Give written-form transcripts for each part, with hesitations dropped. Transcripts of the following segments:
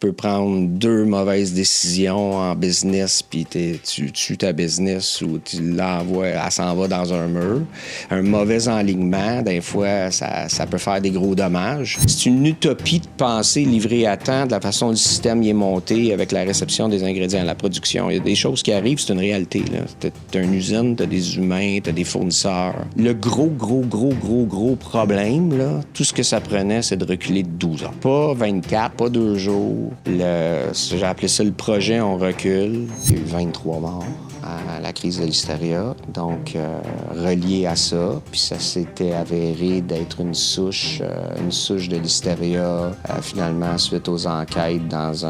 peux prendre 2 mauvaises décisions en business, puis tu tues ta business ou tu l'envoies, elle s'en va dans un mur. Un mauvais enlignement, des fois, ça peut faire des gros dommages. C'est une utopie de penser livrer à temps de la façon dont le système y est monté avec la réception des ingrédients, la production. Il y a des choses qui arrivent, c'est une réalité. T'as une usine, t'as des humains, t'as des fournisseurs. Le gros problème, là, tout ce que ça prenait, c'est de reculer de 12 ans. Pas 24, pas 2 jours. J'ai appelé ça le projet On recule. Il y a eu 23 morts à la crise de l'hystéria, donc relié à ça. Puis ça s'était avéré d'être une souche de l'hystéria, finalement, suite aux enquêtes dans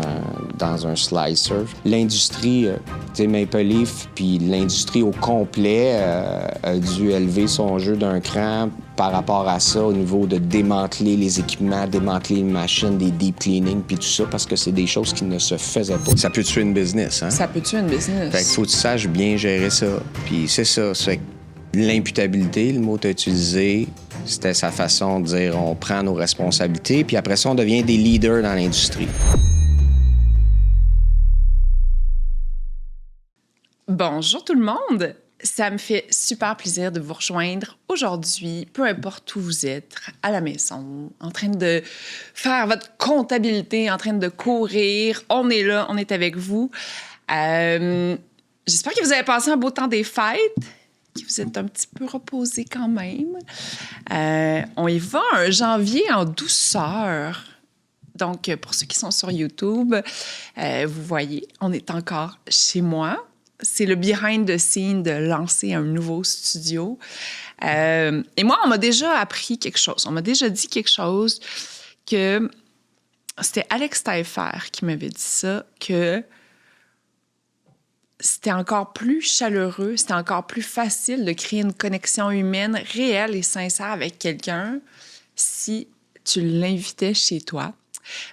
un slicer. L'industrie, tu sais, Maple Leaf, puis l'industrie au complet a dû élever son jeu d'un cran par rapport à ça, au niveau de démanteler les équipements, démanteler les machines, des deep cleaning, puis tout ça, parce que c'est des choses qui ne se faisaient pas. Ça peut tuer une business, hein? Ça peut tuer une business. Fait qu'il faut que tu saches bien gérer ça. Puis c'est ça. C'est que l'imputabilité, le mot que tu as utilisé, c'était sa façon de dire on prend nos responsabilités, puis après ça, on devient des leaders dans l'industrie. Bonjour tout le monde! Ça me fait super plaisir de vous rejoindre aujourd'hui, peu importe où vous êtes, à la maison, en train de faire votre comptabilité, en train de courir. On est là, on est avec vous. J'espère que vous avez passé un beau temps des fêtes, que vous êtes un petit peu reposés quand même. On y va, un janvier en douceur. Donc, pour ceux qui sont sur YouTube, vous voyez, on est encore chez moi. C'est le behind the scene de lancer un nouveau studio. Et moi, on m'a déjà appris quelque chose. On m'a déjà dit quelque chose que... C'était Alex Taillefer qui m'avait dit ça, que c'était encore plus chaleureux, c'était encore plus facile de créer une connexion humaine réelle et sincère avec quelqu'un si tu l'invitais chez toi.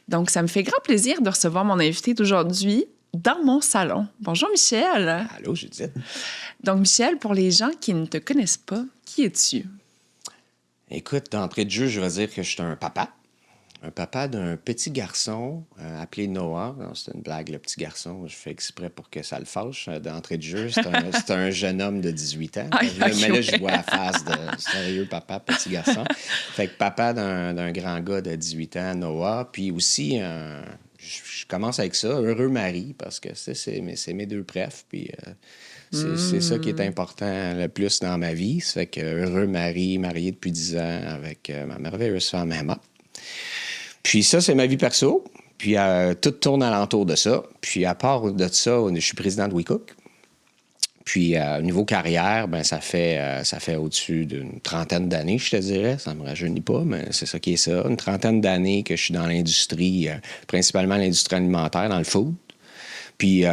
Donc, ça me fait grand plaisir de recevoir mon invité d'aujourd'hui dans mon salon. Bonjour, Michel. Allô, Judith. Donc, Michel, pour les gens qui ne te connaissent pas, qui es-tu? Écoute, d'entrée de jeu, je vais dire que je suis un papa. Un papa d'un petit garçon appelé Noah. Non, c'est une blague, le petit garçon. Je fais exprès pour que ça le fâche. D'entrée de jeu, c'est un jeune homme de 18 ans. Ah, mais là, je vois la face de sérieux papa, petit garçon. Fait que papa d'un grand gars de 18 ans, Noah. Puis aussi, je commence avec ça, heureux mari, parce que c'est mes 2 prefs. Puis c'est ça qui est important le plus dans ma vie. Ça fait que heureux mari, marié depuis 10 ans avec ma merveilleuse femme Emma. Puis ça, c'est ma vie perso. Puis tout tourne alentour de ça. Puis à part de ça, je suis président de WeCook. Puis au niveau carrière, ben ça fait au-dessus d'une 30aine d'années, je te dirais. Ça ne me rajeunit pas, mais c'est ça qui est ça. Une 30aine d'années que je suis dans l'industrie, principalement l'industrie alimentaire, dans le food. Puis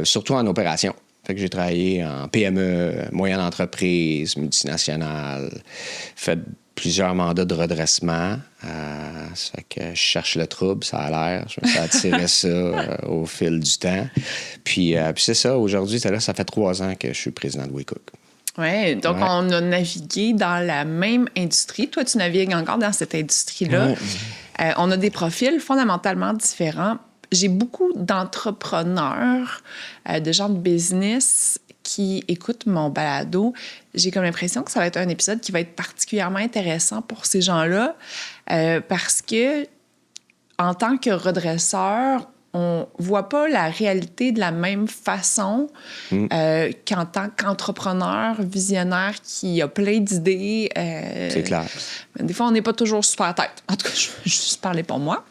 surtout en opération. Fait que j'ai travaillé en PME, moyenne entreprise, multinationale, fait plusieurs mandats de redressement. Ça fait que je cherche le trouble, ça a l'air. Je me suis attiré ça au fil du temps. Puis c'est ça, aujourd'hui, ça fait 3 ans que je suis président de WeCook. Oui, donc on a navigué dans la même industrie. Toi, tu navigues encore dans cette industrie-là. Ouais. On a des profils fondamentalement différents. J'ai beaucoup d'entrepreneurs, de gens de business qui écoutent mon balado. J'ai comme l'impression que ça va être un épisode qui va être particulièrement intéressant pour ces gens-là parce que, en tant que redresseur, on ne voit pas la réalité de la même façon qu'en tant qu'entrepreneur visionnaire qui a plein d'idées. C'est clair. Des fois, on n'est pas toujours super à tête. En tout cas, je vais juste parler pour moi.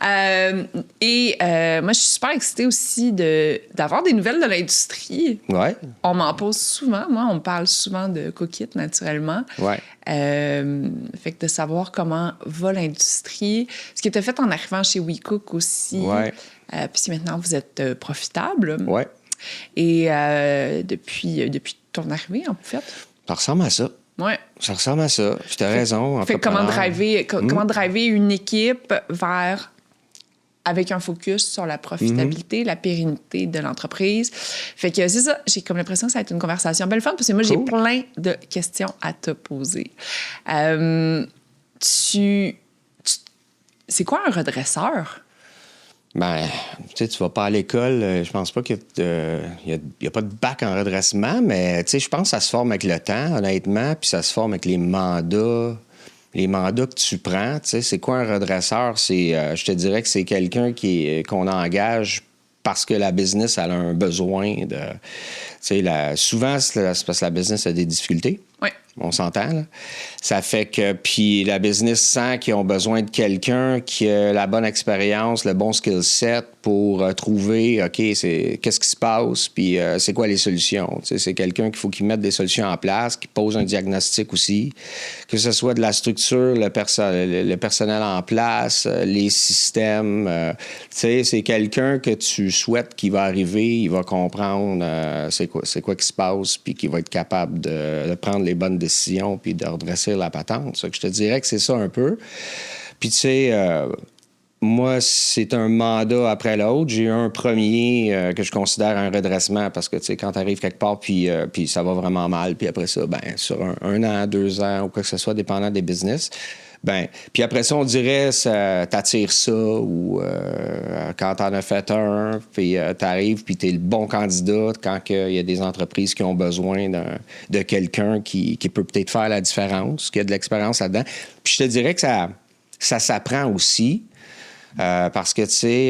Moi, je suis super excitée aussi d'avoir des nouvelles de l'industrie. Ouais. On m'en pose souvent. Moi, on me parle souvent de Cookit, naturellement. Ouais. Fait que de savoir comment va l'industrie. Ce que tu as fait en arrivant chez WeCook aussi. Ouais. Puis si maintenant vous êtes profitable. Ouais. Et depuis ton arrivée, en fait. Ça ressemble à ça. Ouais. Ça ressemble à ça. Tu as raison. Fait comment driver une équipe vers... avec un focus sur la profitabilité, la pérennité de l'entreprise. Fait que c'est ça, j'ai comme l'impression que ça va être une conversation belle fun, parce que moi, j'ai plein de questions à te poser. C'est quoi un redresseur? Ben, tu sais, tu vas pas à l'école. Je pense pas qu'il y a pas de bac en redressement, mais tu sais, je pense que ça se forme avec le temps, honnêtement, puis ça se forme avec les mandats. Les mandats que tu prends, tu sais, c'est quoi un redresseur? Je te dirais que c'est quelqu'un qu'on engage parce que la business elle a un besoin de... Tu sais, souvent, c'est parce que la business a des difficultés. Oui. On s'entend, là. Ça fait que... Puis la business sent qu'ils ont besoin de quelqu'un qui a la bonne expérience, le bon skill set pour trouver, OK, qu'est-ce qui se passe, puis c'est quoi les solutions. Tu sais, c'est quelqu'un qu'il faut qu'il mette des solutions en place, qui pose un diagnostic aussi, que ce soit de la structure, le personnel en place, les systèmes. Tu sais, c'est quelqu'un que tu souhaites qui va arriver, il va comprendre c'est quoi qui se passe, puis qui va être capable de prendre les bonnes décisions, puis de redresser la patente. Ça, que je te dirais que c'est ça un peu. Puis tu sais, moi, c'est un mandat après l'autre. J'ai eu un premier que je considère un redressement parce que, tu sais, quand tu arrives quelque part, puis ça va vraiment mal, puis après ça, ben sur un an, 2 ans, ou quoi que ce soit, dépendant des business, ben, puis après ça, on dirait, t'attires ça, ou quand t'en as fait un, puis t'arrives, puis t'es le bon candidat quand il y a des entreprises qui ont besoin de quelqu'un qui peut peut-être faire la différence, qui a de l'expérience là-dedans. Puis je te dirais que ça s'apprend aussi. Parce que, tu sais,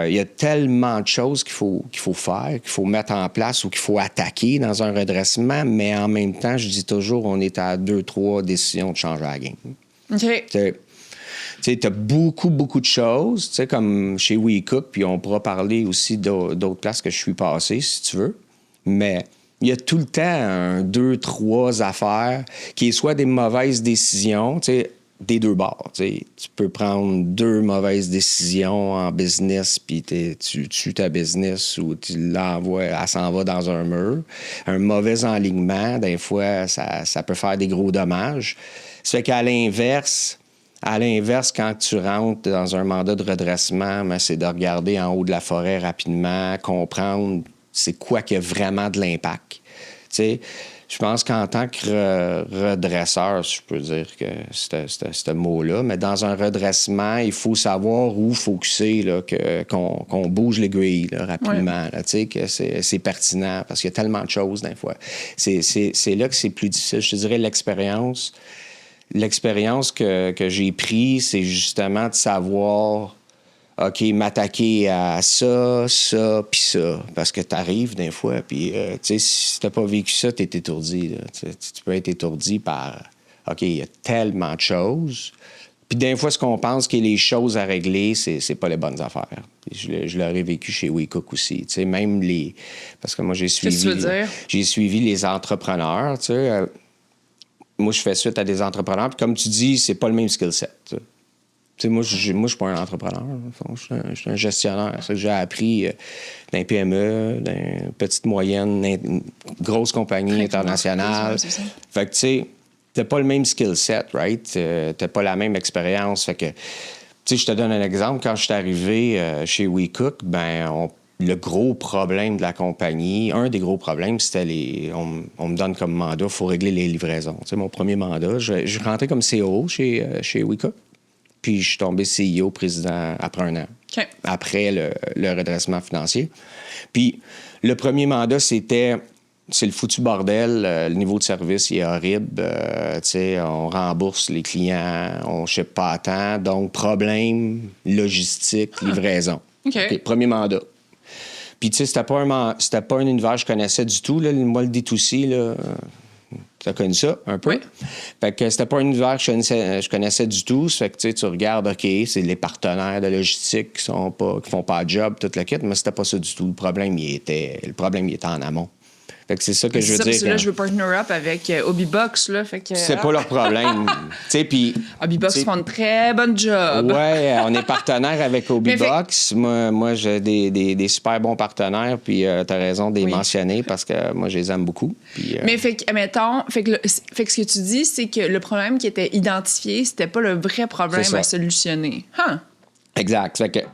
il y a tellement de choses qu'il faut faire, qu'il faut mettre en place ou qu'il faut attaquer dans un redressement, mais en même temps, je dis toujours, on est à 2-3 décisions de changer la game. OK. Tu sais, t'as beaucoup, beaucoup de choses, tu sais, comme chez WeCook, puis on pourra parler aussi d'autres places que je suis passé, si tu veux, mais il y a tout le temps 2-3 affaires qui soient des mauvaises décisions, tu sais, des deux bords. Tu peux prendre 2 mauvaises décisions en business, puis tu tues ta business ou tu l'envoies, elle s'en va dans un mur. Un mauvais enlignement, des fois, ça peut faire des gros dommages. Ça fait qu'à l'inverse, quand tu rentres dans un mandat de redressement, ben, c'est de regarder en haut de la forêt rapidement, comprendre c'est quoi qui a vraiment de l'impact. Tu sais, je pense qu'en tant que redresseur, je peux dire que ce mot-là, mais dans un redressement, il faut savoir où focusser, là, qu'on bouge l'aiguille là, rapidement, là, que c'est pertinent parce qu'il y a tellement de choses des fois. C'est là que c'est plus difficile. Je te dirais l'expérience que j'ai prise, c'est justement de savoir... OK, m'attaquer à ça, puis ça. Parce que t'arrives des fois, puis, tu sais, si t'as pas vécu ça, t'es étourdi. Là. Tu peux être étourdi par, OK, il y a tellement de choses. Puis des fois, ce qu'on pense qu'il y a les choses à régler, c'est pas les bonnes affaires. Je l'aurais vécu chez WeCook aussi. Tu sais, même les... Parce que moi, j'ai suivi les entrepreneurs, tu sais. Moi, je fais suite à des entrepreneurs. Puis comme tu dis, c'est pas le même skill set, tu sais. Tu sais, moi, je suis pas un entrepreneur. Je suis un gestionnaire. C'est ça que j'ai appris d'un PME, d'une petite moyenne, grosse compagnie internationale. Fait que, tu sais, t'as pas le même skill set, right? T'as pas la même expérience. Fait que, tu sais, je te donne un exemple. Quand je suis arrivé chez WeCook, ben, le gros problème de la compagnie, un des gros problèmes, c'était on me donne comme mandat, il faut régler les livraisons. Tu sais, mon premier mandat, je rentrais comme COO chez WeCook. Puis je suis tombé CEO, président, après 1 an. Okay. Après le redressement financier. Puis le premier mandat, c'est le foutu bordel. Le niveau de service, il est horrible. Tu sais, on rembourse les clients, on ne ship pas à temps. Donc, problème, logistique, livraison. OK. Premier mandat. Puis, tu sais, c'était pas un univers que je connaissais du tout. Là. Moi, le D2C, là... Tu as connu ça un peu? Oui. Fait que c'était pas un univers que je connaissais du tout. Ça fait que tu regardes, OK, c'est les partenaires de logistique qui font pas de job, toute la kit, mais c'était pas ça du tout. Le problème, il était en amont. Fait que c'est ça que je veux dire. Parce que là, je veux partner up avec Hobbybox, là. Fait que, c'est pas leur problème. Puis Hobbybox font une très bonne job. Ouais, on est partenaire avec Hobbybox. Moi, j'ai des super bons partenaires, puis t'as raison de les mentionner parce que moi, je les aime beaucoup. Puis, Mais fait que, mettons, fait que ce que tu dis, c'est que le problème qui était identifié, c'était pas le vrai problème à solutionner. Exact. Fait que, tu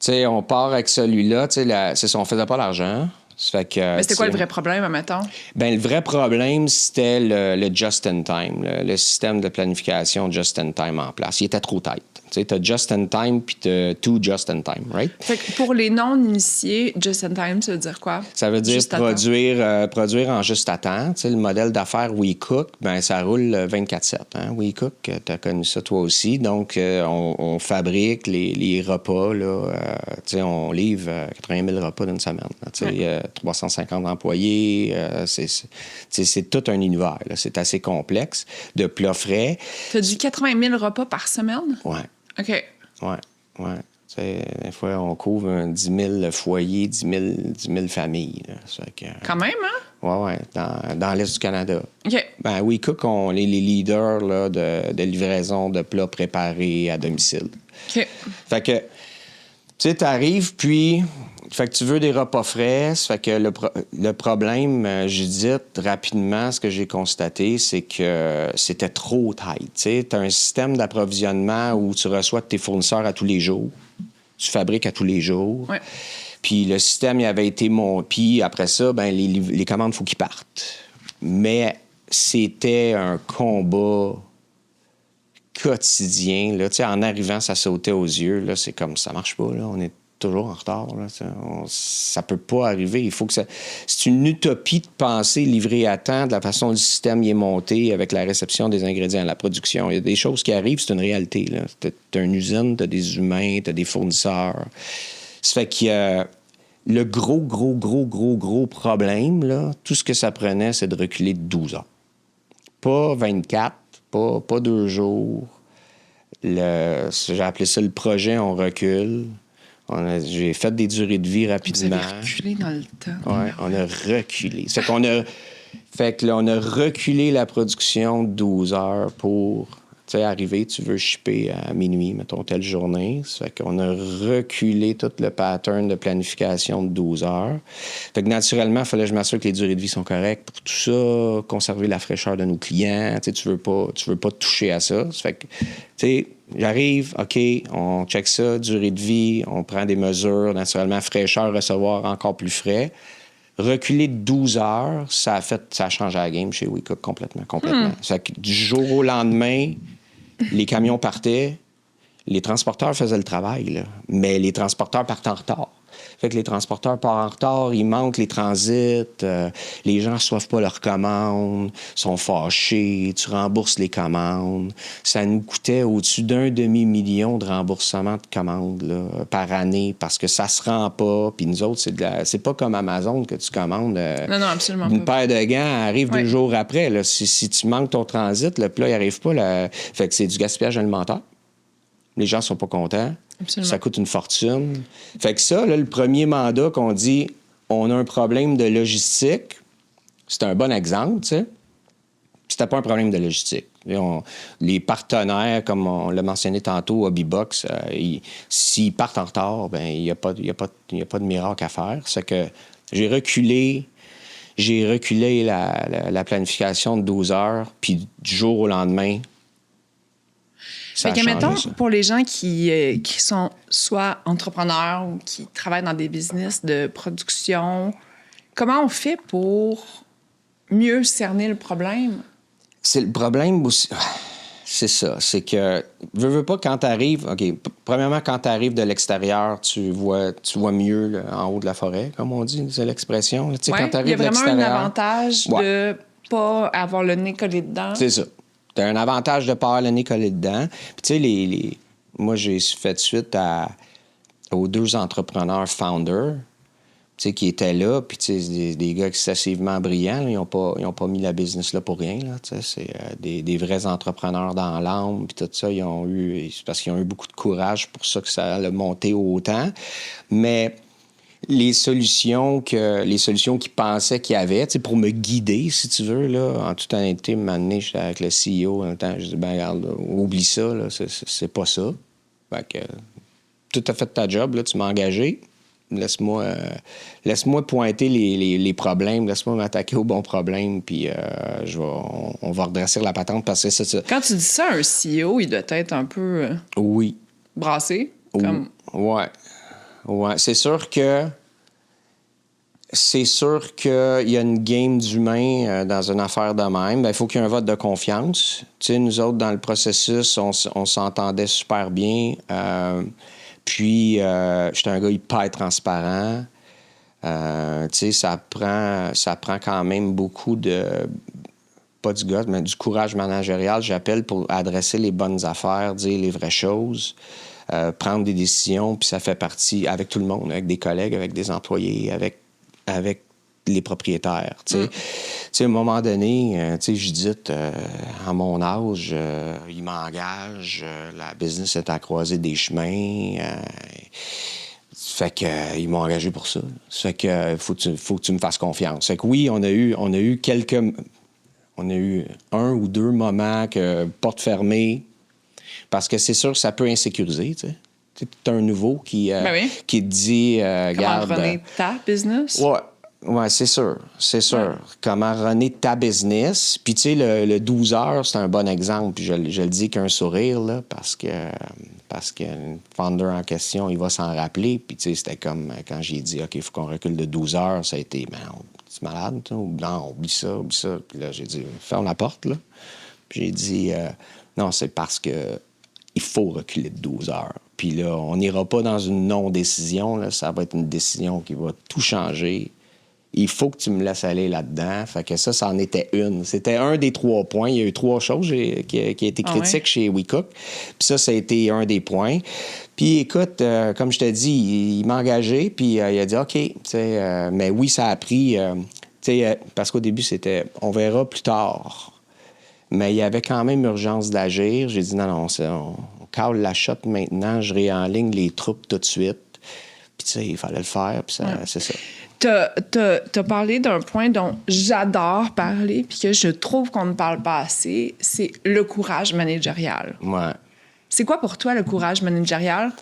sais, on part avec celui-là. Tu sais, c'est ça, on faisait pas l'argent. Ça fait que, Mais c'était quoi le vrai problème, admettons? Ben, le vrai problème, c'était le just-in-time, le système de planification just-in-time en place. Il était trop tight. Tu sais, t'as just-in-time puis t'as two just-in-time, right? Fait que pour les non-initiés, just-in-time, ça veut dire quoi? Ça veut dire Juste à temps. produire en juste à temps. Tu sais, le modèle d'affaires WeCook, ben ça roule 24/7. Hein? WeCook, tu as connu ça toi aussi. Donc, on fabrique les repas. Là, tu sais, on livre 80 000 repas d'une semaine. Tu sais, 350 employés. C'est tout un univers. Là. C'est assez complexe. De plats frais. Tu as dit 80 000 repas par semaine? Oui. OK. Oui. Des fois, on couvre 10 000 foyers, 10 000 familles. Là. Ça fait que, Quand même, hein? Oui, dans l'Est du Canada. OK. Ben, WeCook, on est les leaders là, de livraison de plats préparés à domicile. OK. Fait que, tu sais, t'arrives, puis, fait que tu veux des repas frais. Ça fait que le problème, Judith, rapidement, ce que j'ai constaté, c'est que c'était trop tight. Tu sais, t'as un système d'approvisionnement où tu reçois de tes fournisseurs à tous les jours. Tu fabriques à tous les jours. Ouais. Puis le système, il avait été monté. Puis après ça, ben les commandes, il faut qu'ils partent. Mais c'était un combat quotidien. Là. Tu sais, en arrivant, ça sautait aux yeux. Là. C'est comme, ça marche pas. Là. On est toujours en retard. Là. Ça peut pas arriver. Il faut que ça... C'est une utopie de penser livrer à temps de la façon dont le système y est monté avec la réception des ingrédients, la production. Il y a des choses qui arrivent, c'est une réalité. Tu as une usine, tu as des humains, tu as des fournisseurs. Ça fait que le gros problème, là, tout ce que ça prenait, c'est de reculer de 12 heures. Pas 24, pas 2 jours. J'ai appelé ça le projet, on recule. J'ai fait des durées de vie rapidement. Vous avez reculé dans le temps. Oui, on a reculé. Fait que là, on a reculé la production de 12 heures pour... Tu sais, arriver, tu veux shipper à minuit, mettons, telle journée. Ça fait qu'on a reculé tout le pattern de planification de 12 heures. Fait que naturellement, il fallait que je m'assure que les durées de vie sont correctes pour tout ça, conserver la fraîcheur de nos clients. Tu sais, tu veux pas toucher à ça. Ça fait que, tu sais, j'arrive, OK, on check ça, durée de vie, on prend des mesures, naturellement, fraîcheur, recevoir encore plus frais. Reculer de 12 heures, ça a changé la game chez WeCook complètement. Ça fait que du jour au lendemain, les camions partaient, les transporteurs faisaient le travail, là, mais les transporteurs partent en retard. Fait que les transporteurs partent en retard, il manque les transits, les gens ne reçoivent pas leurs commandes, sont fâchés, tu rembourses les commandes. Ça nous coûtait au-dessus d'1 demi-million de remboursement de commandes là, par année parce que ça se rend pas. Puis nous autres, c'est pas comme Amazon que tu commandes. Non, absolument une pas. paire de gants arrive 2 jours après. Là. Si tu manques ton transit, le plat, il arrive pas. Fait que c'est du gaspillage alimentaire. Les gens sont pas contents. Absolument. Ça coûte une fortune. Fait que ça, là, le premier mandat qu'on dit on a un problème de logistique, c'est un bon exemple, tu sais. C'était pas un problème de logistique. Les partenaires, comme on l'a mentionné tantôt, Hobbybox, s'ils partent en retard, ben il n'y a pas de miracle à faire. C'est que j'ai reculé la planification de 12 heures, puis du jour au lendemain, fait que, mettons, pour les gens qui sont soit entrepreneurs ou qui travaillent dans des business de production, comment on fait pour mieux cerner le problème? C'est le problème aussi. C'est ça. C'est que, veux pas, quand tu arrives... OK, premièrement, quand tu arrives de l'extérieur, tu vois mieux là, en haut de la forêt, comme on dit, c'est l'expression. Oui, il y a vraiment un avantage de pas avoir le nez collé dedans. C'est ça. Tu as un avantage de ne pas avoir le nez collé dedans. Puis, tu sais, moi, j'ai fait suite aux 2 entrepreneurs founders, tu sais, qui étaient là. Puis, tu sais, des gars excessivement brillants. Là, ils n'ont pas mis la business là pour rien. Là, tu sais, c'est des vrais entrepreneurs dans l'âme. Puis, tout ça, parce qu'ils ont eu beaucoup de courage pour ça que ça a monté autant. Mais les solutions qu'ils pensaient qu'il y avait, pour me guider, si tu veux, là, en toute honnêteté, m'amener, j'étais avec le CEO en même temps, je dis, ben regarde, là, oublie ça, là, c'est pas ça. Fait que tout a fait ta job, là, tu m'as engagé. Laisse-moi pointer les problèmes, laisse-moi m'attaquer aux bons problèmes, puis on va redresser la patente parce que c'est ça. Quand tu dis ça, un CEO, il doit être un peu oui. brassé. Comme... Ouais. Ouais, c'est sûr que c'est sûr qu'il y a une game d'humain dans une affaire de même. Il faut qu'il y ait un vote de confiance. Tu sais, nous autres, dans le processus, on s'entendait super bien. Puis, j'étais un gars hyper transparent. Tu sais, ça prend quand même beaucoup de... Pas du gars, mais du courage managérial, j'appelle, pour adresser les bonnes affaires, dire les vraies choses, prendre des décisions, puis ça fait partie avec tout le monde, avec des collègues, avec des employés, avec les propriétaires. Tu sais, à un moment donné, tu sais, Judith, à mon âge, il m'engage, la business est à croiser des chemins. Fait que ils m'ont engagé pour ça. Fait que faut que tu me fasses confiance. Fait que oui, on a eu un ou deux moments que porte fermée, parce que c'est sûr que ça peut insécuriser, tu sais. Tu as un nouveau qui te dit... Comment runner ta business? Ouais, c'est sûr. Ouais. Comment runner ta business. Puis, tu sais, le 12 heures, c'est un bon exemple. Puis je le dis qu'un sourire, là, parce que le founder en question, il va s'en rappeler. Puis, tu sais, c'était comme quand j'ai dit, OK, il faut qu'on recule de 12 heures, ça a été, tu es malade? Non, oublie ça. Puis là, j'ai dit, ferme la porte, là. Puis j'ai dit, non, c'est parce que il faut reculer de 12 heures. Puis là, on n'ira pas dans une non-décision, là. Ça va être une décision qui va tout changer. Il faut que tu me laisses aller là-dedans. Fait que ça en était une. C'était un des 3 points. Il y a eu 3 choses qui a été critique chez WeCook. Puis ça a été un des points. Puis écoute, comme je te dis, il m'a engagé, puis il a dit OK. Mais oui, ça a pris... parce qu'au début, c'était on verra plus tard. Mais il y avait quand même urgence d'agir. J'ai dit non, on cale la shot maintenant. Je réenligne les troupes tout de suite. Puis tu sais, il fallait le faire, puis c'est ça. T'as parlé d'un point dont j'adore parler puis que je trouve qu'on ne parle pas assez, c'est le courage managérial. Ouais. C'est quoi pour toi le courage managérial?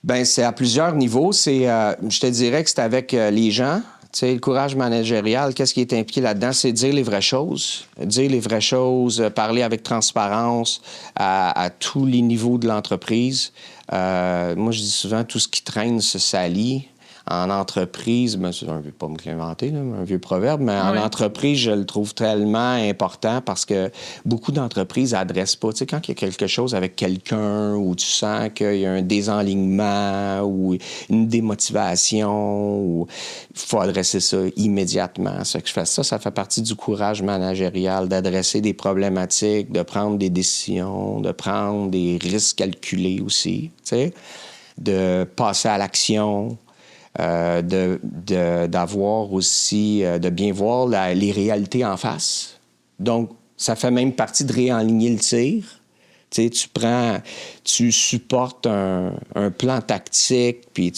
Bien, c'est à plusieurs niveaux. Je te dirais que c'est avec les gens. Tu sais, le courage managérial, qu'est-ce qui est impliqué là-dedans? C'est dire les vraies choses. Dire les vraies choses, parler avec transparence à tous les niveaux de l'entreprise. Moi, je dis souvent, tout ce qui traîne se salit. En entreprise, c'est un vieux, pas me l'inventer, là, un vieux proverbe, mais en entreprise, je le trouve tellement important parce que beaucoup d'entreprises n'adressent pas. Tu sais, quand il y a quelque chose avec quelqu'un où tu sens qu'il y a un désalignement ou une démotivation, il faut adresser ça immédiatement. Ça fait partie du courage managérial, d'adresser des problématiques, de prendre des décisions, de prendre des risques calculés aussi, tu sais, de passer à l'action. D'avoir aussi, de bien voir les réalités en face. Donc, ça fait même partie de réaligner le tir. Tu sais, tu supportes un plan tactique, puis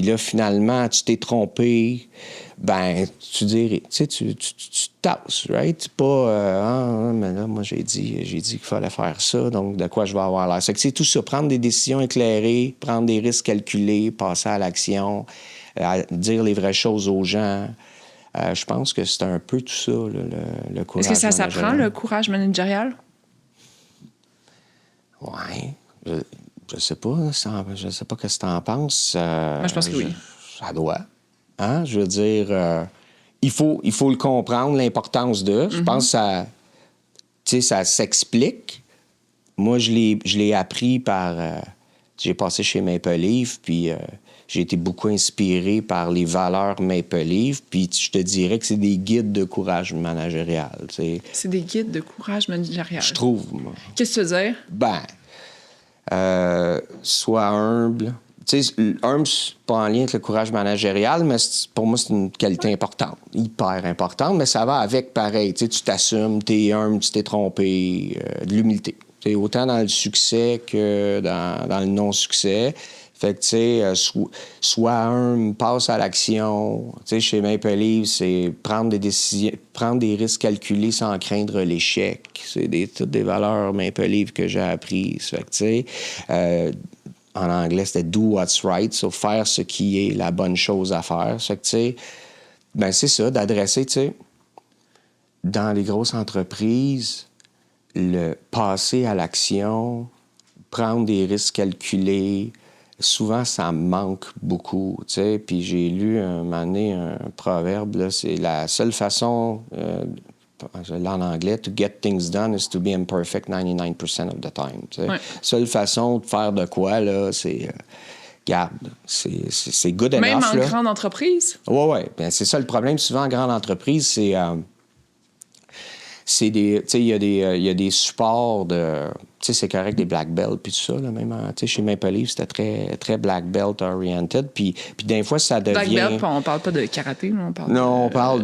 là, finalement, tu t'es trompé. Ben, tu dirais, tu tasses, right? Pas, mais là, moi, j'ai dit qu'il fallait faire ça, donc de quoi je vais avoir l'air. C'est que c'est tout ça, prendre des décisions éclairées, prendre des risques calculés, passer à l'action, dire les vraies choses aux gens. Je pense que c'est un peu tout ça, le courage. Est-ce que ça s'apprend, le courage managérial? Oui. Je sais pas, je sais pas ce que tu en penses. Moi, je pense que oui. Ça doit. Hein? Je veux dire, il faut le comprendre, l'importance de. Je pense que ça s'explique. Moi, je l'ai appris par... j'ai passé chez Maple Leaf, puis j'ai été beaucoup inspiré par les valeurs Maple Leaf, puis je te dirais que c'est des guides de courage managérial. T'sais. C'est des guides de courage managérial? Je trouve, moi. Qu'est-ce que tu veux dire? Ben, sois humble. Tu sais, humble, c'est pas en lien avec le courage managérial, mais pour moi, c'est une qualité importante, hyper importante, mais ça va avec pareil. Tu sais, tu t'assumes, t'es humble, tu t'es trompé, de l'humilité. T'sais, autant dans le succès que dans le non-succès. Fait que, tu sais, sois humble, passe à l'action. Tu sais, chez Maple Leaf, c'est prendre des décisions, prendre des risques calculés sans craindre l'échec. C'est toutes des valeurs Maple Leaf que j'ai apprises. Fait que, tu sais, en anglais, c'était « do what's right », so faire ce qui est la bonne chose à faire. Fait que, tu sais, ben c'est ça, d'adresser, tu sais, dans les grosses entreprises, le passer à l'action, prendre des risques calculés, souvent, ça me manque beaucoup, tu sais. Puis j'ai lu un moment donné un proverbe, là, c'est la seule façon, je l'ai en anglais, to get things done is to be imperfect 99% of the time, tu sais. Ouais. Seule façon de faire de quoi, là, c'est... Garde, c'est good enough. Même en là. grande entreprise? Oui. Ben, c'est ça le problème. Souvent, en grande entreprise, c'est des... Tu sais, il y a des supports de... Tu sais, c'est correct, des black belts, puis tout ça, là, même, tu sais, chez Maple Leaf, c'était très, très black belt oriented, puis des fois, ça devient... Black belt, on parle pas de karaté, on parle on parle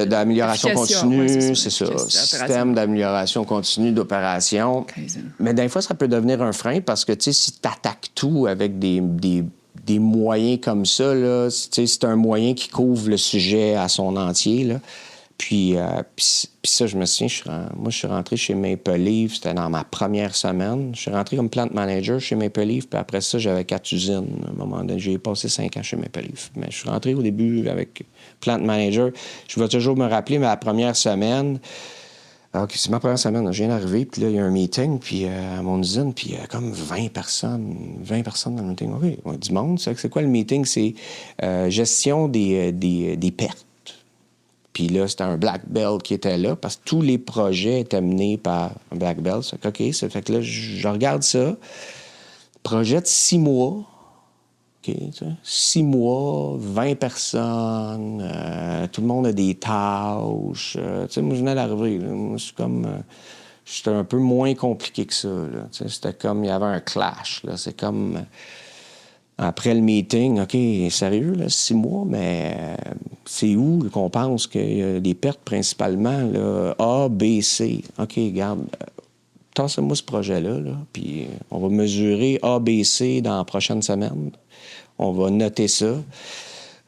d'amélioration continue, ouais, c'est ça. Système d'amélioration continue d'opération. Kaizen. Mais des fois, ça peut devenir un frein parce que, tu sais, si tu attaques tout avec des moyens comme ça, là, tu sais, c'est un moyen qui couvre le sujet à son entier, là. Puis ça, je me souviens, moi, je suis rentré chez Maple Leaf, c'était dans ma première semaine. Je suis rentré comme plant manager chez Maple Leaf, puis après ça, j'avais 4 usines. À un moment donné, j'ai passé 5 ans chez Maple Leaf. Mais je suis rentré au début avec plant manager. Je vais toujours me rappeler, mais la première semaine... OK, c'est ma première semaine. Je viens d'arriver, puis là, il y a un meeting puis, à mon usine, puis il y a comme 20 personnes dans le meeting. OK, ouais, du monde. C'est quoi le meeting? C'est gestion des pertes. Puis là, c'était un black belt qui était là, parce que tous les projets étaient menés par un black belt. Ça fait que, OK, ça fait que là, je regarde ça. Projet de 6 mois. OK, 6 mois, 20 personnes, tout le monde a des tâches. Tu sais, moi, je venais d'arriver. Moi, je suis comme... j'étais un peu moins compliqué que ça. Là. C'était comme... Il y avait un clash. Là. C'est comme... après le meeting, OK, sérieux, là, 6 mois, mais c'est où qu'on pense qu'il y a des pertes principalement, là, A, B, C. OK, regarde, tassez-moi ce projet-là, là, puis on va mesurer A, B, C dans la prochaine semaine. On va noter ça.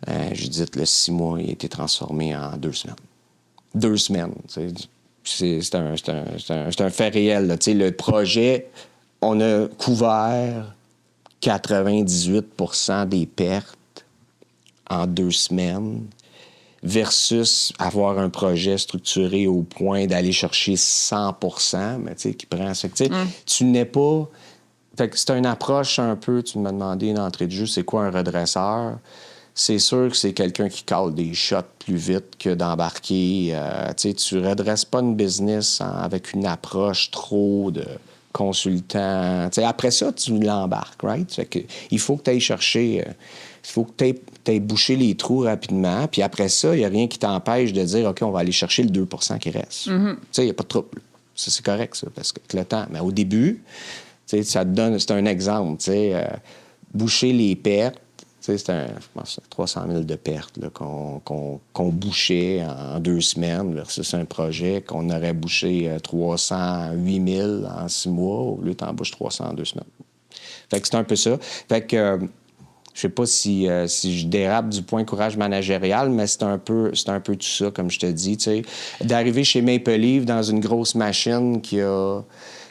Je dis, le 6 mois, il a été transformé en 2 semaines. 2 semaines, c'est un fait réel, là. Le projet, on a couvert 98% des pertes en 2 semaines versus avoir un projet structuré au point d'aller chercher 100%, mais tu sais, qui prend ça. Tu n'es pas... Fait que c'est une approche un peu, tu m'as demandé d'entrée de jeu, c'est quoi un redresseur? C'est sûr que c'est quelqu'un qui cale des shots plus vite que d'embarquer. Tu redresses pas une business avec une approche trop de consultant. T'sais, après ça, tu l'embarques, right? Fait que, il faut que tu ailles chercher... il faut que tu ailles boucher les trous rapidement. Puis après ça, il n'y a rien qui t'empêche de dire, OK, on va aller chercher le 2 qui reste. Mm-hmm. Il n'y a pas de trouble. Ça, c'est correct, ça, parce que le temps... Mais au début, ça te donne... C'est un exemple, boucher les pertes. C'était, je pense, 300 000 de pertes là, qu'on bouchait en 2 semaines versus un projet qu'on aurait bouché 308 000 en 6 mois au lieu d'en boucher 300 en 2 semaines. Fait que c'est un peu ça. Fait que je sais pas si je dérape du point courage managérial, mais c'est un peu tout ça, comme je te dis. D'arriver chez Maple Leaf dans une grosse machine qui a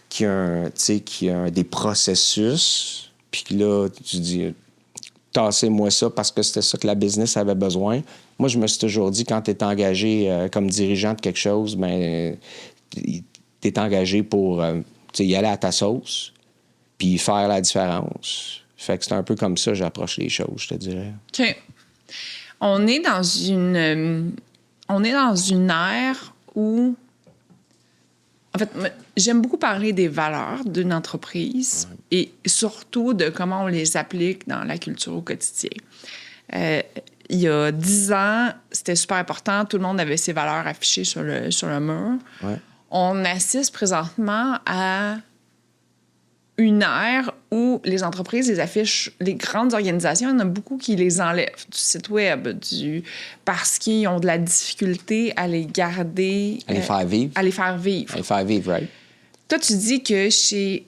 des processus, puis là, tu dis... tassez-moi ça parce que c'était ça que la business avait besoin. Moi, je me suis toujours dit, quand tu es engagé comme dirigeant de quelque chose, bien, tu es engagé pour y aller à ta sauce puis faire la différence. Fait que c'est un peu comme ça que j'approche les choses, je te dirais. OK. On est dans une ère où... En fait, j'aime beaucoup parler des valeurs d'une entreprise et surtout de comment on les applique dans la culture au quotidien. Il y a 10 ans, c'était super important. Tout le monde avait ses valeurs affichées sur le mur. Ouais. On assiste présentement à une ère où les entreprises les affichent, les grandes organisations, il y en a beaucoup qui les enlèvent du site web, parce qu'ils ont de la difficulté à les garder... À les faire vivre. À les faire vivre. À les faire vivre, right. Toi, tu dis que chez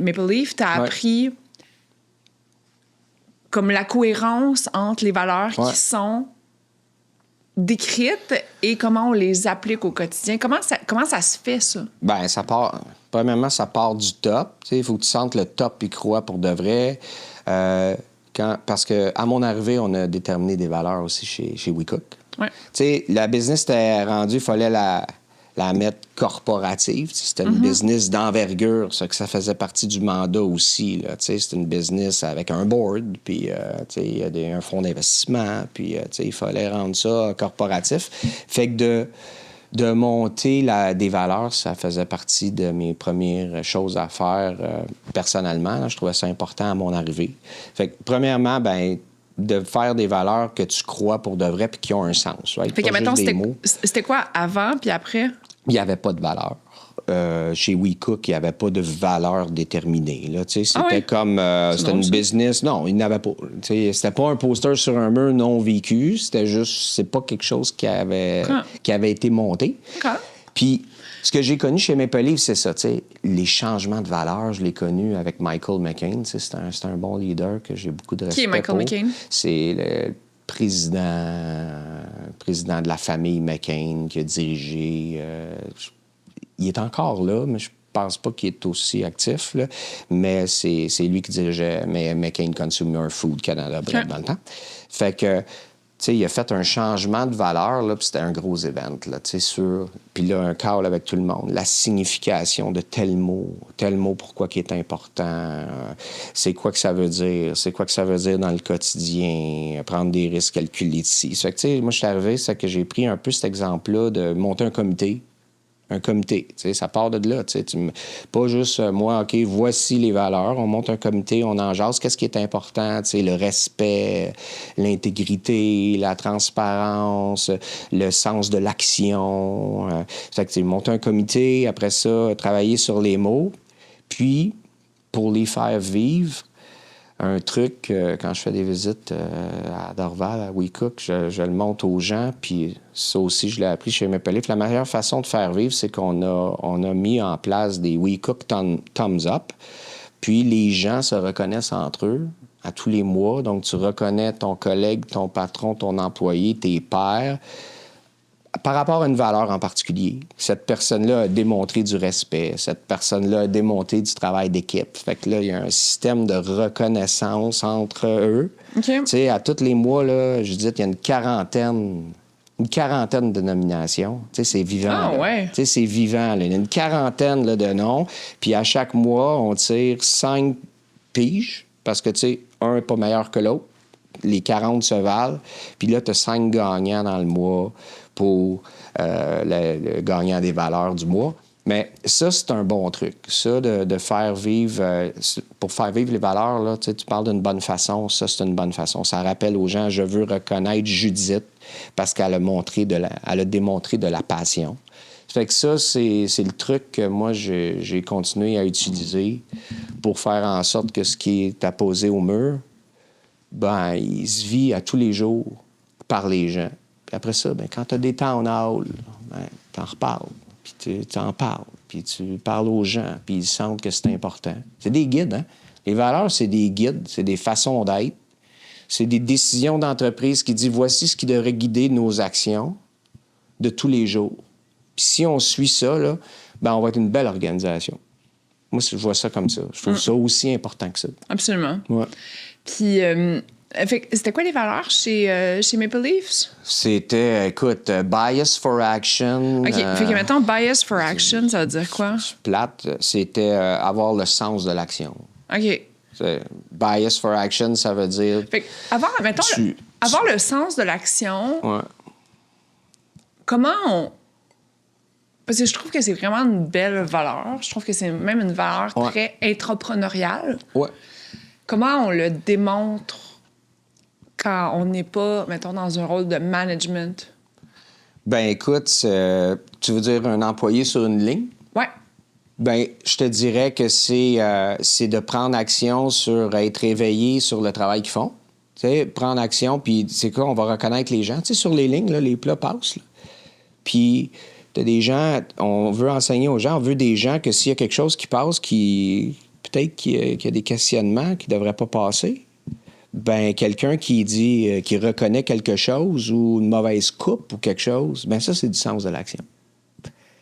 Maple Leaf, tu as appris comme la cohérence entre les valeurs qui sont décrites et comment on les applique au quotidien. Comment ça se fait, ça? Bien, ça part... Premièrement, ça part du top. Il faut que tu sentes le top y croire pour de vrai. Parce qu'à mon arrivée, on a déterminé des valeurs aussi chez WeCook. Ouais. La business était rendue, il fallait la mettre corporative. C'était une business d'envergure, ça que ça faisait partie du mandat aussi. Là, c'était une business avec un board, puis il y a un fonds d'investissement, puis il fallait rendre ça corporatif. Fait que de monter des valeurs, ça faisait partie de mes premières choses à faire personnellement. Là, je trouvais ça important à mon arrivée. Fait que premièrement, de faire des valeurs que tu crois pour de vrai puis qui ont un sens. Right? Fait que, mettons, c'était quoi avant puis après? Il n'y avait pas de valeur. Chez WeCook, il n'y avait pas de valeur déterminée. Là, c'était comme... c'était une business... Non, il n'avait pas... C'était pas un poster sur un mur non vécu. C'était juste... C'est pas quelque chose qui avait été monté. Puis, ce que j'ai connu chez Maple Leaf, c'est ça. Les changements de valeur, je l'ai connu avec Michael McCain. C'est un bon leader que j'ai beaucoup de respect pour. Qui est Michael McCain? C'est le président de la famille McCain qui a dirigé... il est encore là, mais je pense pas qu'il est aussi actif. Là. Mais c'est lui qui dirigeait McCain Consumer Food Canada dans le temps. Fait que, il a fait un changement de valeur, là, puis c'était un gros event, là, sur... Puis là, un call avec tout le monde. La signification de tel mot, pourquoi qui est important, c'est quoi que ça veut dire dans le quotidien, prendre des risques calculés ici. Fait que, moi, je suis arrivé, c'est que j'ai pris un peu cet exemple-là de monter un comité. Ça part de là. Pas juste, moi, OK, voici les valeurs, on monte un comité, on en jase. Qu'est-ce qui est important? Le respect, l'intégrité, la transparence, le sens de l'action. Fait que, monter un comité, après ça, travailler sur les mots. Puis, pour les faire vivre, un truc, quand je fais des visites à Dorval, à WeCook, je le montre aux gens, puis ça aussi, je l'ai appris chez Maple Leaf. La meilleure façon de faire vivre, c'est qu'on a mis en place des WeCook Thumbs Up, puis les gens se reconnaissent entre eux à tous les mois. Donc, tu reconnais ton collègue, ton patron, ton employé, tes pairs, par rapport à une valeur en particulier. Cette personne-là a démontré du respect. Cette personne-là a démontré du travail d'équipe. Fait que là, il y a un système de reconnaissance entre eux. Okay. Tu sais, à tous les mois, là, je dis, il y a une quarantaine de nominations. Tu sais, c'est vivant. Ah, ouais. Tu sais, c'est vivant. Là. Il y a une quarantaine là, de noms. Puis à chaque mois, on tire 5 piges parce que, tu sais, un n'est pas meilleur que l'autre. Les 40 se valent. Puis là, tu as 5 gagnants dans le mois pour le gagnant des valeurs du mois. Mais ça, c'est un bon truc. Ça, de faire vivre... pour faire vivre les valeurs, là, tu parles d'une bonne façon. Ça, c'est une bonne façon. Ça rappelle aux gens, je veux reconnaître Judith parce qu'elle a démontré de la passion. Fait que ça, c'est le truc que moi, j'ai continué à utiliser pour faire en sorte que ce qui est apposé au mur, il se vit à tous les jours par les gens. Puis après ça, quand tu as des town halls, tu en reparles, puis tu en parles, puis tu parles aux gens, puis ils sentent que c'est important. C'est des guides, hein? Les valeurs, c'est des guides, c'est des façons d'être, c'est des décisions d'entreprise qui disent voici ce qui devrait guider nos actions de tous les jours. Puis si on suit ça, là, on va être une belle organisation. Moi, je vois ça comme ça. Je trouve ça aussi important que ça. Absolument. Ouais. Puis, c'était quoi les valeurs chez Maple Leafs? C'était, écoute, bias for action. OK. Fait que maintenant, bias for action, ça veut dire quoi? Plate, c'était avoir le sens de l'action. OK. Bias for action, ça veut dire... Fait que avoir le sens de l'action, ouais. Comment on... Parce que je trouve que c'est vraiment une belle valeur. Je trouve que c'est même une valeur très entrepreneuriale. Ouais. Comment on le démontre quand on n'est pas, mettons, dans un rôle de management? Écoute, tu veux dire un employé sur une ligne? Ouais. Je te dirais que c'est de prendre action sur être éveillé sur le travail qu'ils font. Tu sais, prendre action, puis c'est quoi? On va reconnaître les gens. Tu sais, sur les lignes, là, les plats passent. Là. Puis... T'as des gens, on veut enseigner aux gens, on veut des gens que s'il y a quelque chose qui passe, peut-être qu'il y a des questionnements qui ne devraient pas passer, quelqu'un qui dit, qui reconnaît quelque chose ou une mauvaise coupe ou quelque chose, ça, c'est du sens de l'action.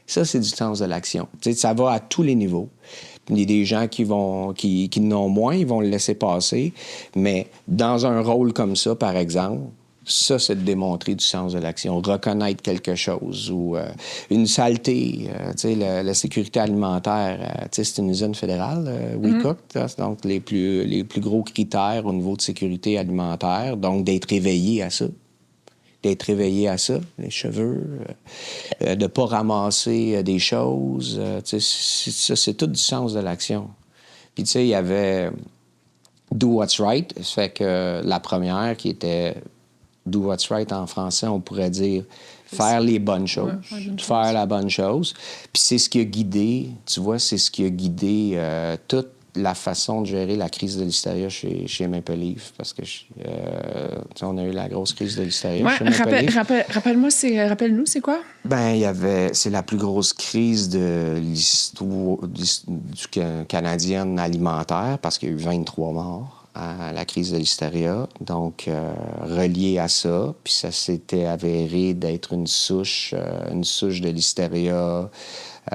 Ça, c'est du sens de l'action. Tu sais, ça va à tous les niveaux. Il y a des gens qui n'ont moins, ils vont le laisser passer, mais dans un rôle comme ça, par exemple, Ça, c'est de démontrer du sens de l'action, reconnaître quelque chose ou une saleté. Tu sais, la sécurité alimentaire, tu sais, c'est une usine fédérale, WeCook, donc les plus gros critères au niveau de sécurité alimentaire, donc d'être éveillé à ça. Les cheveux, de ne pas ramasser des choses. Tu sais, ça, c'est tout du sens de l'action. Puis, tu sais, il y avait Do What's Right. Ça fait que la première qui était Do What's Right en français, on pourrait dire faire les bonnes choses, faire la bonne chose. Puis c'est ce qui a guidé, tu vois, c'est ce qui a guidé toute la façon de gérer la crise de l'hystéria chez Maple Leaf, parce que on a eu la grosse crise de l'hystéria chez Maple Leaf. Rappelle-nous, c'est quoi? Ben, c'est la plus grosse crise de l'histoire canadienne alimentaire, parce qu'il y a eu 23 morts à la crise de l'hystéria, donc relié à ça. Puis ça s'était avéré d'être une souche de l'hystéria,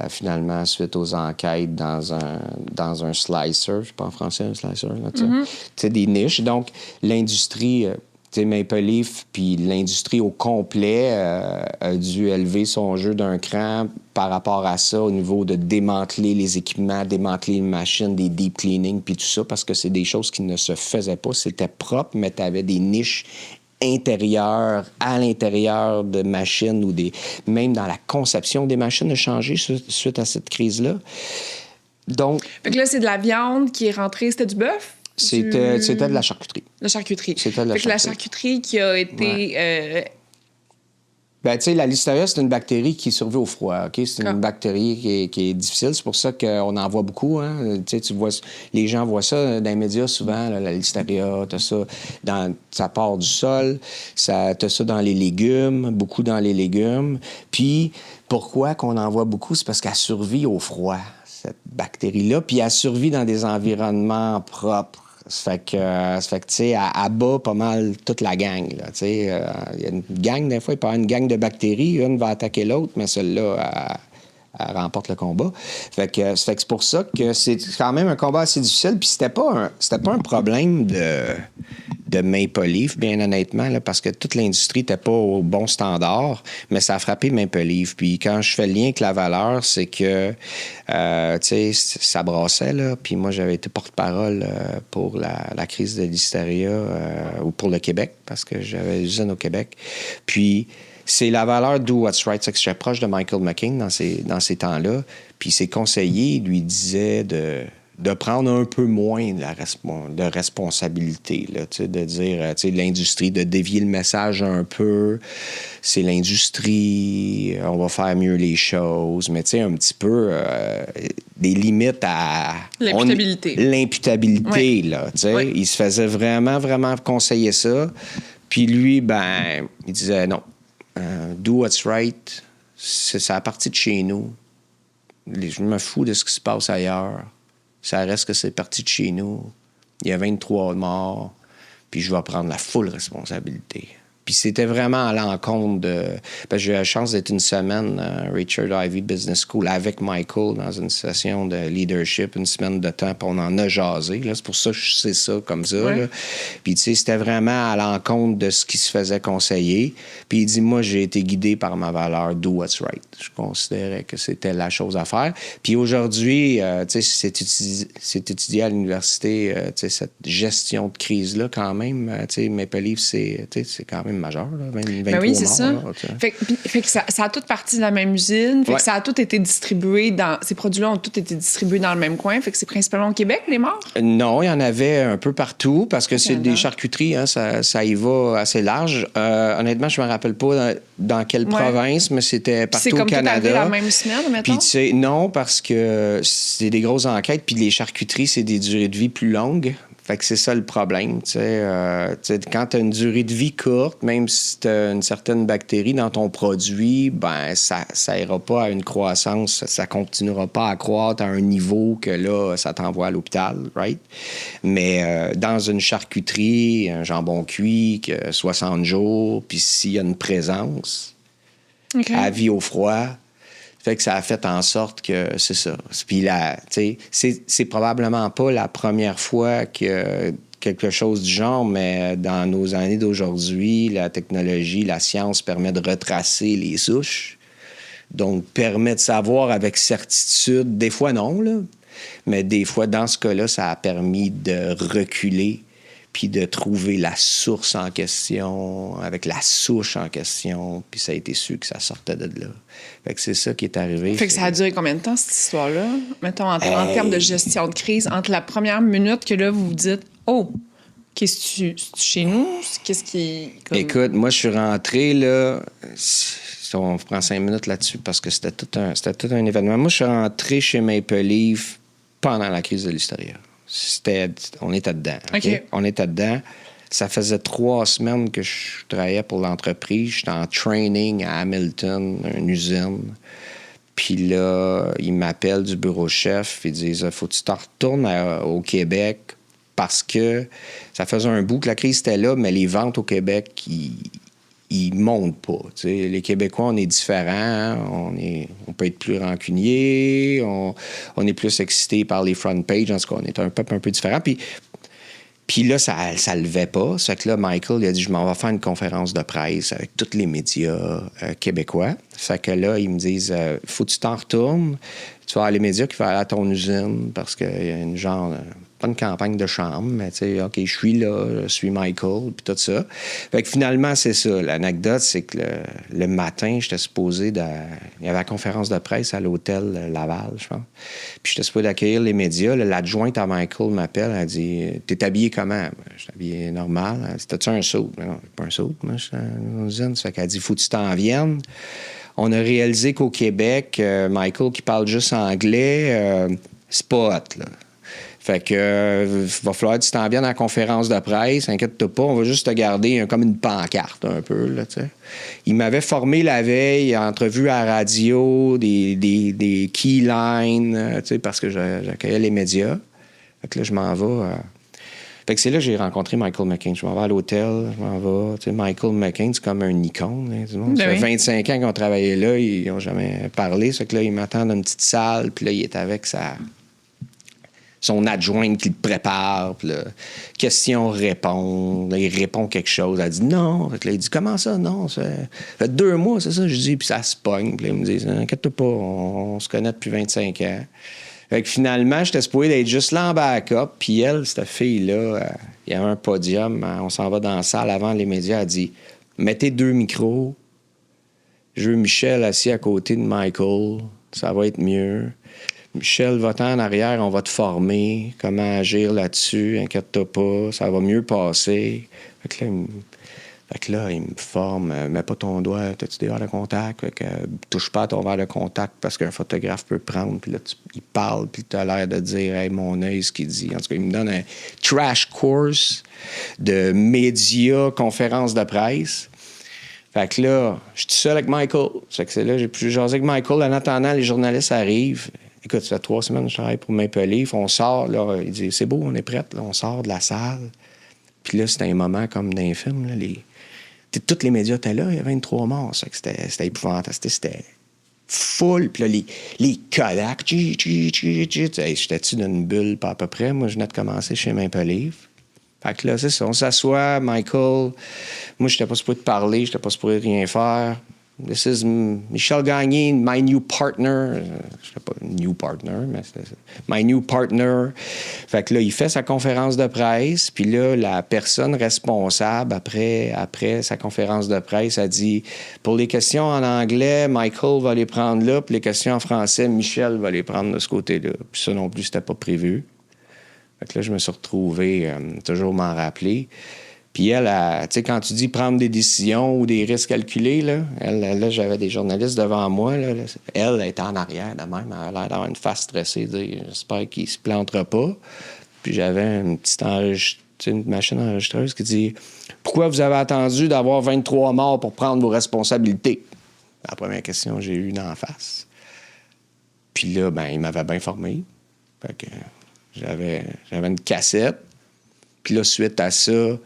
finalement, suite aux enquêtes dans un slicer, je sais pas en français, un slicer, là, tu sais, des niches. Donc, l'industrie... Maple Leaf, puis l'industrie au complet a dû élever son jeu d'un cran par rapport à ça, au niveau de démanteler les équipements, démanteler les machines, des deep cleaning, puis tout ça, parce que c'est des choses qui ne se faisaient pas. C'était propre, mais tu avais des niches intérieures, à l'intérieur de machines, ou même dans la conception des machines a changé suite à cette crise-là. Donc... Fait que là, c'est de la viande qui est rentrée, c'était du bœuf? C'était de la charcuterie. La charcuterie. C'était de la charcuterie. La charcuterie qui a été... Ben, tu sais, la Listeria, c'est une bactérie qui survit au froid, OK? C'est une bactérie qui est difficile. C'est pour ça qu'on en voit beaucoup, hein? Tu vois, les gens voient ça dans les médias souvent, là, la Listeria, t'as ça ça part du sol, t'as ça dans les légumes, beaucoup dans les légumes. Puis, pourquoi qu'on en voit beaucoup? C'est parce qu'elle survit au froid, cette bactérie-là, puis elle survit dans des environnements propres. Ça fait que tu sais, elle abat pas mal toute la gang, là, tu sais. Il y a une gang, des fois, il peut y avoir une gang de bactéries, une va attaquer l'autre, mais celle-là, elle remporte le combat. Fait que c'est pour ça que c'est quand même un combat assez difficile, puis c'était pas un problème de Maple Leaf, bien honnêtement, là, parce que toute l'industrie n'était pas au bon standard, mais ça a frappé Maple Leaf. Puis quand je fais le lien avec la valeur, c'est que, tu sais, ça brassait, là, puis moi, j'avais été porte-parole pour la crise de l'hystéria, ou pour le Québec, parce que j'avais l'usine au Québec. Puis c'est la valeur Do What's Right. C'est que j'étais proche de Michael McCain dans ces temps-là, puis ses conseillers lui disaient de prendre un peu moins de responsabilité, là, de dire, l'industrie, de dévier le message un peu. C'est l'industrie, on va faire mieux les choses, mais un petit peu des limites à... L'imputabilité, là, tu sais. Oui. Il se faisait vraiment, vraiment conseiller ça. Puis lui, ben, il disait non. Do what's right, c'est à partir de chez nous. Je me fous de ce qui se passe ailleurs. Ça reste que c'est parti de chez nous. Il y a 23 morts, puis je vais prendre la full responsabilité. Puis c'était vraiment à l'encontre de... Parce que j'ai eu la chance d'être une semaine à Richard Ivey Business School avec Michael dans une session de leadership, une semaine de temps, puis on en a jasé. Là. C'est pour ça que je sais ça comme ça. Ouais. Là. Puis tu sais, c'était vraiment à l'encontre de ce qui se faisait conseiller. Puis il dit, moi, j'ai été guidé par ma valeur « do what's right ». Je considérais que c'était la chose à faire. Puis aujourd'hui, tu sais, c'est étudié à l'université, tu sais, cette gestion de crise-là quand même. Tu sais, Maple Leaf, c'est quand même majeur, là, 23 ben oui, c'est morts, ça. Là, fait que ça a tout parti de la même usine, fait que ça a tout été distribué ces produits-là ont tous été distribués dans le même coin, fait que c'est principalement au Québec, les morts? Non, il y en avait un peu partout, parce que c'est des charcuteries, hein, ça y va assez large. Honnêtement, je me rappelle pas dans quelle province, mais c'était partout au Canada. C'est comme tout la même semaine, mettons? Puis tu sais, non, parce que c'est des grosses enquêtes, puis les charcuteries, c'est des durées de vie plus longues. Fait que c'est ça le problème, tu sais. Quand tu as une durée de vie courte, même si tu as une certaine bactérie dans ton produit, ben ça ira pas à une croissance, ça continuera pas à croître à un niveau que là, ça t'envoie à l'hôpital, right? Mais dans une charcuterie, un jambon cuit, 60 jours, puis s'il y a une présence, à vie au froid... Fait que ça a fait en sorte que c'est ça. Puis là, tu sais, c'est probablement pas la première fois que quelque chose du genre, mais dans nos années d'aujourd'hui, la technologie, la science permet de retracer les souches. Donc, permet de savoir avec certitude, des fois non, là, mais des fois, dans ce cas-là, ça a permis de reculer puis de trouver la source en question, avec la souche en question, puis ça a été su que ça sortait de là. Fait que c'est ça qui est arrivé. Fait que ça a duré combien de temps, cette histoire-là? Mettons, en termes de gestion de crise, entre la première minute que là, vous vous dites « Oh, qu'est-ce que tu... chez nous? Qu'est-ce qui... » Écoute, moi, je suis rentré, là... On prend 5 minutes là-dessus parce que c'était tout un événement. Moi, je suis rentré chez Maple Leaf pendant la crise de l'Historia. On était dedans. OK. On était dedans. Ça faisait 3 semaines que je travaillais pour l'entreprise. J'étais en training à Hamilton, une usine. Puis là, ils m'appellent du bureau chef. Ils disent « Faut que tu t'en retournes au Québec parce que ça faisait un bout que la crise était là, mais les ventes au Québec, ils montent pas. T'sais. Les Québécois, on est différents. Hein? On peut être plus rancunier. On est plus excité par les front pages. En tout cas, on est un peuple un peu différent. Puis là, ça levait pas. Ça fait que là, Michael, il a dit, je m'en vais faire une conférence de presse avec tous les médias québécois. Ça fait que là, ils me disent, faut que tu t'en retournes. Tu vas avoir les médias qui vont aller à ton usine parce qu'il y a une genre... pas une campagne de chambre, mais tu sais, OK, je suis là, je suis Michael, puis tout ça. Fait que finalement, c'est ça. L'anecdote, c'est que le matin, j'étais supposé il y avait la conférence de presse à l'hôtel Laval, je pense. Puis j'étais supposé d'accueillir les médias. L'adjointe à Michael m'appelle, elle dit « T'es habillé comment? » Je suis habillé normal. Elle dit « T'as-tu un saut? » Non, pas un saut, moi, je suis dans une usine. Ça fait qu'elle dit « Faut que tu t'en viennes. » On a réalisé qu'au Québec, Michael qui parle juste anglais, c'est pas hot, là. Fait que va falloir que tu t'en viennes à la conférence de presse, inquiète-toi pas, on va juste te garder comme une pancarte un peu, là, tu sais. Il m'avait formé la veille, entrevue à la radio, des keylines, tu sais, parce que j'accueillais les médias. Fait que là, je m'en vais... Fait que c'est là que j'ai rencontré Michael McCain. Je m'en vais à l'hôtel, je m'en vais. Tu sais, Michael McCain, c'est comme un icône. Hein, du monde. Ça fait 25 ans qu'ils ont travaillé là, ils n'ont jamais parlé. Ça fait que là, ils m'attendent dans une petite salle, puis là, il est avec son adjointe qui le prépare. Puis là, question-réponse. Là, il répond quelque chose. Elle dit non. Fait que là, il dit comment ça? Non, ça fait 2 mois, c'est ça? Je dis, puis ça se pogne. Puis là, ils me disent, inquiète-toi pas, on se connaît depuis 25 ans. Fait que finalement, j'étais supposé d'être juste là en backup. Puis elle, cette fille-là, il y avait un podium. On s'en va dans la salle avant les médias. Elle dit mettez 2 micros. Je veux Michel assis à côté de Michael. Ça va être mieux. Michel, va-t'en en arrière, on va te former. Comment agir là-dessus. Inquiète-toi pas. Ça va mieux passer. Fait que là, il me forme, mets pas ton doigt, t'as-tu des verres de contact? Fait que touche pas à ton verre de contact parce qu'un photographe peut prendre. Puis là, il parle, puis t'as l'air de dire, hey, mon œil, ce qu'il dit. En tout cas, il me donne un trash course de médias, conférences de presse. Fait que là, je suis seul avec Michael. Fait que c'est là, j'ai pu jaser avec Michael. En attendant, les journalistes arrivent. Écoute, ça fait 3 semaines que je travaille pour Maple Leaf. On sort, là, il dit, c'est beau, on est prêt. Là, on sort de la salle. Puis là, c'était un moment comme dans un film, là, tous les médias étaient là, il y avait 23 morts. C'était épouvantable. C'était full. Puis là, les Kodak, j'étais-tu dans une bulle, pas à peu près. Moi, je venais de commencer chez Maple Leaf. Fait que là, c'est ça. On s'assoit, Michael. Moi, j'étais pas supposé te parler, j'étais pas supposé rien faire. This is Michel Gagné, my new partner. Je sais pas, new partner, mais c'est my new partner. Fait que là, il fait sa conférence de presse, puis là, la personne responsable, après sa conférence de presse, a dit, pour les questions en anglais, Michael va les prendre là, puis les questions en français, Michel va les prendre de ce côté-là. Puis ça non plus, c'était pas prévu. Fait que là, je me suis retrouvé, toujours m'en rappeler. Puis elle, tu sais, quand tu dis prendre des décisions ou des risques calculés, là, j'avais des journalistes devant moi. Là, elle était en arrière de même. Elle a l'air d'avoir une face stressée. J'espère qu'il ne se plantera pas. Puis j'avais une petite une machine enregistreuse qui dit « Pourquoi vous avez attendu d'avoir 23 morts pour prendre vos responsabilités? » La première question que j'ai eue d'en face. Puis là, il m'avait bien formé. Fait que j'avais une cassette. Puis là, suite à ça...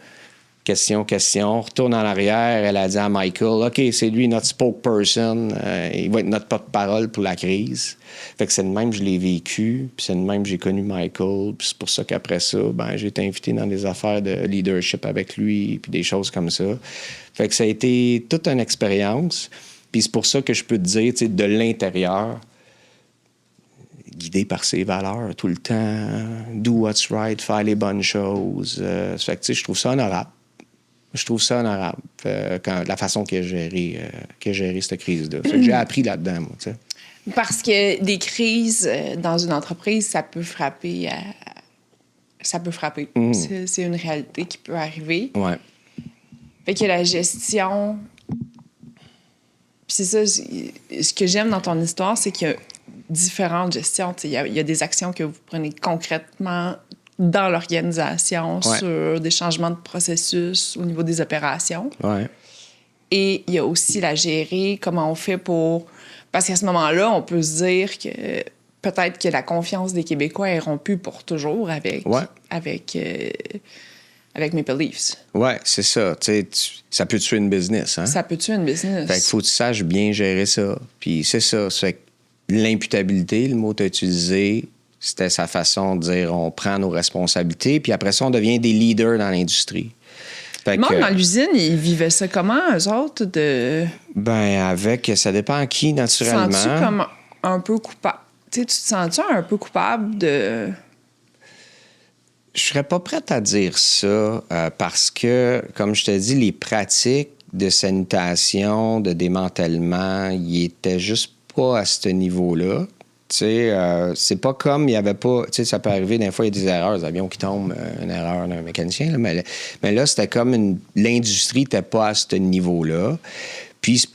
question, retourne en arrière, elle a dit à Michael, OK, c'est lui notre spokesperson, il va être notre porte-parole pour la crise. Fait que c'est de même que je l'ai vécu, puis c'est de même que j'ai connu Michael, puis c'est pour ça qu'après ça, j'ai été invité dans des affaires de leadership avec lui, puis des choses comme ça. Fait que ça a été toute une expérience, puis c'est pour ça que je peux te dire, tu sais, de l'intérieur, guidé par ses valeurs tout le temps, do what's right, faire les bonnes choses. Fait que, tu sais, je trouve ça honorable. La façon qu'il a géré cette crise-là. Fait que j'ai appris là-dedans, moi, tu sais. Parce que des crises dans une entreprise, ça peut frapper. C'est une réalité qui peut arriver. Ouais. Fait que la gestion... Puis c'est ça, ce que j'aime dans ton histoire, c'est qu'il y a différentes gestions. Il y a des actions que vous prenez concrètement dans l'organisation sur des changements de processus au niveau des opérations. Ouais. Et il y a aussi la gérer, comment on fait pour... Parce qu'à ce moment-là, on peut se dire que peut-être que la confiance des Québécois est rompue pour toujours avec Maple Leafs. Oui, c'est ça. Ça peut tuer une business. Hein? Ça peut tuer une business. Fait qu'il faut que tu saches bien gérer ça. Puis c'est ça. Ça fait que l'imputabilité, le mot que tu as utilisé, c'était sa façon de dire on prend nos responsabilités. Puis après ça, on devient des leaders dans l'industrie. Dans l'usine, ils vivaient ça comment, eux autres? Ça dépend qui, naturellement. Tu te sens-tu comme un peu coupable? Tu te sens-tu un peu coupable de... Je serais pas prête à dire ça parce que, comme je te dis, les pratiques de sanitation, de démantèlement, ils étaient juste pas à ce niveau-là. C'est pas comme il y avait pas... ça peut arriver, des fois, il y a des erreurs, des avions qui tombent, une erreur d'un mécanicien. Là, mais là, c'était comme l'industrie n'était pas à ce niveau-là. Puis c'est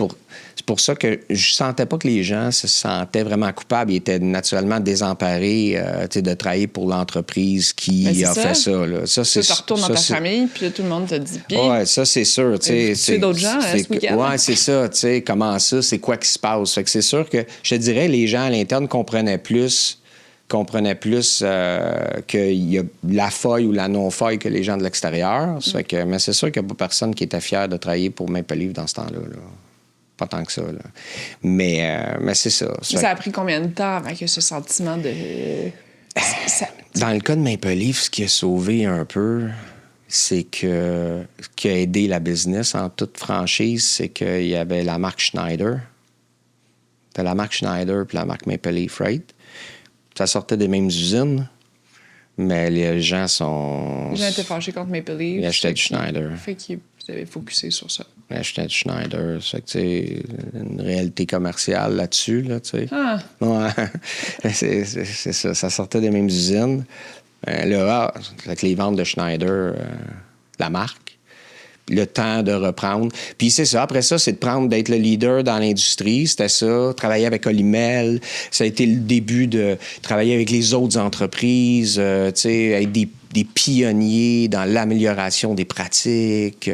pour ça que je sentais pas que les gens se sentaient vraiment coupables. Ils étaient naturellement désemparés de travailler pour l'entreprise qui a fait ça. Là. Ça tu retournes dans ta famille, puis là, tout le monde te dit... Oui, ça, c'est sûr. Tu sais d'autres gens ce week-end. Oui, c'est ça. Comment ça? C'est quoi qui se passe? Fait que c'est sûr que, je te dirais, les gens à l'interne comprenaient plus qu'il y a la feuille ou la non-feuille que les gens de l'extérieur. Mais c'est sûr qu'il n'y a pas personne qui était fier de travailler pour Maple Leaf dans ce temps-là. Là. Pas tant que ça. Là. Mais c'est ça. Ça a pris combien de temps avant que ce sentiment de... Dans le cas de Maple Leaf, ce qui a sauvé un peu, c'est que ce qui a aidé la business en toute franchise, c'est qu'il y avait la marque Schneider. T'as la marque Schneider puis la marque Maple Leaf Freight. Ça sortait des mêmes usines, mais les gens sont... Les gens étaient fâchés contre Maple Leaf. Ils achetaient du Schneider. Fait qu'ils avaient focusé sur ça. Ils achetaient du Schneider. Ça fait que, tu sais, une réalité commerciale là-dessus, là, tu sais. Ah! Ouais. c'est ça. Ça sortait des mêmes usines. Avec les ventes de Schneider, la marque. Le temps de reprendre. Puis c'est ça. Après ça, c'est d'être le leader dans l'industrie. C'était ça. Travailler avec Olimel. Ça a été le début de travailler avec les autres entreprises. Tu sais, être des pionniers dans l'amélioration des pratiques.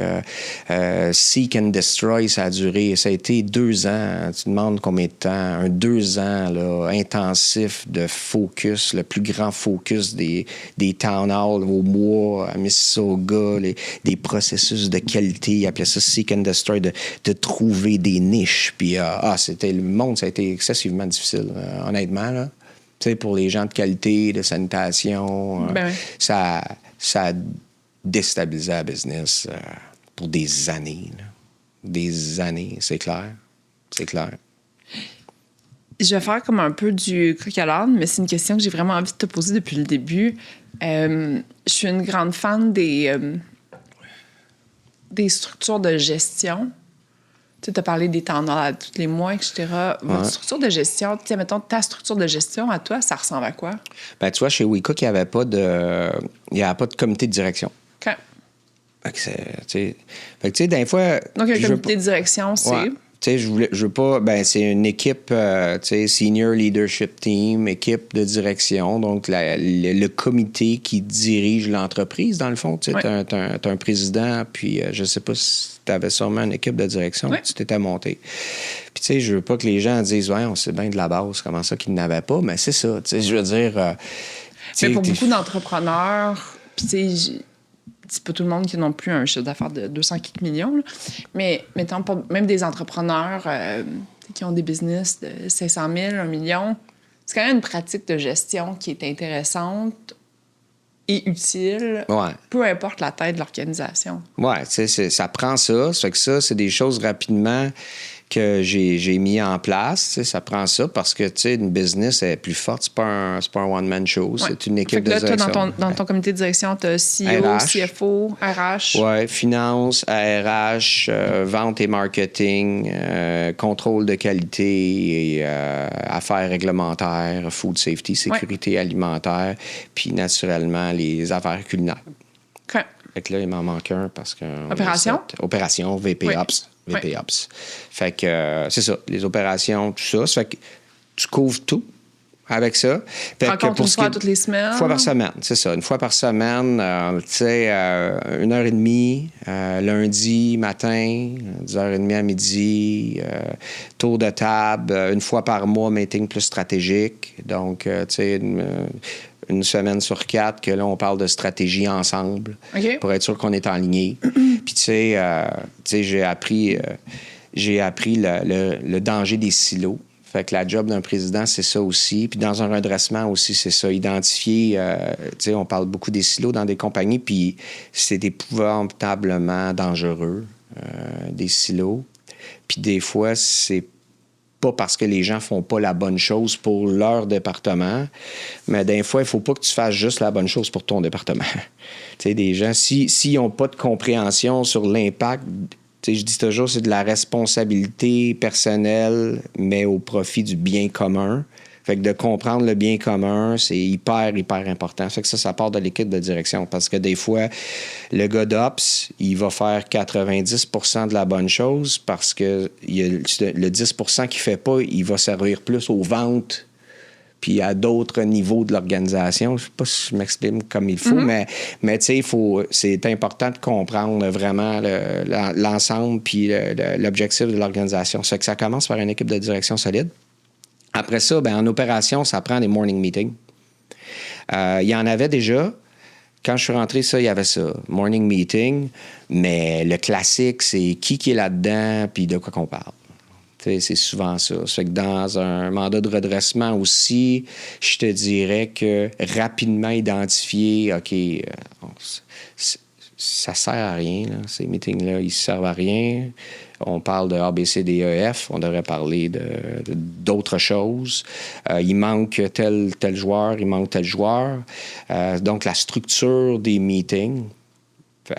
Seek and Destroy, ça a duré. Ça a été 2 ans. Tu demandes combien de temps? 2 ans là, intensif de focus. Le plus grand focus des town halls au mois à Mississauga. Des processus de qualité. Ils appelaient ça Seek and Destroy, de trouver des niches. Puis le monde, ça a été excessivement difficile, honnêtement, là. Tu sais, pour les gens de qualité, de sanitation, ça a déstabilisé la business pour des années. Là. Des années, c'est clair. C'est clair. Je vais faire comme un peu du coq à l'âne, mais c'est une question que j'ai vraiment envie de te poser depuis le début. Je suis une grande fan des structures de gestion. Tu as parlé des temps à tous les mois, etc. Votre structure de gestion, mettons, ta structure de gestion à toi, ça ressemble à quoi? Ben, tu vois, chez WeCook, il n'y avait pas de comité de direction. OK. Fait que, des fois... Donc, un comité de direction, c'est... Ouais. Tu sais, je veux pas... Ben, c'est une équipe, senior leadership team, équipe de direction. Donc, le comité qui dirige l'entreprise, dans le fond. Tu sais, t'as un président, puis je sais pas si t'avais sûrement une équipe de direction que tu t'étais monté. Puis, tu sais, je veux pas que les gens disent, ouais, on sait bien de la base, comment ça qu'ils n'avaient pas. Mais c'est ça, tu sais, je veux dire... mais pour beaucoup d'entrepreneurs, puis tu sais... dis pas tout le monde qui n'ont plus un chiffre d'affaires de 200 quelques millions, là. Mais mettons, même des entrepreneurs qui ont des business de 500 000, 1 million, c'est quand même une pratique de gestion qui est intéressante et utile, peu importe la taille de l'organisation. Oui, ça prend ça. Ça fait que ça, c'est des choses rapidement que j'ai mis en place. Ça prend ça parce que une business est plus forte. C'est pas un one-man show. C'est une équipe de direction. Toi, dans ton comité de direction, tu as CEO, RH, CFO, RH. Oui, finance, RH, vente et marketing, contrôle de qualité, et, affaires réglementaires, food safety, sécurité alimentaire, puis naturellement les affaires culinaires. OK. Fait que là, il m'en manque un parce que... Opération, VP Ops. VP Ops. Fait que c'est ça, les opérations, tout ça. Ça fait que tu couvres tout avec ça. Rencontre une fois toutes les semaines. Une fois par semaine, c'est ça. Une fois par semaine, tu sais, 1h30, lundi matin, 10h30 à midi, tour de table, une fois par mois, meeting plus stratégique. Donc, tu sais, une semaine sur 4 que là, on parle de stratégie ensemble pour être sûr qu'on est aligné. Puis, tu sais, j'ai appris le danger des silos. Fait que la job d'un président, c'est ça aussi. Puis dans un redressement aussi, c'est ça. Identifier, tu sais, on parle beaucoup des silos dans des compagnies, puis c'est épouvantablement dangereux, des silos. Puis des fois, c'est pas parce que les gens font pas la bonne chose pour leur département, mais des fois, il faut pas que tu fasses juste la bonne chose pour ton département. Tu sais, des gens, s'ils n'ont pas de compréhension sur l'impact, tu sais, je dis toujours, c'est de la responsabilité personnelle, mais au profit du bien commun. Fait que de comprendre le bien commun, c'est hyper, hyper important. Fait que ça part de l'équipe de direction. Parce que des fois, le gars d'Ops, il va faire 90% de la bonne chose parce que le 10% qu'il fait pas, il va servir plus aux ventes puis à d'autres niveaux de l'organisation. Je sais pas si je m'exprime comme il faut, mais tu sais, c'est important de comprendre vraiment l'ensemble puis l'objectif de l'organisation. Ça fait que ça commence par une équipe de direction solide. Après ça, en opération, ça prend des morning meetings. Il y en avait déjà. Quand je suis rentré, il y avait ça, morning meeting. Mais le classique, c'est qui est là-dedans puis de quoi qu'on parle. C'est souvent ça. Ça fait que dans un mandat de redressement aussi, je te dirais que rapidement identifier, OK, ça sert à rien, là. Ces meetings-là, ils servent à rien. On parle de A, B, C, D, E, F. On devrait parler d'autres choses. Il manque tel joueur, il manque tel joueur. Donc, la structure des meetings,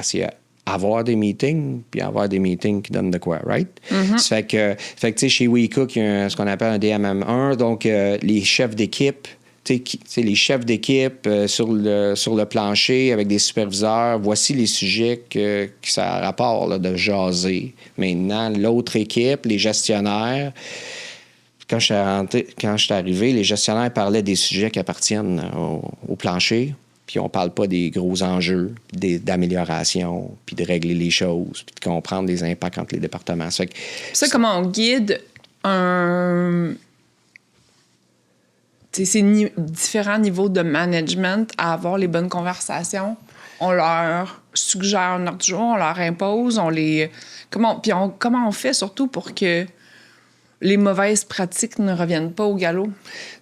c'est avoir des meetings, puis avoir des meetings qui donnent de quoi, right? Ça fait que tu sais, chez WeCook, il y a ce qu'on appelle un DMM1, donc les chefs d'équipe, les chefs d'équipe sur le plancher avec des superviseurs, voici les sujets que ça rapporte là, de jaser. Maintenant, l'autre équipe, les gestionnaires, quand je suis arrivé, les gestionnaires parlaient des sujets qui appartiennent au plancher, puis on parle pas des gros enjeux, d'amélioration, puis de régler les choses, puis de comprendre les impacts entre les départements. Ça, comment on guide ces différents niveaux de management à avoir les bonnes conversations? On leur suggère un ordre du jour, on leur impose, comment on fait surtout pour que les mauvaises pratiques ne reviennent pas au galop?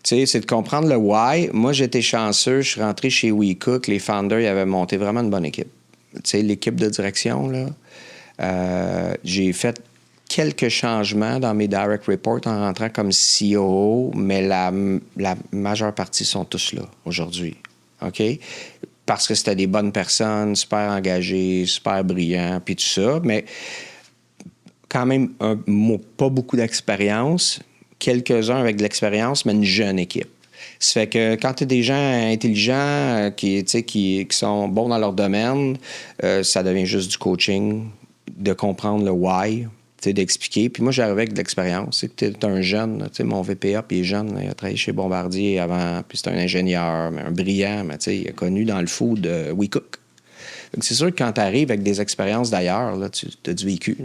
Tu sais, c'est de comprendre le why. Moi, j'étais chanceux. Je suis rentré chez WeCook. Les founders, ils avaient monté vraiment une bonne équipe. Tu sais, l'équipe de direction, là, j'ai fait quelques changements dans mes direct reports en rentrant comme COO, mais la majeure partie sont tous là aujourd'hui. OK? Parce que c'était des bonnes personnes, super engagées, super brillants, puis tout ça. Mais quand même, pas beaucoup d'expérience, quelques-uns avec de l'expérience, mais une jeune équipe. Ça fait que quand tu as des gens intelligents qui sont bons dans leur domaine, ça devient juste du coaching, de comprendre le why, d'expliquer. Puis moi, j'arrivais avec de l'expérience. Tu es un jeune, mon VPA, puis il est jeune, il a travaillé chez Bombardier avant, puis c'est un ingénieur, mais un brillant, mais il a connu dans le food de WeCook. Donc, c'est sûr que quand tu arrives avec des expériences d'ailleurs, là, tu as du vécu.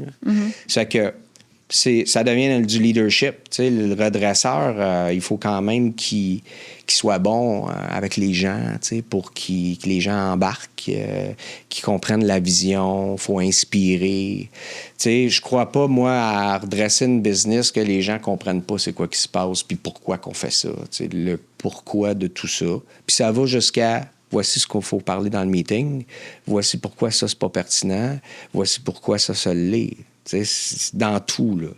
Ça fait que ça devient du leadership. Tu sais, le redresseur, il faut quand même qu'il soit bon avec les gens, tu sais, pour que les gens embarquent, qu'ils comprennent la vision. Il faut inspirer. Tu sais, je crois pas, moi, à redresser une business que les gens comprennent pas c'est quoi qui se passe puis pourquoi qu'on fait ça. Tu sais, le pourquoi de tout ça. Puis ça va jusqu'à voici ce qu'il faut parler dans le meeting. Voici pourquoi ça, c'est pas pertinent. Voici pourquoi ça l'est. C'est dans tout, là.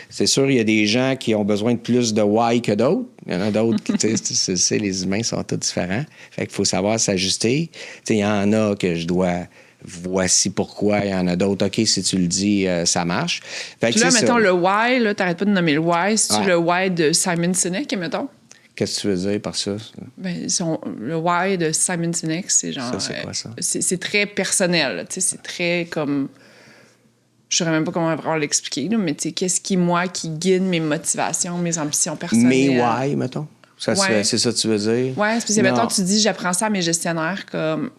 C'est sûr, il y a des gens qui ont besoin de plus de why que d'autres. Il y en a d'autres qui, tu sais, les humains sont tous différents. Fait qu'il faut savoir s'ajuster. Il y en a que je dois... Voici pourquoi. Il y en a d'autres. OK, si tu le dis, ça marche. Fait que là, mettons, ça. le why, là, t'arrêtes pas de nommer le why. C'est-tu Ouais. le why de Simon Sinek, mettons? Qu'est-ce que tu veux dire par ça? Ben, le why de Simon Sinek, c'est genre... Ça, c'est quoi, ça? C'est très personnel. C'est très comme... Je ne saurais même pas comment vraiment l'expliquer, là, mais qu'est-ce qui, moi, qui guide mes motivations, mes ambitions personnelles? Mes why, mettons? Ouais. C'est ça que tu veux dire? Oui, c'est parce que, mettons, tu dis, j'apprends ça à mes gestionnaires comme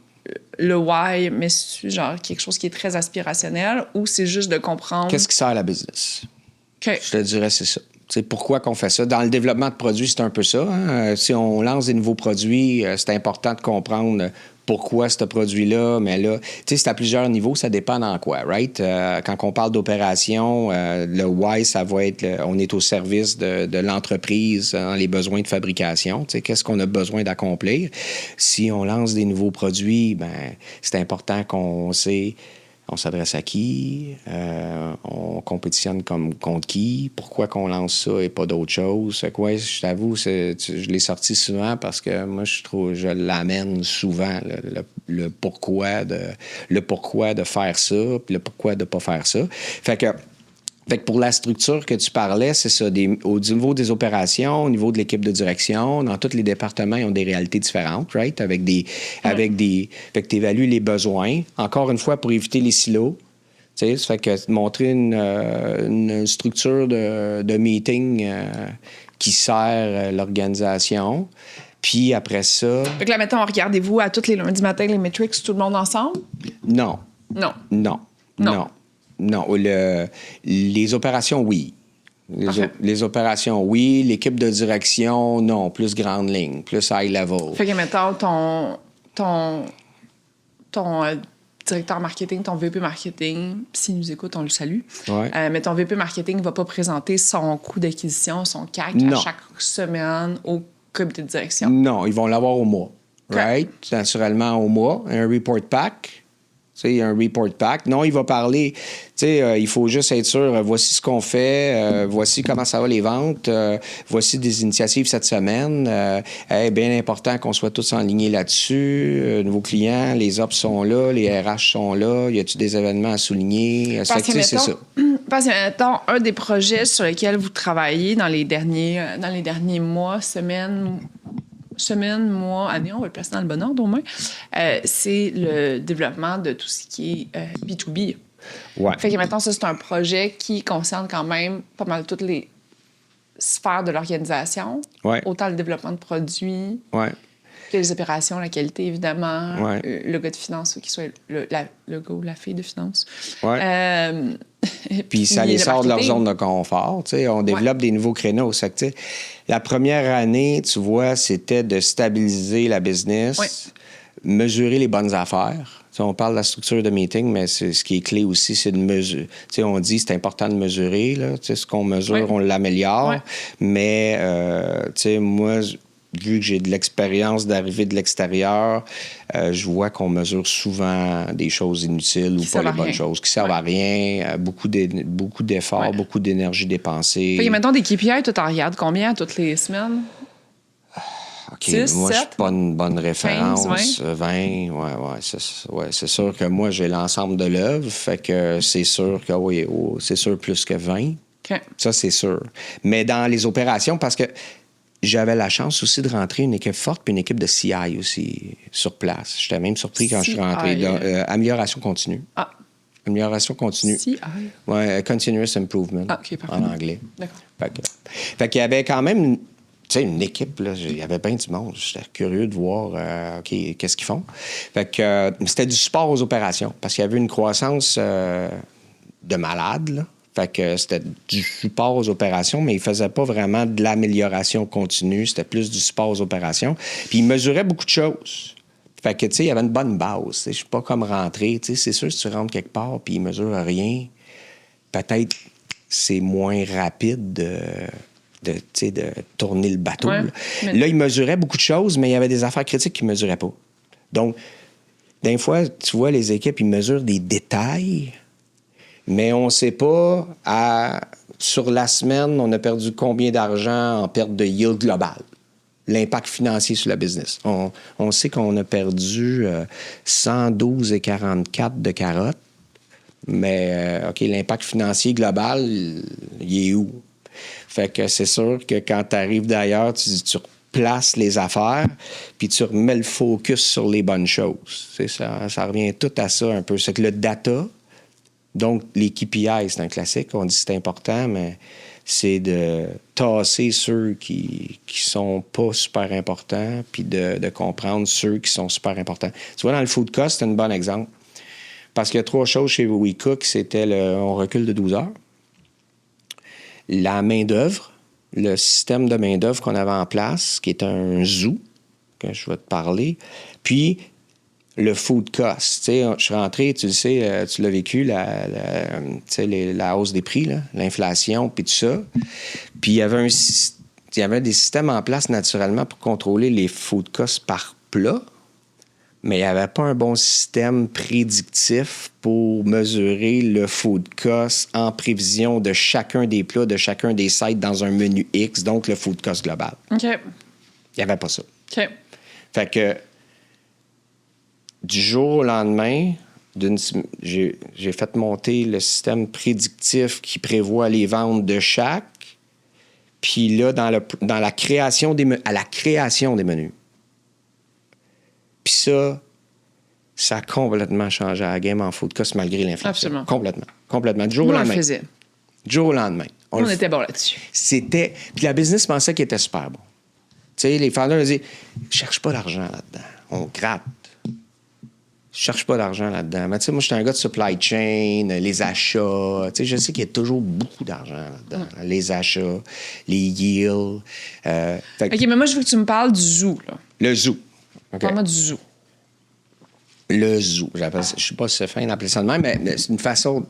le why, mais c'est genre quelque chose qui est très aspirationnel ou c'est juste de comprendre... Qu'est-ce qui sert à la business? Okay. Je te dirais, c'est ça. C'est pourquoi qu'on fait ça. Dans le développement de produits, c'est un peu ça. Hein? Si on lance des nouveaux produits, c'est important de comprendre pourquoi ce produit-là. Mais là, tu sais, c'est à plusieurs niveaux, ça dépend dans quoi, right? Quand on parle d'opération, le why, ça va être, on est au service de l'entreprise dans les besoins de fabrication. Tu sais, qu'est-ce qu'on a besoin d'accomplir? Si on lance des nouveaux produits, ben c'est important qu'on sait... On s'adresse à qui? On compétitionne contre qui? Pourquoi qu'on lance ça et pas d'autre chose? Fait que, ouais, je t'avoue, je l'ai sorti souvent parce que moi, je l'amène souvent, le pourquoi de faire ça, puis le pourquoi de pas faire ça. Fait que pour la structure que tu parlais, c'est ça, au niveau des opérations, au niveau de l'équipe de direction, dans tous les départements, ils ont des réalités différentes, right? Fait que tu évalues les besoins, encore une fois, pour éviter les silos. Tu sais, ça fait que montrer une structure de meeting qui sert l'organisation. Puis après ça... Fait que là, mettons, regardez-vous à tous les lundis matins les metrics, tout le monde ensemble? Non. Non. Non. Non. Non. Non, les opérations, oui. Les opérations, oui. L'équipe de direction, non. Plus grande ligne, plus high level. Fait que, mettons, ton directeur marketing, ton VP marketing, s'il nous écoute, on le salue. Ouais. Mais ton VP marketing ne va pas présenter son coût d'acquisition, son CAC Non. à chaque semaine au comité de direction. Non, ils vont l'avoir au mois. Okay. Right? Naturellement, au mois. Un report pack. Tu sais, un report pack. Non, il va parler, tu sais, il faut juste être sûr, voici ce qu'on fait, voici comment ça va les ventes, voici des initiatives cette semaine. Bien important qu'on soit tous alignés là-dessus. Nouveaux clients, les ops sont là, les RH sont là. Y a-t-il des événements à souligner? Parce que, c'est ça. Parce que, mettons, un des projets sur lesquels vous travaillez dans les derniers mois, semaine, mois, année, on va le placer dans le bon ordre au moins, c'est le développement de tout ce qui est B2B. Ouais. Fait que maintenant, ça, c'est un projet qui concerne quand même pas mal toutes les sphères de l'organisation. Ouais. Autant le développement de produits Ouais. que les opérations, la qualité, évidemment, Ouais. le gars de finance, ou qu'il soit le gars ou la fille de finance. Ouais. Puis ça les sort de leur zone de confort. Tu sais, on développe des nouveaux créneaux. Ça, tu sais, la première année, tu vois, c'était de stabiliser la business, mesurer les bonnes affaires. Tu sais, on parle de la structure de meeting, mais ce qui est clé aussi, c'est de mesurer. Tu sais, on dit c'est important de mesurer. Là. Tu sais, ce qu'on mesure, on l'améliore. Ouais. Mais, tu sais, moi... Vu que j'ai de l'expérience d'arriver de l'extérieur, je vois qu'on mesure souvent des choses inutiles ou pas les bonnes choses, qui servent à rien, beaucoup d'efforts, beaucoup d'énergie dépensée. Fait que, mettons, des KPI, tu t'en regardes combien toutes les semaines? OK, 6, moi, 7, je suis pas une bonne référence. 15, 20, c'est sûr que moi, j'ai l'ensemble de l'œuvre, fait que c'est sûr que, c'est sûr plus que 20. OK. Ça, c'est sûr. Mais dans les opérations, parce que j'avais la chance aussi de rentrer une équipe forte puis une équipe de CI aussi sur place. J'étais même surpris quand je suis rentré. Amélioration continue. Ah. Amélioration continue. CI. Ouais, Continuous Improvement. Ah, OK, parfait. En anglais. D'accord. Fait qu'il y avait quand même une équipe, là, il y avait bien du monde. J'étais curieux de voir, OK, qu'est-ce qu'ils font. Fait que c'était du support aux opérations parce qu'il y avait une croissance de malade, là. Fait que c'était du support aux opérations, mais il ne faisait pas vraiment de l'amélioration continue. C'était plus du support aux opérations. Puis il mesurait beaucoup de choses. Fait que, tu sais, il y avait une bonne base. Je ne suis pas comme rentrer. Tu sais, c'est sûr, si tu rentres quelque part puis il ne mesure rien, peut-être c'est moins rapide de tourner le bateau. Ouais, Là, il mesurait beaucoup de choses, mais il y avait des affaires critiques qu'il ne mesurait pas. Donc, des fois, tu vois, les équipes, ils mesurent des détails, mais on ne sait pas, sur la semaine, on a perdu combien d'argent en perte de yield globale. L'impact financier sur la business. On sait qu'on a perdu 112,44 de carottes, mais OK, l'impact financier global, il est où? Fait que c'est sûr que quand tu arrives d'ailleurs, tu replaces les affaires, puis tu remets le focus sur les bonnes choses. Ça revient tout à ça un peu. C'est que le data, donc les KPI, c'est un classique, on dit que c'est important, mais c'est de tasser ceux qui sont pas super importants, puis de comprendre ceux qui sont super importants. Tu vois, dans le food cost, c'est un bon exemple. Parce qu'il y a 3 choses chez WeCook, c'était on recule de 12 heures, la main-d'œuvre, le système de main-d'œuvre qu'on avait en place, qui est un zoo, que je vais te parler, puis le food cost. Tu sais, je suis rentré, tu le sais, tu l'as vécu, la hausse des prix, là, l'inflation, puis tout ça. Puis il y avait des systèmes en place naturellement pour contrôler les food costs par plat, mais il n'y avait pas un bon système prédictif pour mesurer le food cost en prévision de chacun des plats, de chacun des sites dans un menu X, donc le food cost global. OK. Il n'y avait pas ça. OK. Fait que du jour au lendemain, j'ai fait monter le système prédictif qui prévoit les ventes de chaque. Puis là, dans la création à la création des menus. Puis ça a complètement changé la game en food cost malgré l'inflation. Absolument. Complètement. Du jour au lendemain. On le faisait. Du jour au lendemain. On était bon là-dessus. Puis la business pensait qu'il était super bon. Tu sais, les founders disaient, je cherche pas d'argent là-dedans. On gratte. Je cherche pas d'argent là-dedans. Mais tu sais, moi, j'étais un gars de supply chain, les achats. Tu sais, je sais qu'il y a toujours beaucoup d'argent là-dedans. Les achats, les yields. OK, mais moi, je veux que tu me parles du zoo, là. Le zoo. Okay. Parle-moi du zoo. Le zoo. Je ne sais pas si c'est fin d'appeler ça de même, mais c'est une façon...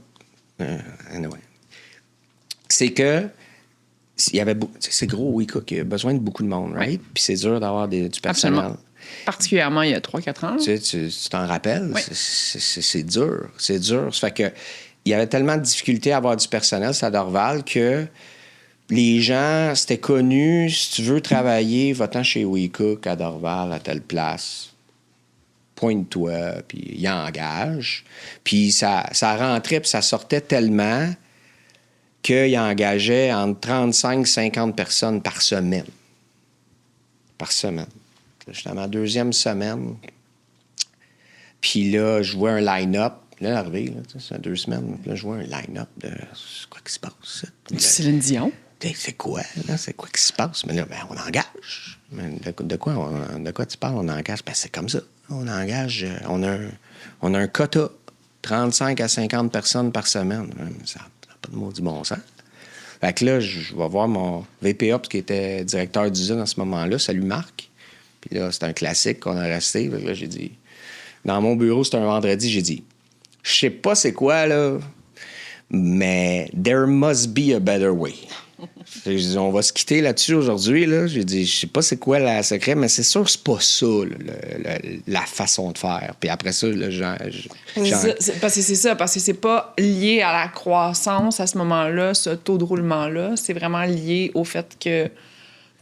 anyway. C'est que... c'est gros, oui, il y a besoin de beaucoup de monde, right? Puis c'est dur d'avoir du personnel. Absolument. Particulièrement il y a 3-4 ans. Tu t'en rappelles? Oui. C'est dur. C'est dur. Ça fait que il y avait tellement de difficultés à avoir du personnel à Dorval que les gens, c'était connu, si tu veux travailler, va-t'en chez WeCook à Dorval, à telle place. Pointe-toi, puis il engage. Puis ça rentrait, puis ça sortait tellement qu'il engageait entre 35 et 50 personnes par semaine. Par semaine. J'étais à ma 2e semaine. Puis là, je vois un line-up. Là, arrivé, là, c'est 2 semaines. Puis là, je vois un line-up de... C'est quoi qui se passe? Céline Dion. C'est quoi, là? C'est quoi qui se passe? Mais là, on engage. Mais de quoi tu parles? On engage? Ben, c'est comme ça. On engage... On a un quota. 35 à 50 personnes par semaine. Ça n'a pas de mot du bon sens. Fait que là, je vais voir mon VP Ops qui était directeur d'usine à ce moment-là. Salut Marc. Puis là, c'est un classique qu'on a resté. Fait que là, j'ai dit... Dans mon bureau, c'était un vendredi, j'ai dit... Je sais pas c'est quoi, là, mais there must be a better way. J'ai dit, on va se quitter là-dessus aujourd'hui, là. J'ai dit, je sais pas c'est quoi la secret, mais c'est sûr que c'est pas ça, la façon de faire. Puis après ça, là, parce que c'est pas lié à la croissance à ce moment-là, ce taux de roulement-là. C'est vraiment lié au fait que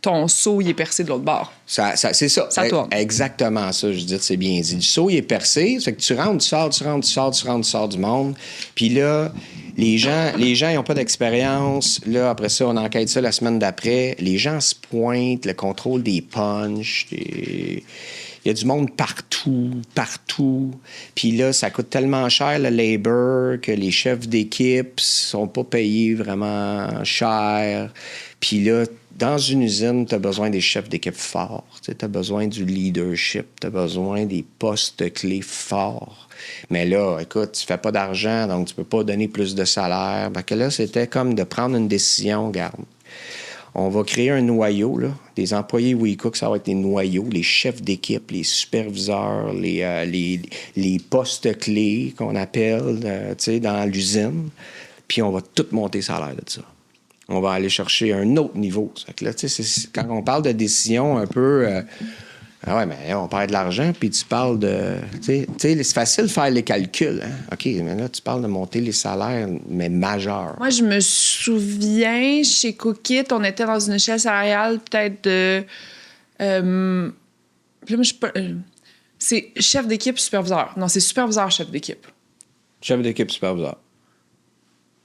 ton seau, il est percé de l'autre bord. C'est ça. Ça tourne. Exactement ça, je dis, c'est bien dit. Le seau, il est percé, c'est que tu rentres, tu sors du monde. Puis là, les gens, ils n'ont pas d'expérience. Là, après ça, on enquête ça la semaine d'après. Les gens se pointent, le contrôle des punchs, il y a du monde partout. Puis là, ça coûte tellement cher, le labor, que les chefs d'équipe sont pas payés vraiment cher. Puis là, dans une usine, tu as besoin des chefs d'équipe forts. Tu as besoin du leadership. Tu as besoin des postes clés forts. Mais là, écoute, tu fais pas d'argent, donc tu peux pas donner plus de salaire. Que là, c'était comme de prendre une décision. Regarde, on va créer un noyau, là. Des employés WeCook, ça va être des noyaux, les chefs d'équipe, les superviseurs, les postes clés qu'on appelle dans l'usine. Puis on va tout monter salaire de ça. On va aller chercher un autre niveau. Que là, quand on parle de décision un peu... ah ouais, mais là, on parle de l'argent, puis tu parles de... c'est facile de faire les calculs. Hein? OK, mais là, tu parles de monter les salaires, mais majeurs. Moi, je me souviens, chez Cookit, on était dans une échelle salariale peut-être de... là, moi, je sais pas... c'est chef d'équipe, superviseur. Non, c'est superviseur, chef d'équipe. Chef d'équipe, superviseur.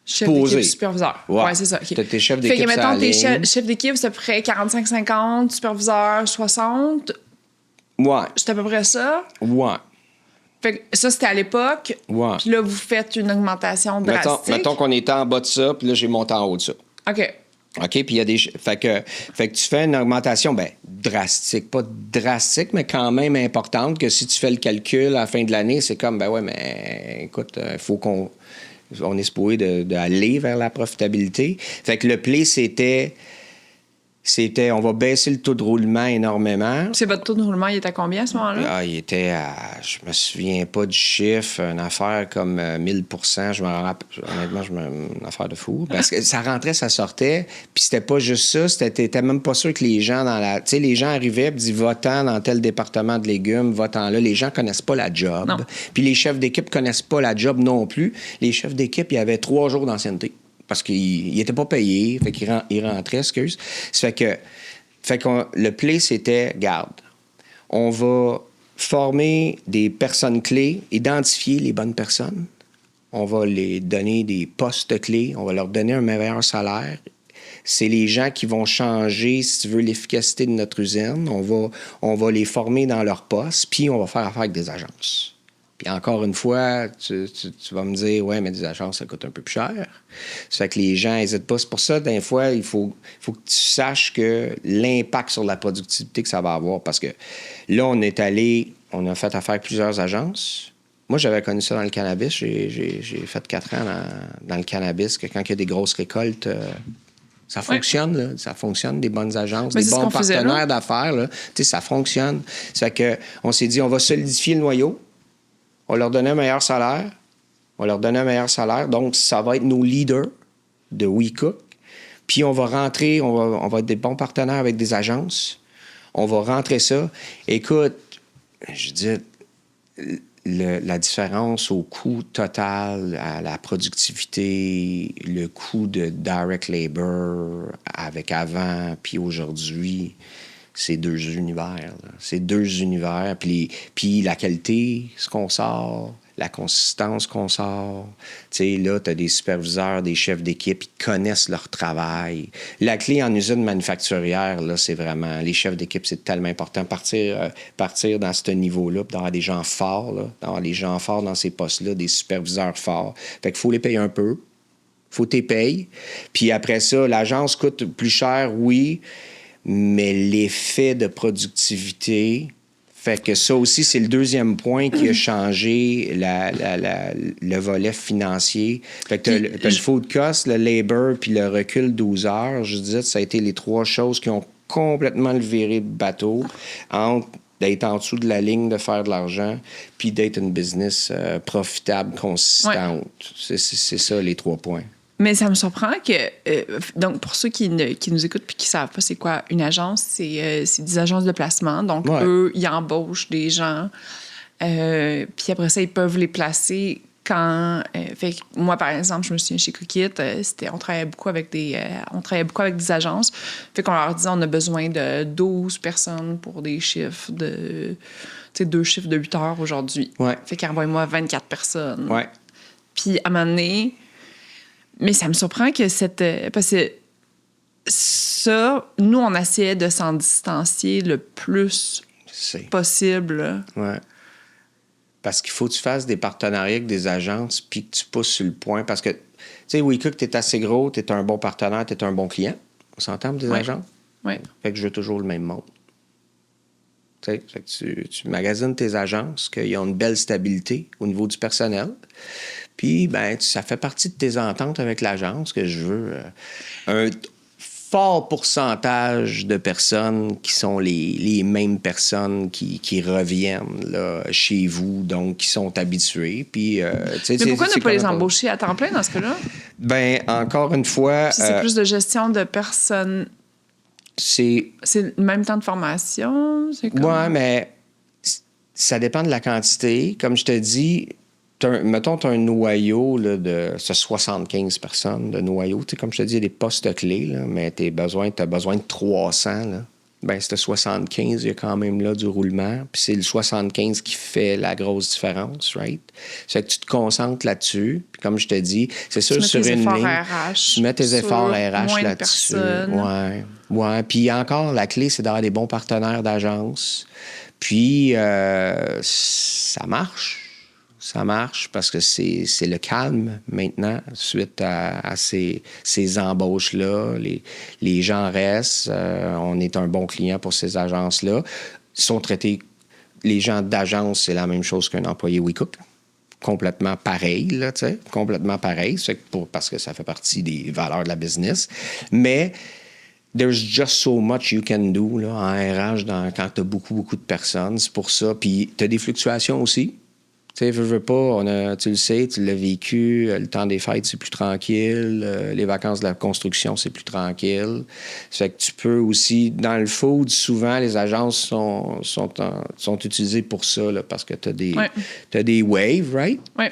Chef d'équipe, superviseur. Ouais, c'est ça. Okay. Tes chefs d'équipe, fait que, mettons, tes chefs d'équipe, c'est à peu près 45-50, superviseur, 60. Ouais. C'est à peu près ça. Ouais. Fait que ça, c'était à l'époque. Ouais. Puis là, vous faites une augmentation drastique. Mettons qu'on était en bas de ça, puis là, j'ai monté en haut de ça. OK. OK, puis il y a des... Fait que tu fais une augmentation, drastique. Pas drastique, mais quand même importante, que si tu fais le calcul à la fin de l'année, c'est comme, ouais, mais écoute, il faut qu'on... On est supposé d'aller vers la profitabilité. Fait que le play, c'était on va baisser le taux de roulement énormément. C'est votre taux de roulement, il était à combien à ce moment-là? Ah, il était à... Je me souviens pas du chiffre. Une affaire comme 1000 %. Je me rappelle... Honnêtement, une affaire de fou. Parce que ça rentrait, ça sortait. Puis c'était pas juste ça. T'étais même pas sûr que les gens dans la... Tu sais, les gens arrivaient et disaient, va-t'en dans tel département de légumes, va-t'en là. Les gens connaissent pas la job. Non. Puis les chefs d'équipe connaissent pas la job non plus. Les chefs d'équipe, il y avait 3 jours d'ancienneté. Parce qu'il n'était pas payé, fait qu'il rentrait, excuse. Ça fait que le play, c'était, garde, on va former des personnes clés, identifier les bonnes personnes, on va les donner des postes clés, on va leur donner un meilleur salaire. C'est les gens qui vont changer, si tu veux, l'efficacité de notre usine. On va les former dans leur poste, puis on va faire affaire avec des agences. Puis encore une fois, tu vas me dire, ouais, mais des agences, ça coûte un peu plus cher. Ça fait que les gens n'hésitent pas. C'est pour ça, des fois, il faut que tu saches que l'impact sur la productivité que ça va avoir. Parce que là, on a fait affaire avec plusieurs agences. Moi, j'avais connu ça dans le cannabis. J'ai fait 4 ans dans le cannabis, que quand il y a des grosses récoltes... ça fonctionne, là. Ça fonctionne, des bonnes agences, des bons partenaires d'affaires, là. Tu sais, ça fonctionne. Ça fait qu'on s'est dit, on va solidifier le noyau. On leur donnait un meilleur salaire. Donc, ça va être nos leaders de WeCook. Puis, on va rentrer, on va être des bons partenaires avec des agences. On va rentrer ça. Écoute, je dis, la différence au coût total, à la productivité, le coût de direct labor avec avant puis aujourd'hui, c'est 2 univers. Là. C'est 2 univers. Puis la qualité, ce qu'on sort, la consistance qu'on sort. Tu sais, là, tu as des superviseurs, des chefs d'équipe, ils connaissent leur travail. La clé en usine manufacturière, là, c'est vraiment... Les chefs d'équipe, c'est tellement important. Partir dans ce niveau-là, d'avoir des gens forts, là, d'avoir des gens forts dans ces postes-là, des superviseurs forts. Fait qu'il faut les payer un peu. Faut les payer. Puis après ça, l'agence coûte plus cher, oui, mais l'effet de productivité fait que ça aussi, c'est le deuxième point qui a changé le volet financier. Fait que t'as le food cost, le labor, puis le recul 12 heures. Je disais, ça a été les 3 choses qui ont complètement le viré de bateau entre d'être en dessous de la ligne de faire de l'argent puis d'être une business profitable, consistante. Ouais. C'est ça, les 3 points. Mais ça me surprend que, donc pour ceux qui nous écoutent puis qui ne savent pas c'est quoi une agence, c'est des agences de placement. Donc, eux, ils embauchent des gens. Puis après ça, ils peuvent les placer quand... fait que moi, par exemple, je me souviens chez Cookit, on travaillait beaucoup avec des agences. Fait qu'on leur disait, on a besoin de 12 personnes pour des chiffres de... Tu sais, 2 chiffres de 8 heures aujourd'hui. Ouais. Fait qu'envoie-moi 24 personnes. Ouais. Puis à un moment donné... Mais ça me surprend que parce que ça, nous, on essayait de s'en distancier le plus possible. Oui. Parce qu'il faut que tu fasses des partenariats avec des agences puis que tu pousses sur le point. Parce que, tu sais, WeCook, tu es assez gros, tu es un bon partenaire, tu es un bon client. On s'entend pour des agences? Ouais. Fait que je veux toujours le même monde. Fait que tu magasines tes agences, qu'ils ont une belle stabilité au niveau du personnel. Puis, ben, ça fait partie de tes ententes avec l'agence que je veux un fort pourcentage de personnes qui sont les mêmes personnes qui reviennent là, chez vous, donc qui sont habituées. Puis, mais pourquoi ne pas les embaucher à temps plein dans ce cas-là? Ben, encore une fois... Puis c'est plus de gestion de personnes... C'est le même temps de formation? Oui, mais ça dépend de la quantité. Comme je te dis, mettons, tu as un noyau là, de 75 personnes de noyau. Comme je te dis, il y a des postes clés, là, mais tu as besoin de 300. Là. Ben, c'était 75, il y a quand même là du roulement. Puis c'est le 75 qui fait la grosse différence, right? Ça fait que tu te concentres là-dessus. Puis comme je te dis, c'est sûr, sur une ligne... RH, tu mets tes efforts RH là-dessus. Ouais. Puis encore, la clé, c'est d'avoir des bons partenaires d'agence. Puis ça marche. Ça marche parce que c'est le calme maintenant suite à ces embauches-là. Les gens restent. On est un bon client pour ces agences-là. Ils sont traités... Les gens d'agence, c'est la même chose qu'un employé WeCook. Complètement pareil, là, tu sais. Complètement pareil. Parce que ça fait partie des valeurs de la business. Mais... there's just so much you can do là, en RH quand tu as beaucoup de personnes. C'est pour ça. Puis tu as des fluctuations aussi. Tu sais, veux pas, tu le sais, tu l'as vécu, le temps des fêtes, c'est plus tranquille, les vacances de la construction, c'est plus tranquille. Ça fait que tu peux aussi, dans le food, souvent, les agences sont utilisées pour ça, là, parce que tu as des waves, right? Oui.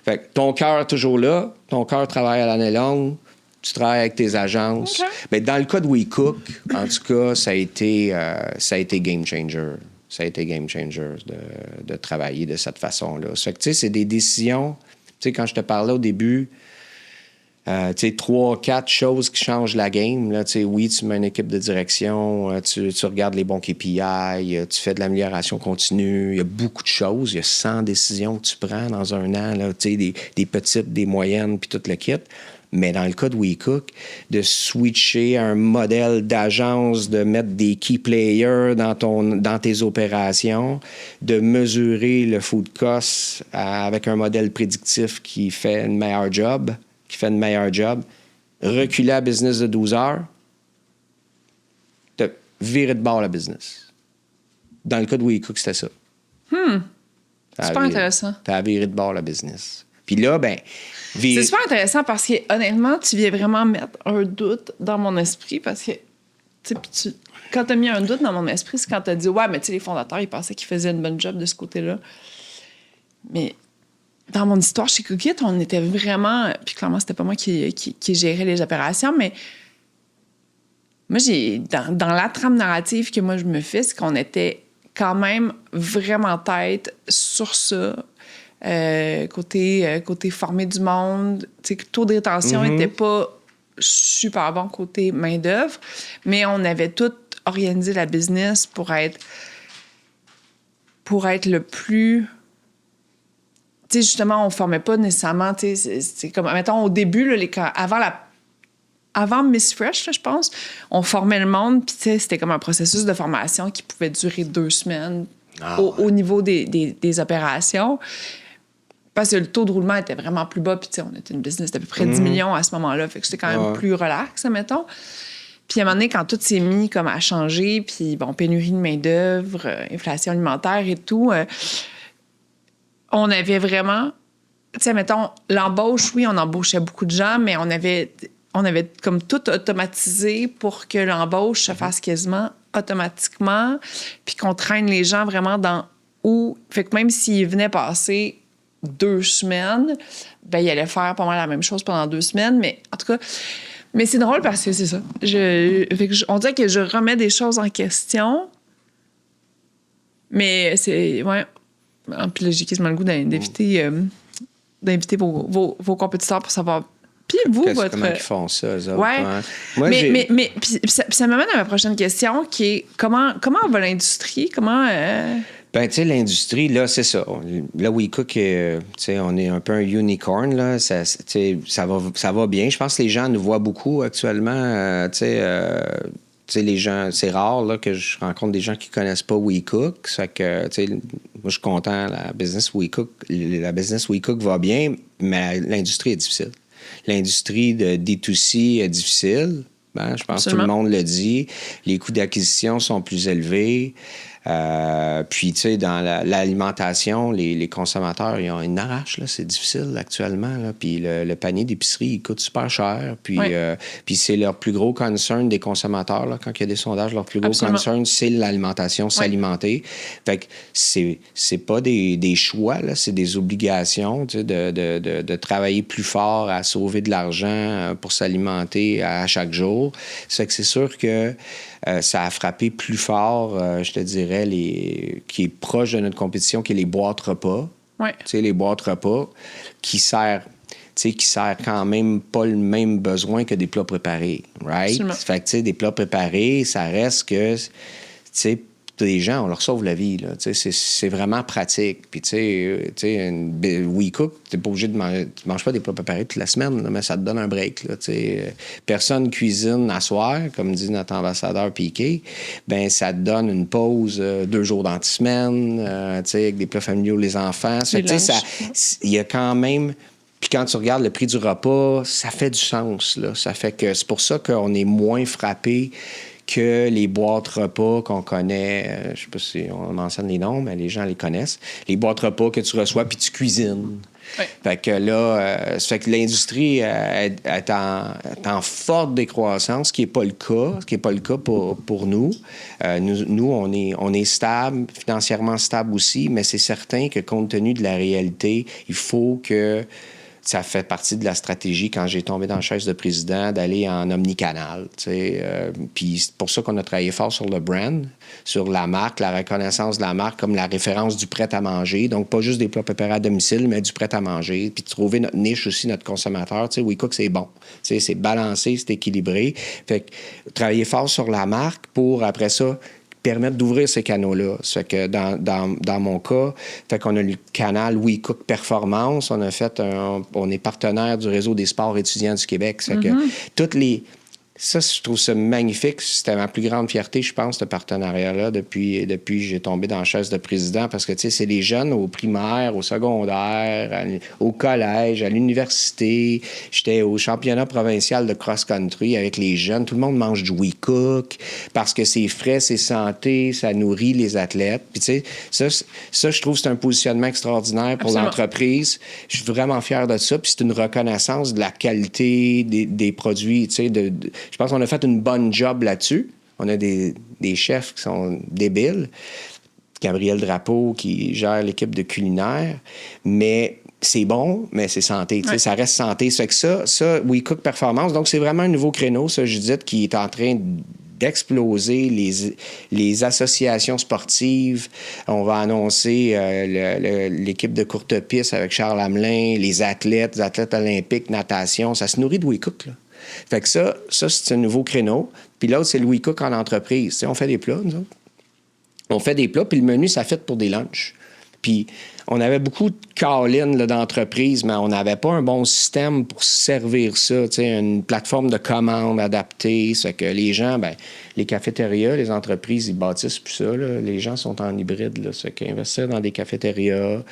Fait que ton cœur est toujours là, ton cœur travaille à l'année longue, tu travailles avec tes agences. Okay. Mais dans le cas de WeCook, en tout cas, ça a été game changer. Ça a été game changer de travailler de cette façon-là. Ça fait que, tu sais, c'est des décisions... Tu sais, quand je te parlais au début, tu sais, 3-4 choses qui changent la game. Là, tu sais, oui, tu mets une équipe de direction, tu regardes les bons KPI, tu fais de l'amélioration continue. Il y a beaucoup de choses. Il y a 100 décisions que tu prends dans un an, là, tu sais, des petites, des moyennes, puis tout le kit. Mais dans le cas de WeCook, de switcher un modèle d'agence, de mettre des key players dans tes opérations, de mesurer le food cost avec un modèle prédictif qui fait une meilleure job, reculer la business de 12 heures, de virer de bord la business. Dans le cas de WeCook, c'était ça. Super intéressant. T'as viré de bord la business. Puis là, ben... C'est super intéressant parce que, honnêtement, tu viens vraiment mettre un doute dans mon esprit parce que, quand tu as mis un doute dans mon esprit, c'est quand tu as dit, ouais, mais tu sais, les fondateurs, ils pensaient qu'ils faisaient une bonne job de ce côté-là. Mais dans mon histoire chez Cookit, on était vraiment, puis clairement, c'était pas moi qui gérais les opérations, mais moi, dans la trame narrative que moi, je me fais, c'est qu'on était quand même vraiment tête sur ça. Côté former du monde, le taux de rétention n'était pas super bon côté main-d'œuvre, mais on avait tout organisé la business pour être le plus. Tu sais, justement, on formait pas nécessairement. C'est comme, mettons, au début, là, avant Miss Fresh, là, je pense, on formait le monde, puis c'était comme un processus de formation qui pouvait durer 2 semaines au niveau des opérations. Parce que le taux de roulement était vraiment plus bas. Puis, on était une business d'à peu près 10 millions à ce moment-là. Fait que c'était quand même plus relax, admettons. Puis, à un moment donné, quand tout s'est mis comme à changer, puis, bon, pénurie de main-d'œuvre, inflation alimentaire et tout, on avait vraiment... Tu sais, mettons, l'embauche, oui, on embauchait beaucoup de gens, mais on avait comme tout automatisé pour que l'embauche se fasse quasiment automatiquement, puis qu'on traîne les gens vraiment dans où... Fait que même s'ils venaient passer 2 semaines, ben il allait faire pas mal la même chose pendant 2 semaines, mais en tout cas, mais c'est drôle parce que c'est ça. On dirait que je remets des choses en question, mais c'est... Ouais. Puis là, j'ai quasiment le goût d'inviter vos compétiteurs pour savoir... Puis vous, comment ils font ça, eux autres? Ouais. Hein? Moi, mais puis ça m'amène à ma prochaine question, qui est comment va l'industrie? Comment... Ben, tu sais, l'industrie, là, c'est ça. Là, WeCook, tu sais, on est un peu un unicorn, là. Ça va bien. Je pense que les gens nous voient beaucoup actuellement, tu sais, sais, les gens, c'est rare là, que je rencontre des gens qui connaissent pas WeCook. Ça fait que, tu sais, moi, je suis content. La business WeCook va bien, mais l'industrie est difficile. L'industrie de D2C est difficile. Ben, je pense que tout le monde le dit. Les coûts d'acquisition sont plus élevés. Puis, tu sais, dans l'alimentation, les consommateurs, ils ont une arrache, là. C'est difficile actuellement, là. Puis le panier d'épicerie, il coûte super cher. Puis, puis c'est leur plus gros concern des consommateurs, là. Quand il y a des sondages, leur plus gros concern, c'est l'alimentation, s'alimenter. Fait que c'est pas des choix, là. C'est des obligations, tu sais, de travailler plus fort à sauver de l'argent pour s'alimenter à chaque jour. Ça fait que c'est sûr que ça a frappé plus fort, je te dirais, qui est proche de notre compétition, qui est les boîtes repas. Ouais. Tu sais, les boîtes repas qui servent quand même pas le même besoin que des plats préparés, right? Absolument. Fait que, tu sais, des plats préparés, ça reste que, tu sais, les gens, on leur sauve la vie, là. Tu sais, c'est vraiment pratique. Puis, tu sais, WeCook, t'es pas obligé de manger... Tu manges pas des plats préparés toute la semaine, là, mais ça te donne un break, là, tu sais. Personne cuisine à soir, comme dit notre ambassadeur Piqué. Ben ça te donne une pause 2 jours dans la semaine, tu sais, avec des plats familiaux, les enfants. Ça fait que, tu sais, il y a quand même... Puis quand tu regardes le prix du repas, ça fait du sens, là. Ça fait que c'est pour ça qu'on est moins frappé que les boîtes repas qu'on connaît, je sais pas si on mentionne les noms, mais les gens les connaissent. Les boîtes repas que tu reçois puis tu cuisines. Oui. Fait que là, ça fait que l'industrie est en forte décroissance, ce qui n'est pas le cas, pour nous. Nous, on est stable, financièrement stable aussi, mais c'est certain que compte tenu de la réalité, il faut que ça fait partie de la stratégie, quand j'ai tombé dans la chaise de président, d'aller en omnicanal. Puis c'est pour ça qu'on a travaillé fort sur le brand, sur la marque, la reconnaissance de la marque comme la référence du prêt-à-manger. Donc, pas juste des plats préparés à domicile, mais du prêt-à-manger. Puis de trouver notre niche aussi, notre consommateur. WeCook, c'est bon. C'est balancé, c'est équilibré. Fait que travailler fort sur la marque pour, après ça, permettre d'ouvrir ces canaux-là. Ça fait que dans mon cas, fait qu'on a le canal WeCook Performance. On est partenaire du réseau des sports étudiants du Québec. Ça fait que toutes les... Ça, je trouve ça magnifique. C'était ma plus grande fierté, je pense, ce partenariat-là, depuis que j'ai tombé dans la chaise de président, parce que, tu sais, c'est les jeunes au primaire, au secondaire, au collège, à l'université. J'étais au championnat provincial de cross-country avec les jeunes. Tout le monde mange du WeCook parce que c'est frais, c'est santé, ça nourrit les athlètes. Puis, tu sais, ça, je trouve que c'est un positionnement extraordinaire pour l'entreprise. Je suis vraiment fier de ça. Puis, c'est une reconnaissance de la qualité des produits, tu sais, je pense qu'on a fait une bonne job là-dessus. On a des chefs qui sont débiles. Gabriel Drapeau qui gère l'équipe de culinaire. Mais c'est bon, mais c'est santé. Ouais. Ça reste santé. Ça fait que ça, WeCook Performance. Donc, c'est vraiment un nouveau créneau, ça, Judith, qui est en train d'exploser les associations sportives. On va annoncer l'équipe de courte piste avec Charles Hamelin, les athlètes olympiques, natation. Ça se nourrit de WeCook, là. Fait que ça, c'est un nouveau créneau. Puis l'autre, c'est le WeCook en entreprise. Tu sais, on fait des plats, nous autres. On fait des plats, puis le menu, ça fait pour des lunchs. Puis on avait beaucoup de call-in d'entreprise, mais on n'avait pas un bon système pour servir ça. Tu sais, une plateforme de commande adaptée. C'est que les gens, les cafétérias, les entreprises, ils bâtissent plus ça, là. Les gens sont en hybride, là. C'est qu'investir dans des cafétérias,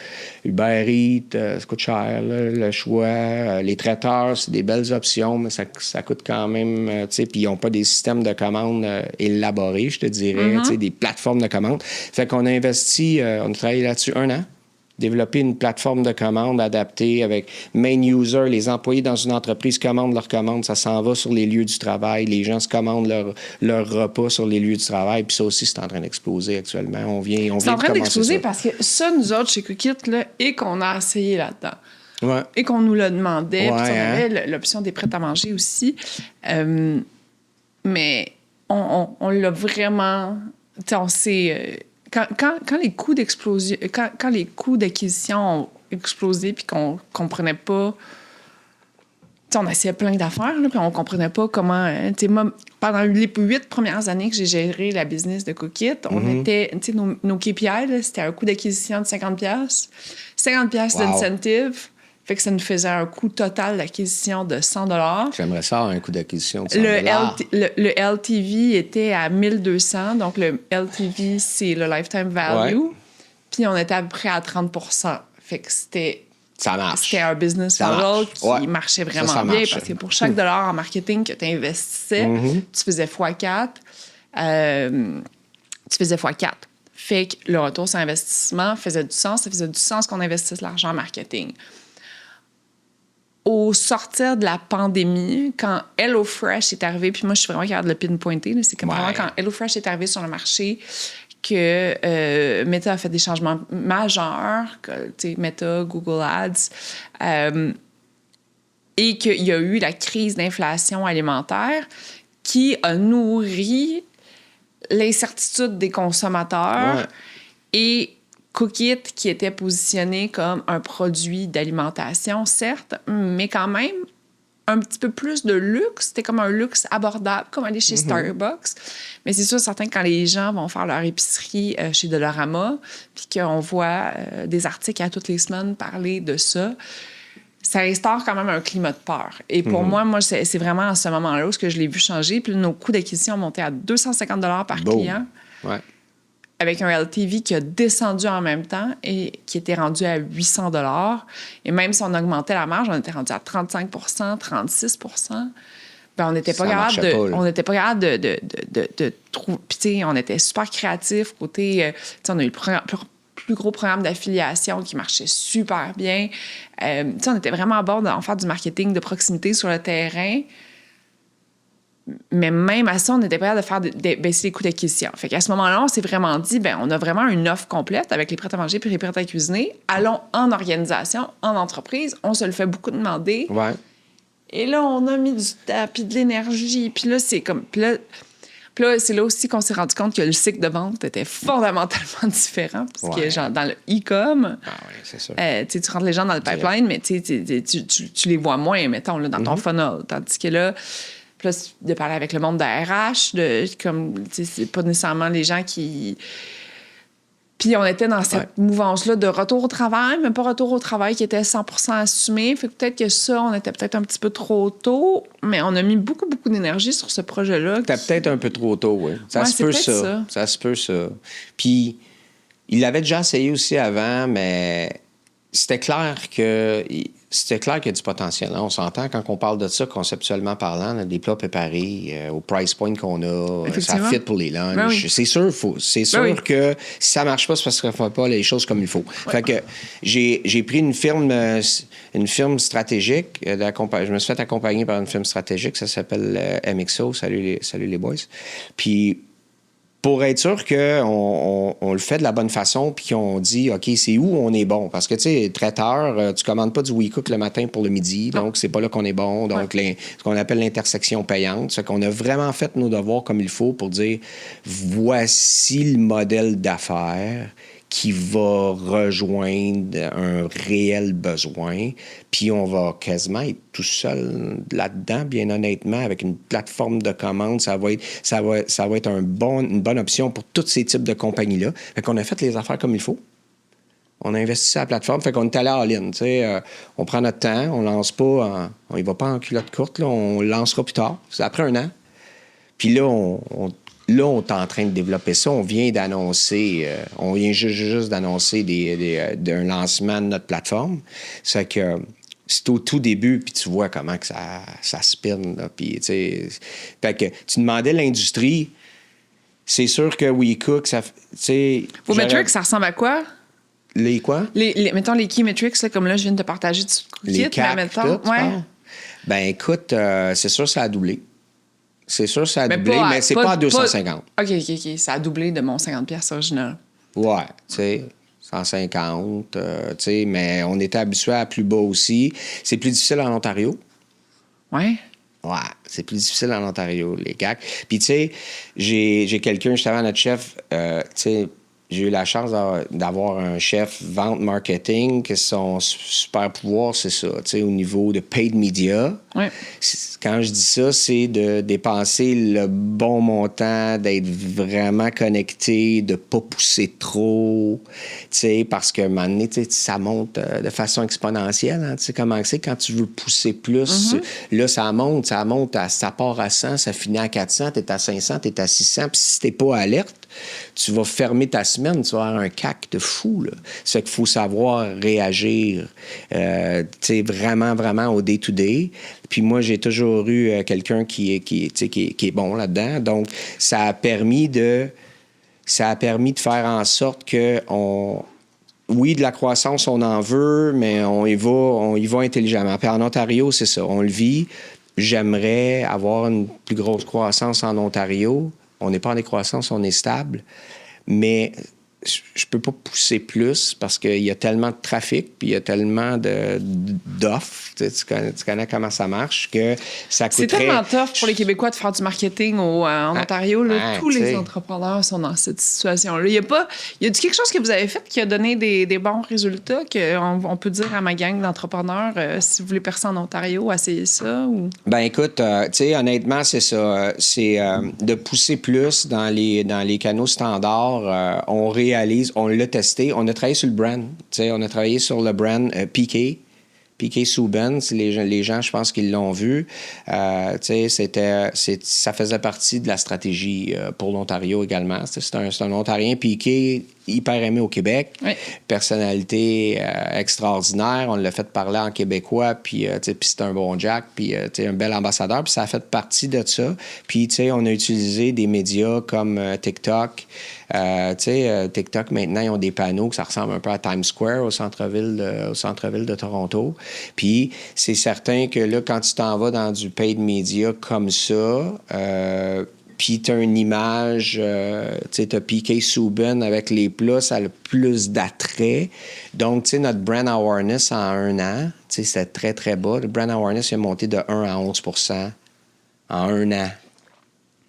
Uber Eats, ça coûte cher, là, le choix. Les traiteurs, c'est des belles options, mais ça coûte quand même, tu sais, puis ils n'ont pas des systèmes de commande élaborés, je te dirais, tu sais, des plateformes de commande. Fait qu'on a investi, on a travaillé là-dessus 1 an. Développer une plateforme de commande adaptée avec main user. Les employés dans une entreprise commandent leurs commandes. Ça s'en va sur les lieux du travail. Les gens se commandent leur repas sur les lieux du travail. Puis ça aussi, c'est en train d'exploser actuellement. C'est en train d'exploser parce que ça, nous autres, chez Cookit, là, et qu'on a essayé là-dedans. Ouais. Et qu'on nous le demandait. Ouais, puis on avait l'option des prêts-à-manger aussi. Mais on l'a vraiment... On s'est... Quand les coûts d'explosion, quand les coûts d'acquisition ont explosé puis qu'on comprenait pas, on essayait plein d'affaires là, puis on comprenait pas comment. Moi, pendant les 8 premières années que j'ai géré la business de Cookit, on était, nos KPI là, c'était un coût d'acquisition de $50, $50 d'incentive, Fait que ça nous faisait un coût total d'acquisition de 100 $. J'aimerais ça avoir un coût d'acquisition de 100 le LTV était à 1200. Donc, le LTV, c'est le lifetime value. Ouais. Puis, on était à peu près à 30 %. Fait que c'était un business Ça model marche. qui marchait vraiment Ça bien marche. parce que pour chaque dollar en marketing que tu investissais, tu faisais x4. Tu faisais x4. Fait que le retour sur investissement faisait du sens. Ça faisait du sens qu'on investisse l'argent en marketing. Au sortir de la pandémie, quand HelloFresh est arrivé, puis moi, je suis vraiment capable de le pinpointer, là, c'est comme vraiment quand HelloFresh est arrivé sur le marché que Meta a fait des changements majeurs, Meta, Google Ads, et qu'il y a eu la crise d'inflation alimentaire qui a nourri l'incertitude des consommateurs et Cookit, qui était positionné comme un produit d'alimentation, certes, mais quand même un petit peu plus de luxe. C'était comme un luxe abordable, comme aller chez Starbucks. Mais c'est sûr, certain que quand les gens vont faire leur épicerie chez Dollarama, puis qu'on voit des articles à toutes les semaines parler de ça, ça instaure quand même un climat de peur. Et pour moi, c'est vraiment à ce moment-là où je l'ai vu changer. Puis nos coûts d'acquisition ont monté à 250 $ par client. Ouais. Avec un LTV qui a descendu en même temps et qui était rendu à 800 $. Et même si on augmentait la marge, on était rendu à 35 %, 36 %. Ben, on n'était pas capable de trouver. Puis, tu sais, on était super créatifs. Côté, on a eu le plus gros programme d'affiliation qui marchait super bien. On était vraiment à bord d'en faire du marketing de proximité sur le terrain. Mais même à ça, on n'était pas capable de baisser les coûts d'acquisition. Fait qu'à ce moment-là, on s'est vraiment dit, on a vraiment une offre complète avec les prêts à manger puis les prêts à cuisiner. Allons en organisation, en entreprise. On se le fait beaucoup demander. Ouais. Et là, on a mis du temps puis de l'énergie. Puis là, c'est comme... Puis là, c'est là aussi qu'on s'est rendu compte que le cycle de vente était fondamentalement différent. Parce que, genre, dans le e-com, c'est sûr. Tu rentres les gens dans le pipeline, mais tu les vois moins, mettons, là, dans ton funnel. Tandis que là, plus de parler avec le monde de RH, c'est pas nécessairement les gens qui... Puis on était dans cette mouvance-là de retour au travail, mais pas retour au travail qui était 100% assumé. Fait que peut-être que ça, on était peut-être un petit peu trop tôt, mais on a mis beaucoup, beaucoup d'énergie sur ce projet-là. C'était peut-être un peu trop tôt, oui. Ça se peut, ça. Ça se peut, ça. Puis, il l'avait déjà essayé aussi avant, mais c'était clair qu'il y a du potentiel. On s'entend quand on parle de ça, conceptuellement parlant, là, des plats préparés, au price point qu'on a, ça fit pour les lunchs. Ben oui. C'est sûr que si ça marche pas, c'est parce qu'on ne fait pas les choses comme il faut. Fait que j'ai pris une firme stratégique. Je me suis fait accompagner par une firme stratégique, ça s'appelle MXO. Salut les boys. Puis, pour être sûr qu'on le fait de la bonne façon puis qu'on dit, OK, c'est où on est bon. Parce que, tu sais, traiteur, tu commandes pas du WeCook le matin pour le midi, donc c'est pas là qu'on est bon. Donc, ce qu'on appelle l'intersection payante, c'est qu'on a vraiment fait nos devoirs comme il faut pour dire, voici le modèle d'affaires qui va rejoindre un réel besoin, puis on va quasiment être tout seul là-dedans, bien honnêtement, avec une plateforme de commande, ça va être une bonne option pour tous ces types de compagnies-là. Fait qu'on a fait les affaires comme il faut. On a investi sur la plateforme, fait qu'on est allé all-in. On prend notre temps, on lance pas, on y va pas en culotte courte, là, on le lancera plus tard. C'est après 1 an. Puis là, on est en train de développer ça. On vient juste d'annoncer un lancement de notre plateforme. C'est que c'est au tout début, puis tu vois comment que ça spin. Là, puis, fait que tu demandais l'industrie, c'est sûr que WeCook, ça... Vos metrics, ça ressemble à quoi? Les quoi? Mettons les key metrics, là, comme là, je viens de te partager du Cookit. Les CAC, mettons, Ben écoute, c'est sûr ça a doublé. C'est sûr, ça a doublé, mais c'est pas à 250. OK. Ça a doublé de mon 50$ original. Ouais, tu sais, 150, tu sais, mais on était habitué à plus bas aussi. C'est plus difficile en Ontario. Ouais. Ouais, c'est plus difficile en Ontario, les CAC. Puis, tu sais, j'ai quelqu'un, juste avant notre chef, tu sais, j'ai eu la chance d'avoir un chef vente marketing que son super pouvoir, c'est ça, tu sais, au niveau de paid media. Ouais. Quand je dis ça, c'est de dépenser le bon montant, d'être vraiment connecté, de ne pas pousser trop, parce qu'à un moment donné, ça monte de façon exponentielle. Hein, tu sais comment c'est quand tu veux pousser plus, là, ça monte, ça part à 100, ça finit à 400, tu es à 500, tu es à 600, puis si tu n'es pas alerte, tu vas fermer ta semaine, tu vas avoir un cac de fou. Là. C'est qu'il faut savoir réagir vraiment, vraiment au day-to-day. Puis moi, j'ai toujours eu quelqu'un qui est bon là-dedans. Donc, ça a permis de faire en sorte que oui, de la croissance, on en veut, mais on y va intelligemment. Puis en Ontario, c'est ça, on le vit. J'aimerais avoir une plus grosse croissance en Ontario. On n'est pas en décroissance, on est stable. Mais je peux pas pousser plus parce qu'il y a tellement de trafic puis il y a tellement d'offres. Tu connais comment ça marche que ça coûterait... C'est tellement tough pour les Québécois de faire du marketing en Ontario. Là, tous les entrepreneurs sont dans cette situation-là. Y a quelque chose que vous avez fait qui a donné des bons résultats qu'on peut dire à ma gang d'entrepreneurs, si vous voulez percer en Ontario, essayez ça? Ou... Ben écoute, honnêtement, c'est ça. C'est de pousser plus dans les canaux standards. On l'a testé. On a travaillé sur le brand. On a travaillé sur le brand PK Subban. Les gens, je pense qu'ils l'ont vu. Ça faisait partie de la stratégie pour l'Ontario également. C'est un Ontarien PK hyper aimé au Québec. Oui. Personnalité extraordinaire. On l'a fait parler en québécois, puis c'est un bon Jack, puis un bel ambassadeur. Puis ça a fait partie de ça. Puis on a utilisé des médias comme TikTok. TikTok, maintenant, ils ont des panneaux que ça ressemble un peu à Times Square au centre-ville de Toronto. Puis c'est certain que là, quand tu t'en vas dans du paid media comme ça, puis tu as une image, tu as PK Subban avec les plats, ça a le plus d'attrait. Donc, notre brand awareness en 1 an, c'était très, très bas. Le brand awareness est monté de 1 à 11 % en 1 an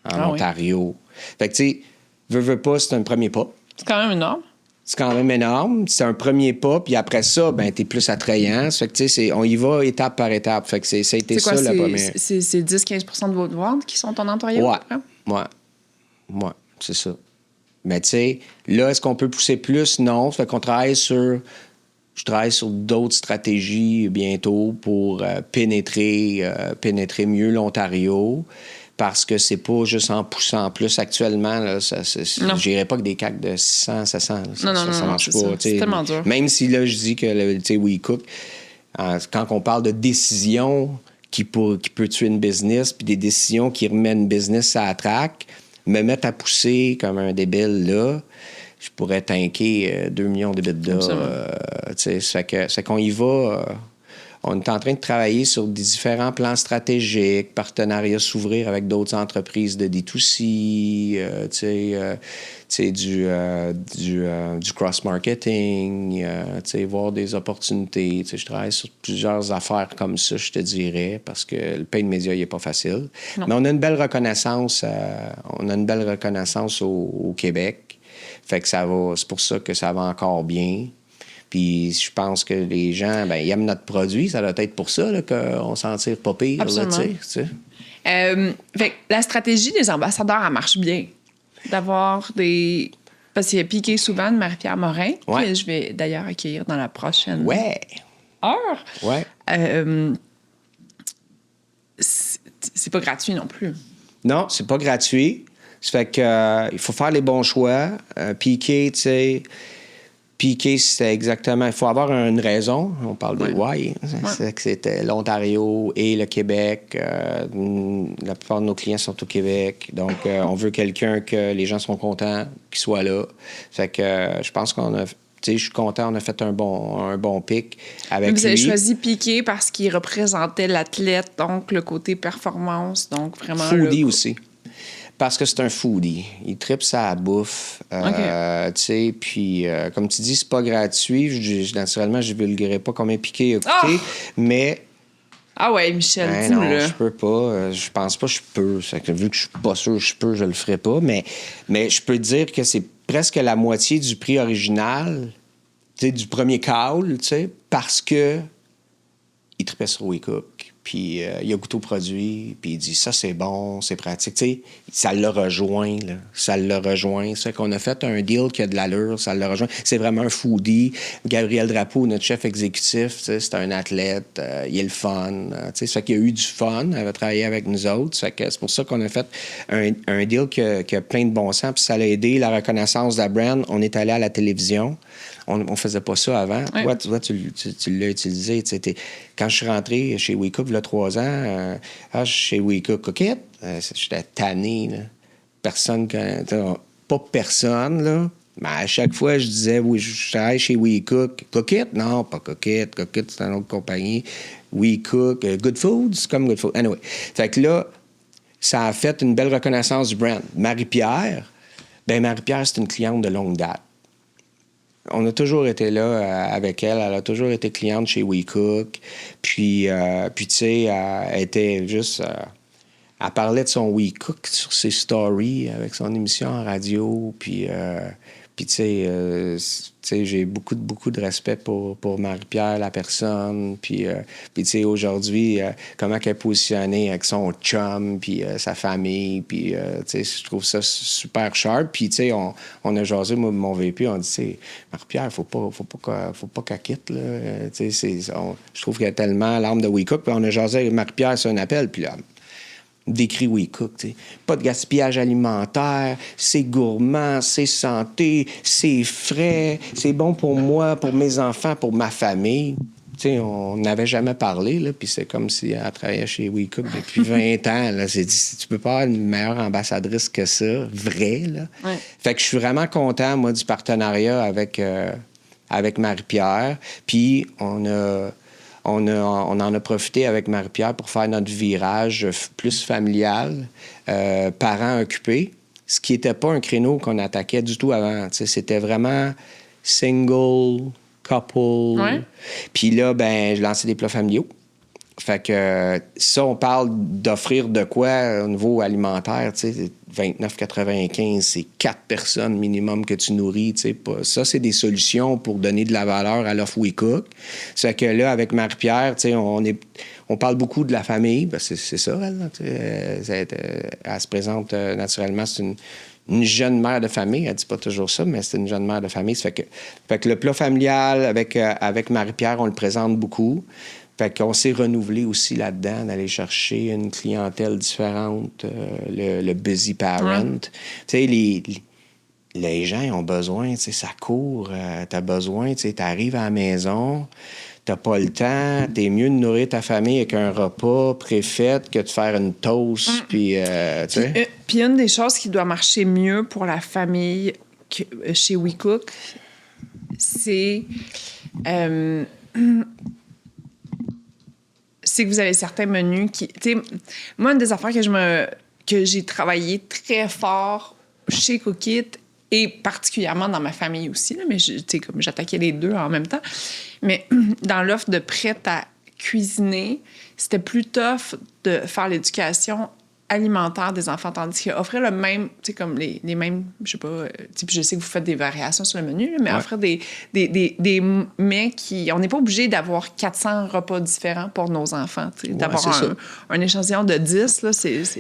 en Ontario. Oui. Fait que, tu sais, veux pas, c'est un premier pas. C'est quand même énorme. C'est quand même énorme. C'est un premier pas, puis après ça, ben t'es plus attrayant. Ça fait que, tu sais, on y va étape par étape. Fait que ça a été ça, le premier. C'est 10-15 % de vos ventes qui sont en Ontario? Ouais, c'est ça. Mais tu sais, là, est-ce qu'on peut pousser plus? Non. Ça fait qu'on je travaille sur d'autres stratégies bientôt pour pénétrer mieux l'Ontario. Parce que c'est pas juste en poussant plus. Actuellement, là, je n'irais pas que des CAC de 600, 700. Ça marche pas. C'est tellement dur. Même si là, je dis que WeCook, quand on parle de décisions qui peut tuer une business, puis des décisions qui remettent une business à la traque, me mettre à pousser comme un débile là, je pourrais tanker 2 millions d'EBITDA. C'est qu'on y va... on est en train de travailler sur des différents plans stratégiques, partenariats s'ouvrir avec d'autres entreprises de D2C, du cross-marketing, voir des opportunités. Je travaille sur plusieurs affaires comme ça, je te dirais, parce que le paid média, il n'est pas facile. Non. Mais on a une belle reconnaissance, au Québec. Fait que c'est pour ça que ça va encore bien. Puis je pense que les gens, ils aiment notre produit. Ça doit être pour ça là, qu'on s'en tire pas pire. Absolument. Là, fait que la stratégie des ambassadeurs, elle marche bien. D'avoir des... Parce qu'il y a Piqué Subban, Marie-Pierre Morin, que je vais d'ailleurs accueillir dans la prochaine heure. Ouais. C'est pas gratuit non plus. Non, c'est pas gratuit. Ça fait que il faut faire les bons choix. Piqué, tu sais... Piqué, c'est exactement... Il faut avoir une raison. On parle des why. C'est que c'était l'Ontario et le Québec. La plupart de nos clients sont au Québec. Donc, on veut quelqu'un que les gens sont contents qu'il soit là. Fait que je pense qu'on a... Je suis content, on a fait un bon pic avec lui. Vous avez choisi Piqué parce qu'il représentait l'athlète, donc le côté performance, donc vraiment... Foodie aussi. Parce que c'est un foodie. Il tripe sa bouffe. Tu sais, puis comme tu dis, c'est pas gratuit. Naturellement, je ne vulguerai pas combien Piqué a coûté, mais... Ah ouais, Michel, dis-le. Non, je peux pas. Je pense pas que je peux. Vu que je suis pas sûr que je le ferai pas. Mais je peux te dire que c'est presque la moitié du prix original, tu sais, du premier call, tu sais, parce que il tripait sur WeCook. Puis il a goûté au produit, puis il dit ça c'est bon, c'est pratique. Tu sais, ça l'a rejoint, là. Ça l'a rejoint. C'est qu'on a fait un deal qui a de l'allure, ça l'a rejoint. C'est vraiment un foodie. Gabriel Drapeau, notre chef exécutif, tu sais, c'est un athlète, il est le fun. Tu sais, ça fait qu'il a eu du fun, elle va travailler avec nous autres. Ça fait que c'est pour ça qu'on a fait un deal qui a plein de bon sens, puis ça l'a aidé la reconnaissance de la brand. On est allé à la télévision. On faisait pas ça avant. Ouais. Toi, tu l'as utilisé. Quand je suis rentré chez WeCook, il y a 3 ans, chez WeCook Cookit, j'étais tanné. Là. Personne, pas personne, là. Mais à chaque fois, je disais, oui, je travaille chez WeCook. Cookit? Non, pas Cookit. Cookit, c'est une autre compagnie. WeCook, Good Food, c'est comme Good Food. Anyway. Fait que là, ça a fait une belle reconnaissance du brand. Marie-Pierre, Marie-Pierre, c'est une cliente de longue date. On a toujours été là avec elle. Elle a toujours été cliente chez WeCook. Puis tu sais, elle était juste... elle parlait de son WeCook sur ses stories avec son émission en radio. Puis tu sais, j'ai beaucoup de respect pour Marie-Pierre, la personne. Puis tu sais, aujourd'hui, comment elle est positionnée avec son chum, puis sa famille. Puis tu sais, je trouve ça super sharp. Puis tu sais, on a jasé, moi, mon VP, on dit, tu sais, Marie-Pierre, faut pas qu'elle quitte, là. Tu sais, je trouve qu'elle a tellement l'âme de WeCook. Puis on a jasé avec Marie-Pierre sur un appel, puis là... décrit WeCook, tu sais. Pas de gaspillage alimentaire, c'est gourmand, c'est santé, c'est frais, c'est bon pour moi, pour mes enfants, pour ma famille. Tu sais, on n'avait jamais parlé, là, puis c'est comme si elle travaillait chez WeCook depuis 20 ans, là. Tu peux pas avoir une meilleure ambassadrice que ça, vraie, là. Ouais. Fait que je suis vraiment content, moi, du partenariat avec Marie-Pierre. Puis on en a profité avec Marie-Pierre pour faire notre virage plus familial, parents occupés, ce qui n'était pas un créneau qu'on attaquait du tout avant. T'sais, c'était vraiment single, couple. Ouais. Puis là, je lançais des plats familiaux. Fait que ça, on parle d'offrir de quoi au niveau alimentaire, tu sais, 29,95, c'est 4 personnes minimum que tu nourris, tu sais. Ça, c'est des solutions pour donner de la valeur à l'offre WeCook. C'est que là, avec Marie-Pierre, tu sais, on parle beaucoup de la famille, parce que c'est ça, elle, tu sais, elle se présente naturellement, c'est une jeune mère de famille, elle dit pas toujours ça, mais c'est une jeune mère de famille. Ça fait que le plat familial avec Marie-Pierre, on le présente beaucoup. Fait qu'on s'est renouvelé aussi là-dedans, d'aller chercher une clientèle différente, le busy parent. Tu sais, les gens ils ont besoin, tu sais, ça court, t'as besoin, tu sais, t'arrives à la maison, t'as pas le temps, t'es mieux de nourrir ta famille avec un repas préfet que de faire une toast, puis, tu sais. Puis une des choses qui doit marcher mieux pour la famille chez WeCook, c'est... c'est que vous avez certains menus qui... Tu sais, moi, une des affaires que j'ai travaillé très fort chez Cookit et particulièrement dans ma famille aussi, là, mais tu sais, comme j'attaquais les deux en même temps, mais dans l'offre de prêt à cuisiner, c'était plus tough de faire l'éducation alimentaire des enfants, tandis qu'offrir le même, tu sais, comme les mêmes, je sais pas, je sais que vous faites des variations sur le menu, là, mais offrir des mets qui... On n'est pas obligé d'avoir 400 repas différents pour nos enfants, tu sais, d'avoir un échantillon de 10, là,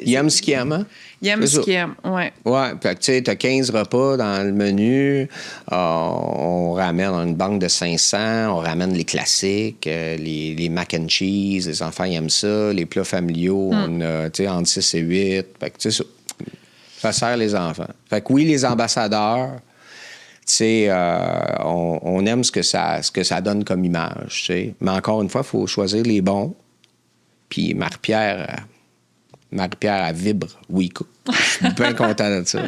Ils aiment ce qu'ils aiment, hein? Ils aiment ce qu'ils aiment, ouais. Ouais, fait que tu sais, t'as 15 repas dans le menu, on ramène une banque de 500, on ramène les classiques, les mac and cheese, les enfants ils aiment ça, les plats familiaux, on a, tu sais, entre 6 et 8, fait que tu sais, ça sert les enfants. Fait que oui, les ambassadeurs, tu sais, on aime ce que ça donne comme image, tu sais. Mais encore une fois, il faut choisir les bons. Puis Marie-Pierre, elle vibre WeCook. Je suis bien content de ça.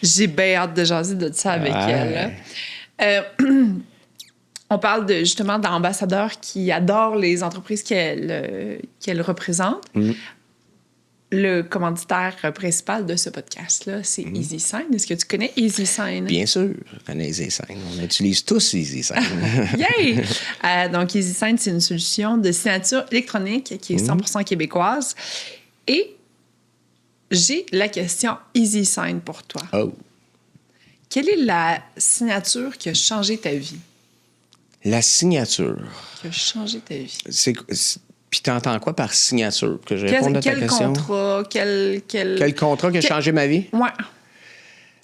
J'ai bien hâte de jaser de ça avec elle. On parle justement d'ambassadeurs qui adorent les entreprises qu'elle représente. Le commanditaire principal de ce podcast-là, c'est EasySign. Est-ce que tu connais EasySign? Bien sûr, je connais EasySign. On utilise tous EasySign. Yay! Donc, EasySign, c'est une solution de signature électronique qui est 100% québécoise. Et j'ai la question EasySign pour toi. Oh! Quelle est la signature qui a changé ta vie? La signature. Qui a changé ta vie? Puis t'entends quoi par signature? Que je réponde à ta question. Quel contrat qui a changé ma vie? Ouais.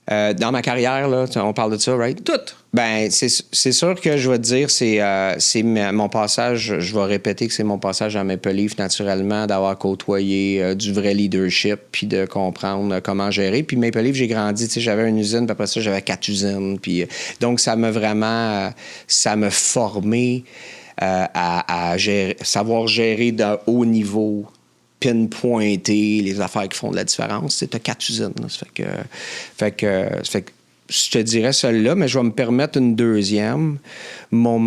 Dans ma carrière, là, on parle de ça, right? Tout. Ben, c'est sûr que je vais te dire, c'est mon passage, je vais répéter que c'est mon passage à Maple Leaf, naturellement, d'avoir côtoyé du vrai leadership, puis de comprendre comment gérer. Puis Maple Leaf, j'ai grandi, tu sais, j'avais une usine, puis après ça, j'avais 4 usines. Puis, donc, ça m'a vraiment, ça m'a formé à savoir gérer d'un haut niveau, pinpointer les affaires qui font de la différence. Tu as 4 usines. Là. Ça fait que je te dirais celle-là, mais je vais me permettre une deuxième. Mon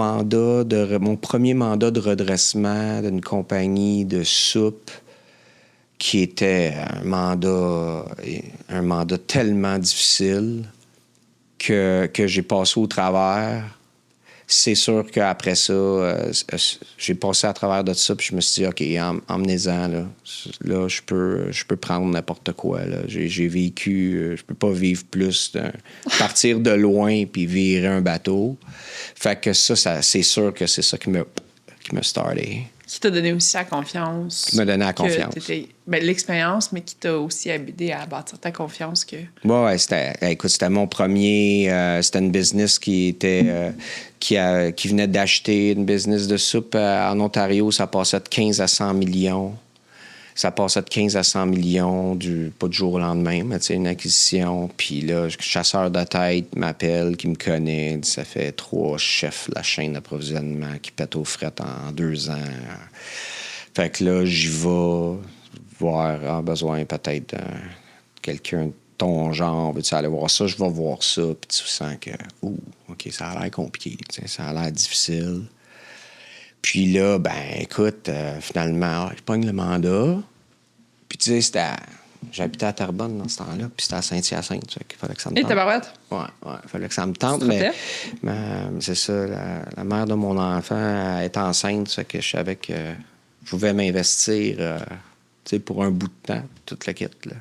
premier mandat de redressement d'une compagnie de soupe qui était un mandat tellement difficile que j'ai passé au travers. C'est sûr qu'après ça, j'ai passé à travers de ça, puis je me suis dit, OK, emmenez-en, là, je peux prendre n'importe quoi. Là. J'ai vécu, je peux pas vivre plus, partir de loin puis virer un bateau. Fait que ça c'est sûr que c'est ça qui m'a starté. Qui t'a donné aussi la confiance. Qui m'a donné la confiance. L'expérience, mais qui t'a aussi aidé à bâtir ta confiance. Ouais, c'était mon premier. C'était une business qui venait d'acheter une business de soupe en Ontario. Ça passait de 15 à 100 millions. Ça passait de 15 à 100 millions, pas du jour au lendemain, mais tu sais, une acquisition. Puis là, chasseur de tête m'appelle, qui me connaît. Dit, ça fait 3 chefs de la chaîne d'approvisionnement qui pètent aux frettes en 2 ans. Fait que là, j'y vais voir, en besoin peut-être de quelqu'un de ton genre. Veux-tu aller voir ça? Je vais voir ça. Puis tu sens que, OK, ça a l'air compliqué. Ça a l'air difficile. Puis là, ben écoute, finalement, je pogne le mandat. Puis tu sais, j'habitais à Terrebonne dans ce temps-là, puis c'était à Saint-Hyacinthe. Il fallait que ça me tente. Et tabarouette? Ouais, il fallait que ça me tente. Mais c'est ça, la mère de mon enfant est enceinte, ça que je savais que je pouvais m'investir pour un bout de temps, toute la kit. Là.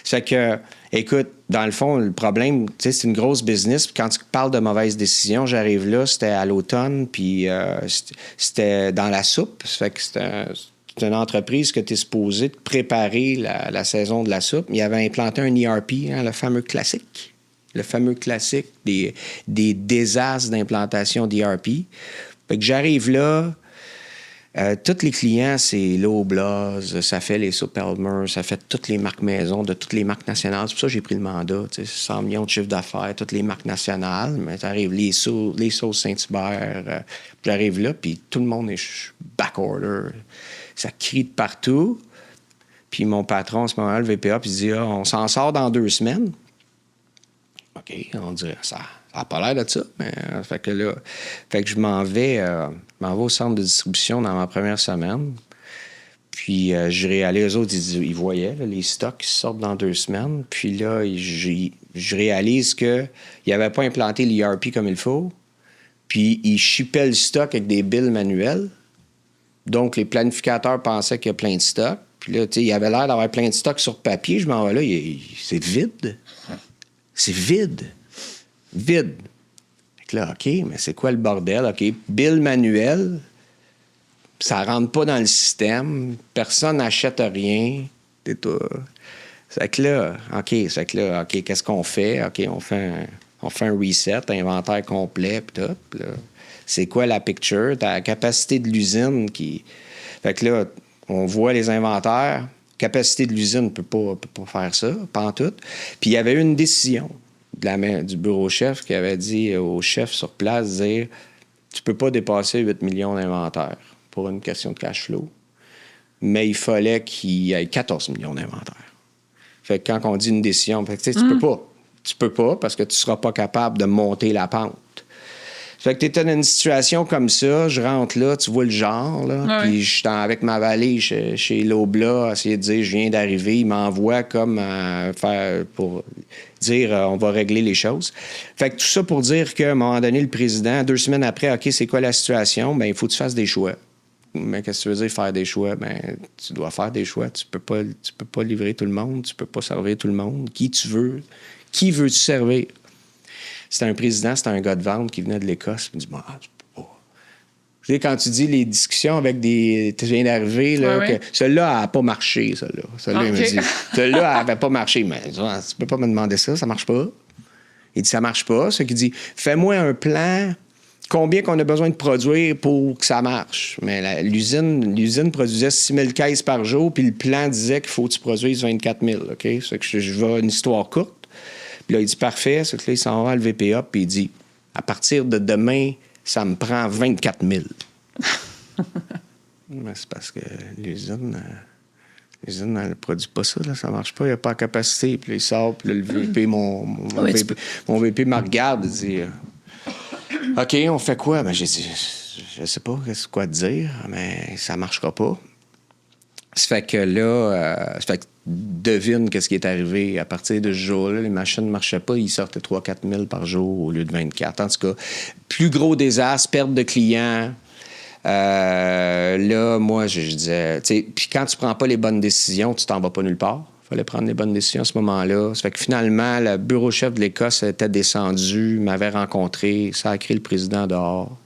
Ça fait que, écoute, dans le fond, le problème, c'est une grosse business. Puis quand tu parles de mauvaises décisions, j'arrive là, c'était à l'automne, puis c'était dans la soupe. Ça fait que c'est une entreprise que tu es supposé de préparer la saison de la soupe. Il avait implanté un ERP, le fameux classique. Le fameux classique des désastres d'implantation d'ERP. Fait que j'arrive là. Tous les clients, c'est Loblaws, ça fait les Soup Elmer, ça fait toutes les marques maison de toutes les marques nationales. C'est pour ça que j'ai pris le mandat. 100 millions de chiffre d'affaires, toutes les marques nationales. Mais t'arrives les sauces Saint-Hubert. J'arrive là, puis tout le monde est backorder. Ça crie de partout. Puis mon patron, à ce moment-là, le VPA, puis il dit on s'en sort dans 2 semaines. OK, on dirait ça. Ça n'a pas l'air de ça, mais fait que je m'en vais au centre de distribution dans ma première semaine. Puis je réalise, eux autres, ils voyaient là, les stocks qui sortent dans 2 semaines. Puis là, je réalise qu'ils n'avaient pas implanté l'ERP comme il faut. Puis ils shippaient le stock avec des billes manuelles. Donc les planificateurs pensaient qu'il y a plein de stocks. Puis là, tu sais, il avait l'air d'avoir plein de stocks sur papier. Je m'en vais là, c'est vide. C'est vide. Vide. Fait que là, OK, mais c'est quoi le bordel? OK, bill manuel, ça rentre pas dans le système, personne n'achète rien. C'est tout. Fait que là, OK, qu'est-ce qu'on fait? OK, on fait un reset, inventaire complet, puis tout. Puis là, c'est quoi la picture? T'as la capacité de l'usine qui... Fait que là, on voit les inventaires. Capacité de l'usine ne peut pas faire ça, pas en tout. Puis il y avait eu une décision du bureau chef qui avait dit au chef sur place, dire tu peux pas dépasser 8 millions d'inventaires pour une question de cash flow. Mais il fallait qu'il y ait 14 millions d'inventaires. Fait que quand on dit une décision, tu peux pas. Tu peux pas parce que tu seras pas capable de monter la pente. Fait que t'étais dans une situation comme ça, je rentre là, tu vois le genre, là, puis je suis avec ma valise chez Loblaws, à essayer de dire, je viens d'arriver, il m'envoie comme pour dire, on va régler les choses. Fait que tout ça pour dire qu'à un moment donné, le président, 2 semaines après, OK, c'est quoi la situation? Bien, il faut que tu fasses des choix. Mais qu'est-ce que tu veux dire, faire des choix? Bien, tu dois faire des choix. Tu peux pas livrer tout le monde, tu peux pas servir tout le monde. Qui veux-tu servir? C'était un président, c'était un gars de vente qui venait de l'Écosse. Il me dit, Tu sais, quand tu dis les discussions avec des... Tu viens d'arriver, là, Ouais. que celle-là n'a pas marché, celle-là. Celle-là, il me dit, celle-là, elle n'avait pas marché. Mais tu peux pas me demander ça marche pas. Il dit, ça marche pas. Ce qui dit, fais-moi un plan, combien qu'on a besoin de produire pour que ça marche. Mais l'usine produisait 6 000 caisses par jour, puis le plan disait qu'il faut que tu produises 24 000. OK? C'est que je vais une histoire courte. Puis là, il dit, parfait. C'est que là, il s'en va à le VPA, puis il dit, à partir de demain, ça me prend 24 000. Mais c'est parce que l'usine, elle ne produit pas ça, là, ça marche pas, il n'y a pas la capacité. Puis là, il sort, puis là, le VP, mon VP me regarde et dit OK, on fait quoi? Ben, j'ai dit, je sais pas quoi te dire, mais ça marchera pas. Ça fait que là, devine qu'est-ce qui est arrivé. À partir de ce jour-là, les machines ne marchaient pas. Ils sortaient 3-4 000 par jour au lieu de 24. En tout cas, plus gros désastre, perte de clients. Là, moi, je disais... Puis quand tu prends pas les bonnes décisions, tu t'en vas pas nulle part. Il fallait prendre les bonnes décisions à ce moment-là. Ça fait que finalement, le bureau chef de l'Écosse était descendu, m'avait rencontré, ça a créé le président dehors.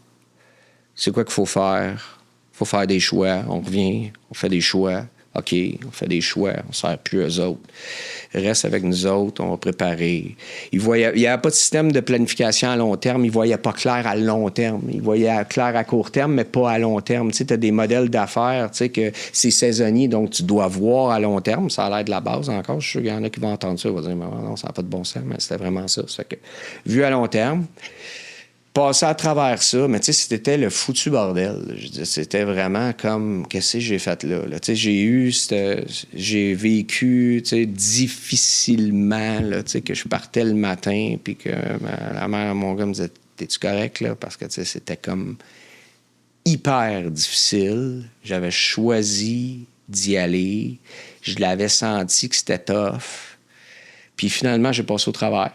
C'est quoi qu'il faut faire? Il faut faire des choix. On revient, on fait des choix. OK, on fait des choix, on ne sert plus eux autres. Reste avec nous autres, on va préparer. Il n'y avait pas de système de planification à long terme. Il ne voyait pas clair à long terme. Il voyait clair à court terme, mais pas à long terme. Tu as des modèles d'affaires, que c'est saisonnier, donc tu dois voir à long terme. Ça a l'air de la base encore. Je suis sûr qu'il y en a qui vont entendre ça. Ils vont dire, non, ça n'a pas de bon sens, mais c'était vraiment ça. Ça fait que, vu à long terme, passer à travers ça, mais tu sais, c'était le foutu bordel. Je dis, c'était vraiment comme, qu'est-ce que j'ai fait là? Tu sais, j'ai vécu, tu sais, difficilement, là, tu sais, que je partais le matin, puis que la mère, mon gars me disait, t'es-tu correct, là? Parce que, tu sais, c'était comme hyper difficile. J'avais choisi d'y aller. Je l'avais senti que c'était tough. Puis finalement, j'ai passé au travers.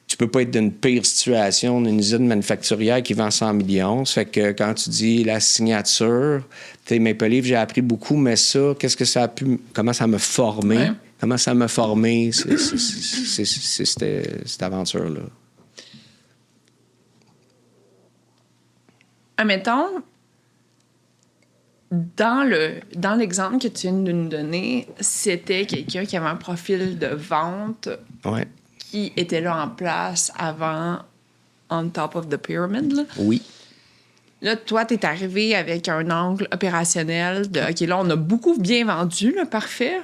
Tu peux pas être dans une pire situation d'une usine manufacturière qui vend 100 millions. Ça fait que quand tu dis la signature, tu sais, Maple Leaf, j'ai appris beaucoup, mais ça, qu'est-ce que ça a pu... Comment ça m'a formé? Ouais. Comment ça m'a formé, cette aventure-là? Admettons, dans l'exemple que tu viens de nous donner, c'était quelqu'un qui avait un profil de vente... Ouais. Qui était là en place avant on top of the pyramid. Là. Oui. Là, toi, t'es arrivé avec un angle opérationnel de OK, là, on a beaucoup bien vendu, là, parfait.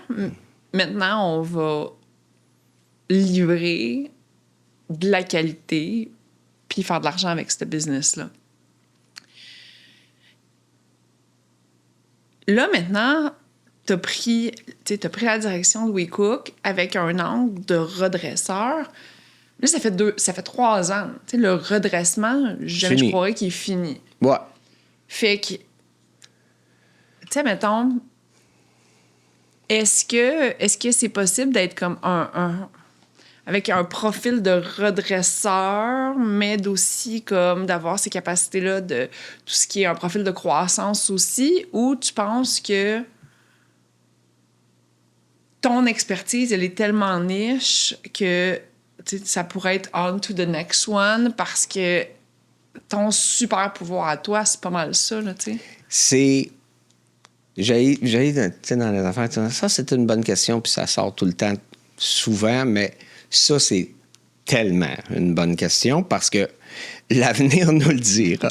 Maintenant, on va livrer de la qualité puis faire de l'argent avec ce business-là. Là, maintenant, t'as pris la direction de WeCook avec un angle de redresseur. Là, ça fait 3 ans. T'sais, le redressement, jamais je croirais qu'il est fini. Ouais. Fait que, tu sais, mettons, est-ce que c'est possible d'être comme avec un profil de redresseur, mais aussi comme d'avoir ces capacités-là de tout ce qui est un profil de croissance aussi, ou tu penses que ton expertise, elle est tellement niche que ça pourrait être on to the next one parce que ton super pouvoir à toi, c'est pas mal ça, là, tu sais. C'est... J'ai dans les affaires, ça, c'est une bonne question, puis ça sort tout le temps, souvent, mais ça, c'est tellement une bonne question parce que l'avenir nous le dira.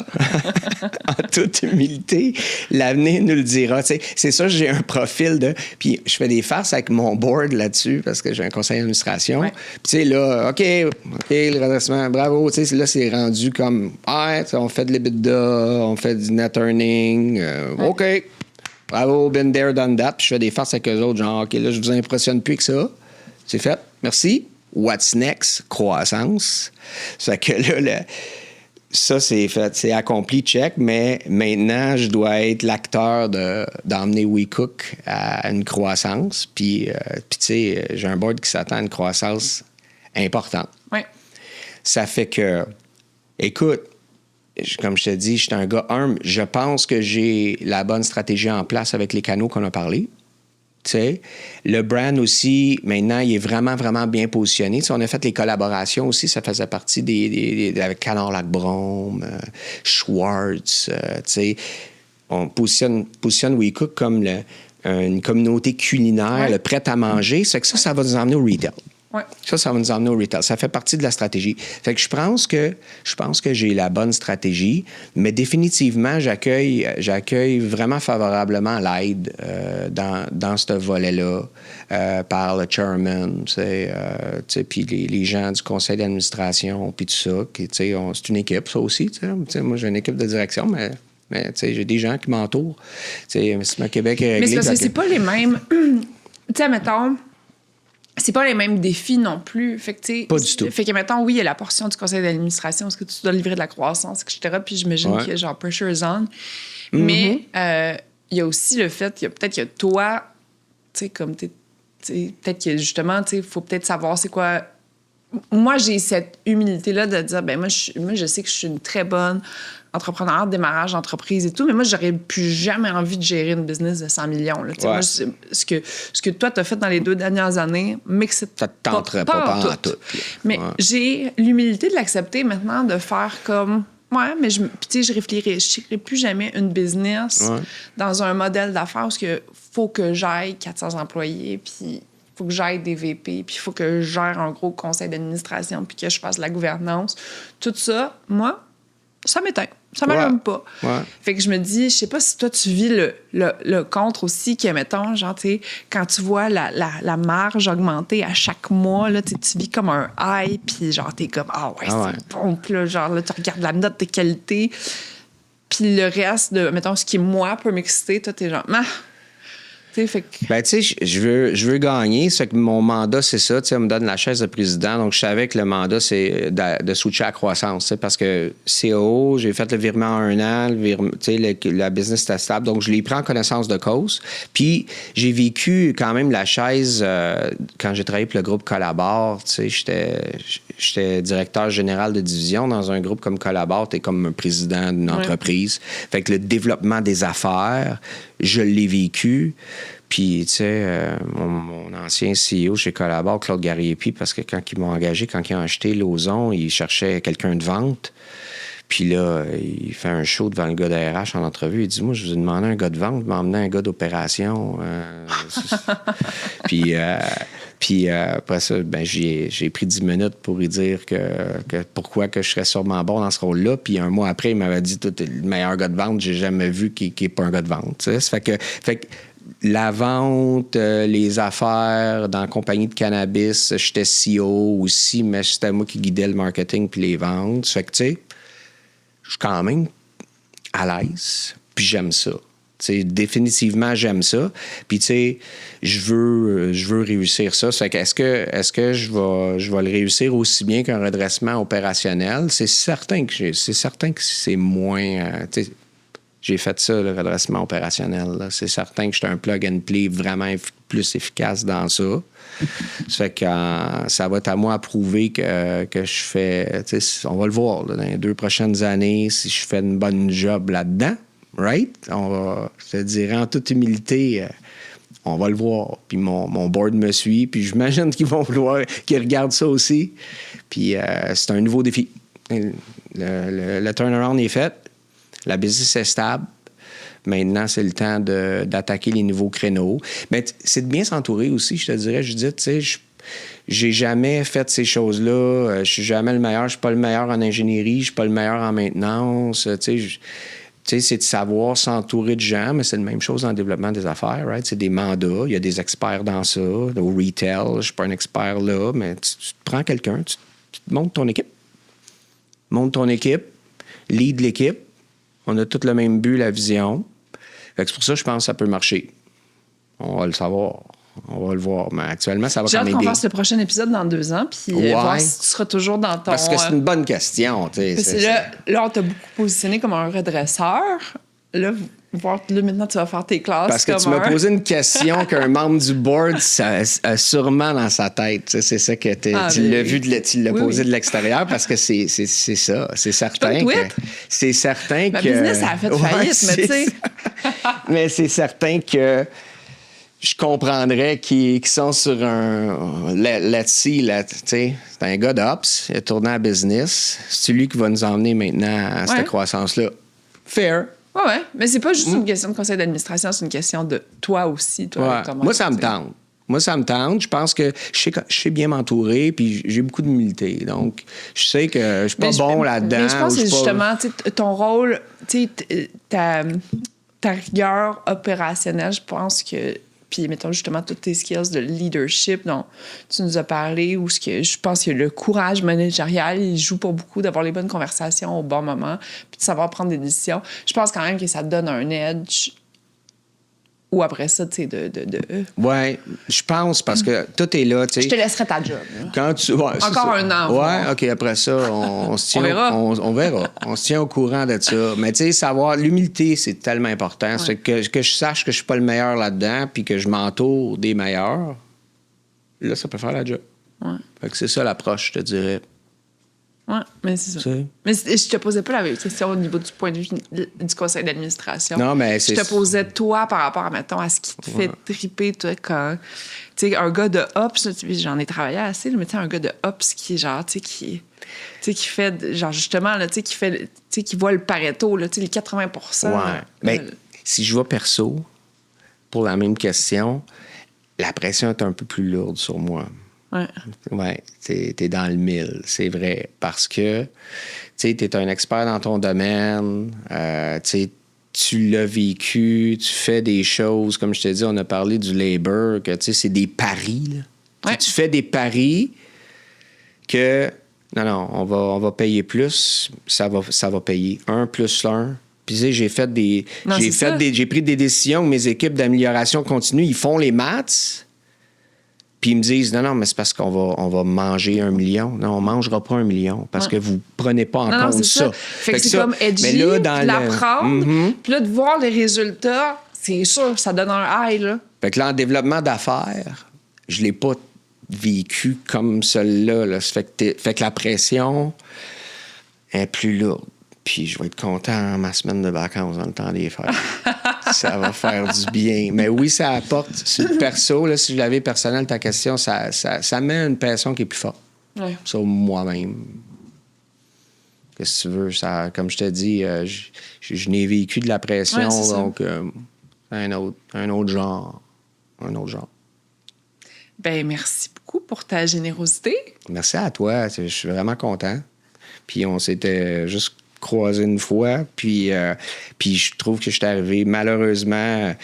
En toute humilité, l'avenir nous le dira. T'sais, c'est ça, j'ai un profil de... Puis je fais des farces avec mon board là-dessus parce que j'ai un conseil d'administration. Ouais. Puis tu sais, là, OK, le redressement, bravo. Tu sais, là, c'est rendu comme, on fait de l'EBITDA, on fait du net earning. OK, bravo, been there, done that. Puis je fais des farces avec eux autres, genre, OK, là, je vous impressionne plus que ça. C'est fait, merci. What's next? Croissance. Ça fait que là, ça, c'est fait, c'est accompli, check, mais maintenant, je dois être l'acteur d'emmener WeCook à une croissance. Puis tu sais, j'ai un board qui s'attend à une croissance importante. Oui. Ça fait que, écoute, comme je te dis, je suis un gars humble. Je pense que j'ai la bonne stratégie en place avec les canaux qu'on a parlé. T'sais. Le brand aussi, maintenant, il est vraiment, vraiment bien positionné. T'sais, on a fait les collaborations aussi, ça faisait partie avec Canard Lac Brome, Schwartz. On positionne We Cook comme une communauté culinaire, le prêt à manger. C'est que ça va nous emmener au retail. Ouais. Ça va nous emmener au retail. Ça fait partie de la stratégie. Fait que je pense que j'ai la bonne stratégie, mais définitivement, j'accueille vraiment favorablement l'aide dans ce volet-là par le chairman, puis les gens du conseil d'administration, puis tout ça. C'est une équipe, ça aussi. Moi, j'ai une équipe de direction, mais j'ai des gens qui m'entourent. Investissement Québec est réglé. Mais c'est parce que c'est pas les mêmes... tu sais, mettons... C'est pas les mêmes défis non plus. Fait que, pas du tout. Fait que, mettons, oui, il y a la portion du conseil d'administration, est-ce que tu dois livrer de la croissance, etc. Puis j'imagine qu'il y a genre pressure is on. Mais il y a aussi le fait, peut-être que toi, tu sais, comme peut-être que justement, tu sais, il faut peut-être savoir c'est quoi. Moi, j'ai cette humilité-là de dire, ben moi, je sais que je suis une très bonne entrepreneur, démarrage d'entreprise et tout, mais moi, j'aurais plus jamais envie de gérer une business de 100 millions. Là. Moi, ce que toi, tu as fait dans les 2 dernières années, mais que c'est ça te tenterait pas en tout. Mais j'ai l'humilité de l'accepter maintenant, de faire comme... Ouais, mais je réfléchirai plus jamais une business dans un modèle d'affaires où il faut que j'aille 400 employés, puis il faut que j'aille des VP, puis il faut que je gère un gros conseil d'administration, puis que je fasse la gouvernance. Tout ça, moi, ça m'éteint. Ça m'allume pas. Ouais. Fait que je me dis, je sais pas si toi, tu vis le contre aussi, que, mettons, genre, tu sais, quand tu vois la marge augmenter à chaque mois, là, tu vis comme un high, puis genre, t'es comme, c'est bon. Puis là, genre, là, tu regardes la note de qualité, puis le reste de, mettons, ce qui, moi, peut m'exciter, toi, t'es genre, fait que... Ben, tu sais, je veux gagner. C'est que mon mandat, c'est ça. Tu sais, on me donne la chaise de président. Donc, je savais que le mandat, c'est de switcher à la croissance. Parce que COO, j'ai fait le virement en 1 an. La business était stable. Donc, je l'ai pris en connaissance de cause. Puis, j'ai vécu quand même la chaise quand j'ai travaillé pour le groupe Collabore. Tu sais, j'étais directeur général de division dans un groupe comme Collabore. T'es comme un président d'une entreprise. Fait que le développement des affaires, je l'ai vécu. Puis, tu sais, mon ancien CEO chez Collabore, Claude Gariepi, parce que quand ils m'ont engagé, quand ils ont acheté Lauson, ils cherchaient quelqu'un de vente. Puis là, il fait un show devant le gars d'ARH en entrevue. Il dit, moi, je vous ai demandé un gars de vente, m'emmener un gars d'opération. Puis après ça, ben, j'ai pris 10 minutes pour lui dire que pourquoi que je serais sûrement bon dans ce rôle-là. Puis un mois après, il m'avait dit, toi, t'es le meilleur gars de vente que j'ai jamais vu qui n'est pas un gars de vente. T'sais. Ça fait que la vente, les affaires dans la compagnie de cannabis, j'étais CEO aussi, mais c'était moi qui guidais le marketing puis les ventes. Ça fait que, tu sais, je suis quand même à l'aise, puis j'aime ça. T'sais, définitivement, j'aime ça. Puis, tu sais, je veux réussir ça. Ça fait que est-ce que je vais le réussir aussi bien qu'un redressement opérationnel? C'est certain que c'est moins... j'ai fait ça, le redressement opérationnel. Là. C'est certain que j'étais un plug and play vraiment plus efficace dans ça. Ça fait que ça va être à moi à prouver que je fais... On va le voir là, dans les 2 prochaines années, si je fais une bonne job là-dedans. Right? Je te dirais en toute humilité, on va le voir. Puis mon board me suit, puis j'imagine qu'ils vont vouloir qu'ils regardent ça aussi. Puis c'est un nouveau défi. Le turnaround est fait. La business est stable. Maintenant, c'est le temps d'attaquer les nouveaux créneaux. Mais c'est de bien s'entourer aussi, je te dirais, Judith. Tu sais, j'ai jamais fait ces choses-là. Je suis jamais le meilleur. Je suis pas le meilleur en ingénierie. Je suis pas le meilleur en maintenance. Tu sais, c'est de savoir s'entourer de gens, mais c'est la même chose dans le développement des affaires, right? C'est des mandats, il y a des experts dans ça. Au retail, je ne suis pas un expert là, mais tu te prends quelqu'un, tu te montes ton équipe. Monte ton équipe, lead l'équipe. On a tous le même but, la vision. Fait que c'est pour ça que je pense que ça peut marcher. On va le savoir. On va le voir. Mais actuellement, ça va quand même bien. J'ai hâte qu'on fasse le prochain épisode dans 2 ans, puis voir si tu seras toujours dans ton... Parce que c'est une bonne question. Là, on t'a beaucoup positionné comme un redresseur. Là, maintenant, tu vas faire tes classes. Parce que tu m'as posé une question qu'un membre du board a sûrement dans sa tête. C'est ça que tu l'as vu, tu l'as posé de l'extérieur parce que c'est ça. C'est certain que... C'est certain que... Ma business, ça a fait faillite, mais tu sais... Mais c'est certain que... je comprendrais qu'ils sont sur un let's see, tu sais, c'est un gars d'ops, il a tourné à business, c'est lui qui va nous emmener maintenant à cette croissance-là. Fair. Ouais, mais c'est pas juste une question de conseil d'administration, c'est une question de toi aussi. Toi, Moi, ça me tente. Je pense que je sais bien m'entourer, puis j'ai beaucoup d'humilité. Donc, je sais que je suis pas bon là-dedans. Mais je pense que justement, ton rôle, ta rigueur opérationnelle, je pense que... Puis, mettons, justement, toutes tes skills de leadership dont tu nous as parlé, ou ce que je pense que le courage managérial, il joue pour beaucoup d'avoir les bonnes conversations au bon moment, puis de savoir prendre des décisions. Je pense quand même que ça te donne un edge. Ou après ça, tu sais, Oui, je pense, parce que tout est là, tu sais. Je te laisserai ta job. Quand tu... Encore un an. Oui, OK, après ça, on se tient... On verra. On verra. On se tient au courant de ça. Mais tu sais, savoir... L'humilité, c'est tellement important. C'est que je sache que je suis pas le meilleur là-dedans, puis que je m'entoure des meilleurs. Là, ça peut faire la job. Ouais. Fait que c'est ça l'approche, je te dirais. Oui, mais c'est ça. Mais je te posais pas la même question au niveau du point de vue du conseil d'administration. Non, mais je te posais, toi, par rapport, mettons, à ce qui te fait triper, toi, quand... Tu sais, un gars de Ops, j'en ai travaillé assez, mais tu sais, un gars de Ops qui est genre, tu sais, qui fait, genre, justement, là, tu sais, qui voit le Pareto, là, tu sais, les 80 Ouais. Mais si je vais perso, pour la même question, la pression est un peu plus lourde sur moi. Ouais, t'es dans le mille, c'est vrai. Parce que, t'es un expert dans ton domaine, tu l'as vécu, tu fais des choses, comme je te dis, on a parlé du labor, que c'est des paris. Là. Tu fais des paris que, non, on va payer plus, ça va payer 1 + 1. Puis j'ai pris des décisions, mes équipes d'amélioration continue, ils font les maths. Puis ils me disent, non, mais c'est parce qu'on va manger 1 million. Non, on ne mangera pas 1 million parce que vous ne prenez pas en compte ça. Fait que c'est comme edgy, de l'apprendre. Puis là, de voir les résultats, c'est sûr, ça donne un high, là. Fait que là, en développement d'affaires, je ne l'ai pas vécu comme celle-là. Là. Fait que la pression est plus lourde. Puis je vais être content ma semaine de vacances dans le temps des fêtes. Ça va faire du bien. Mais oui, ça apporte. Sur le perso, là, si je l'avais personnel, ta question, ça met une pression qui est plus forte. Ouais. Sur moi-même. Qu'est-ce que tu veux? Ça, comme je te dis, je n'ai vécu de la pression, donc un autre genre. Un autre genre. Ben merci beaucoup pour ta générosité. Merci à toi. Je suis vraiment content. Puis on s'était juste croisé une fois, puis je trouve que je suis arrivé malheureusement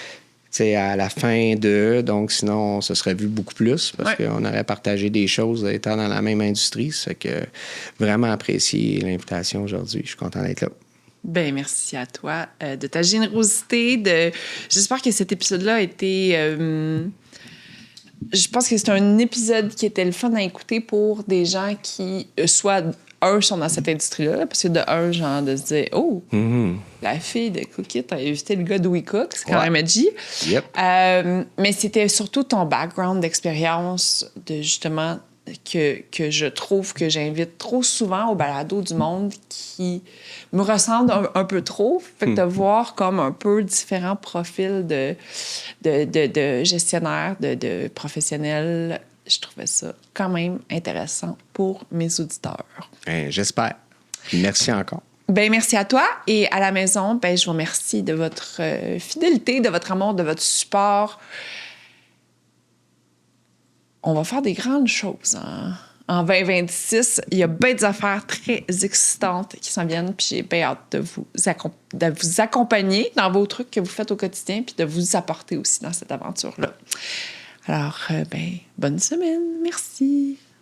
à la fin donc sinon on se serait vu beaucoup plus parce qu'on aurait partagé des choses étant dans la même industrie. Ça fait que vraiment apprécié l'invitation aujourd'hui. Je suis content d'être là. Ben merci à toi de ta générosité. J'espère que cet épisode-là a été... Je pense que c'est un épisode qui était le fun à écouter pour des gens qui soit sont dans cette industrie-là, parce que genre, de se dire, oh, la fille de Cookit a invité le gars de We Cook, c'est quand même edgy. Yep. Mais c'était surtout ton background d'expérience, de justement, que je trouve que j'invite trop souvent au balado du monde qui me ressemble un peu trop. Fait que de voir comme un peu différents profils de gestionnaires, de professionnels, je trouvais ça quand même intéressant pour mes auditeurs. J'espère. Merci encore. Ben merci à toi. Et à la maison, je vous remercie de votre fidélité, de votre amour, de votre support. On va faire des grandes choses en 2026. Il y a bien des affaires très excitantes qui s'en viennent. Puis j'ai bien hâte de vous accompagner dans vos trucs que vous faites au quotidien puis de vous apporter aussi dans cette aventure-là. Alors, bonne semaine. Merci.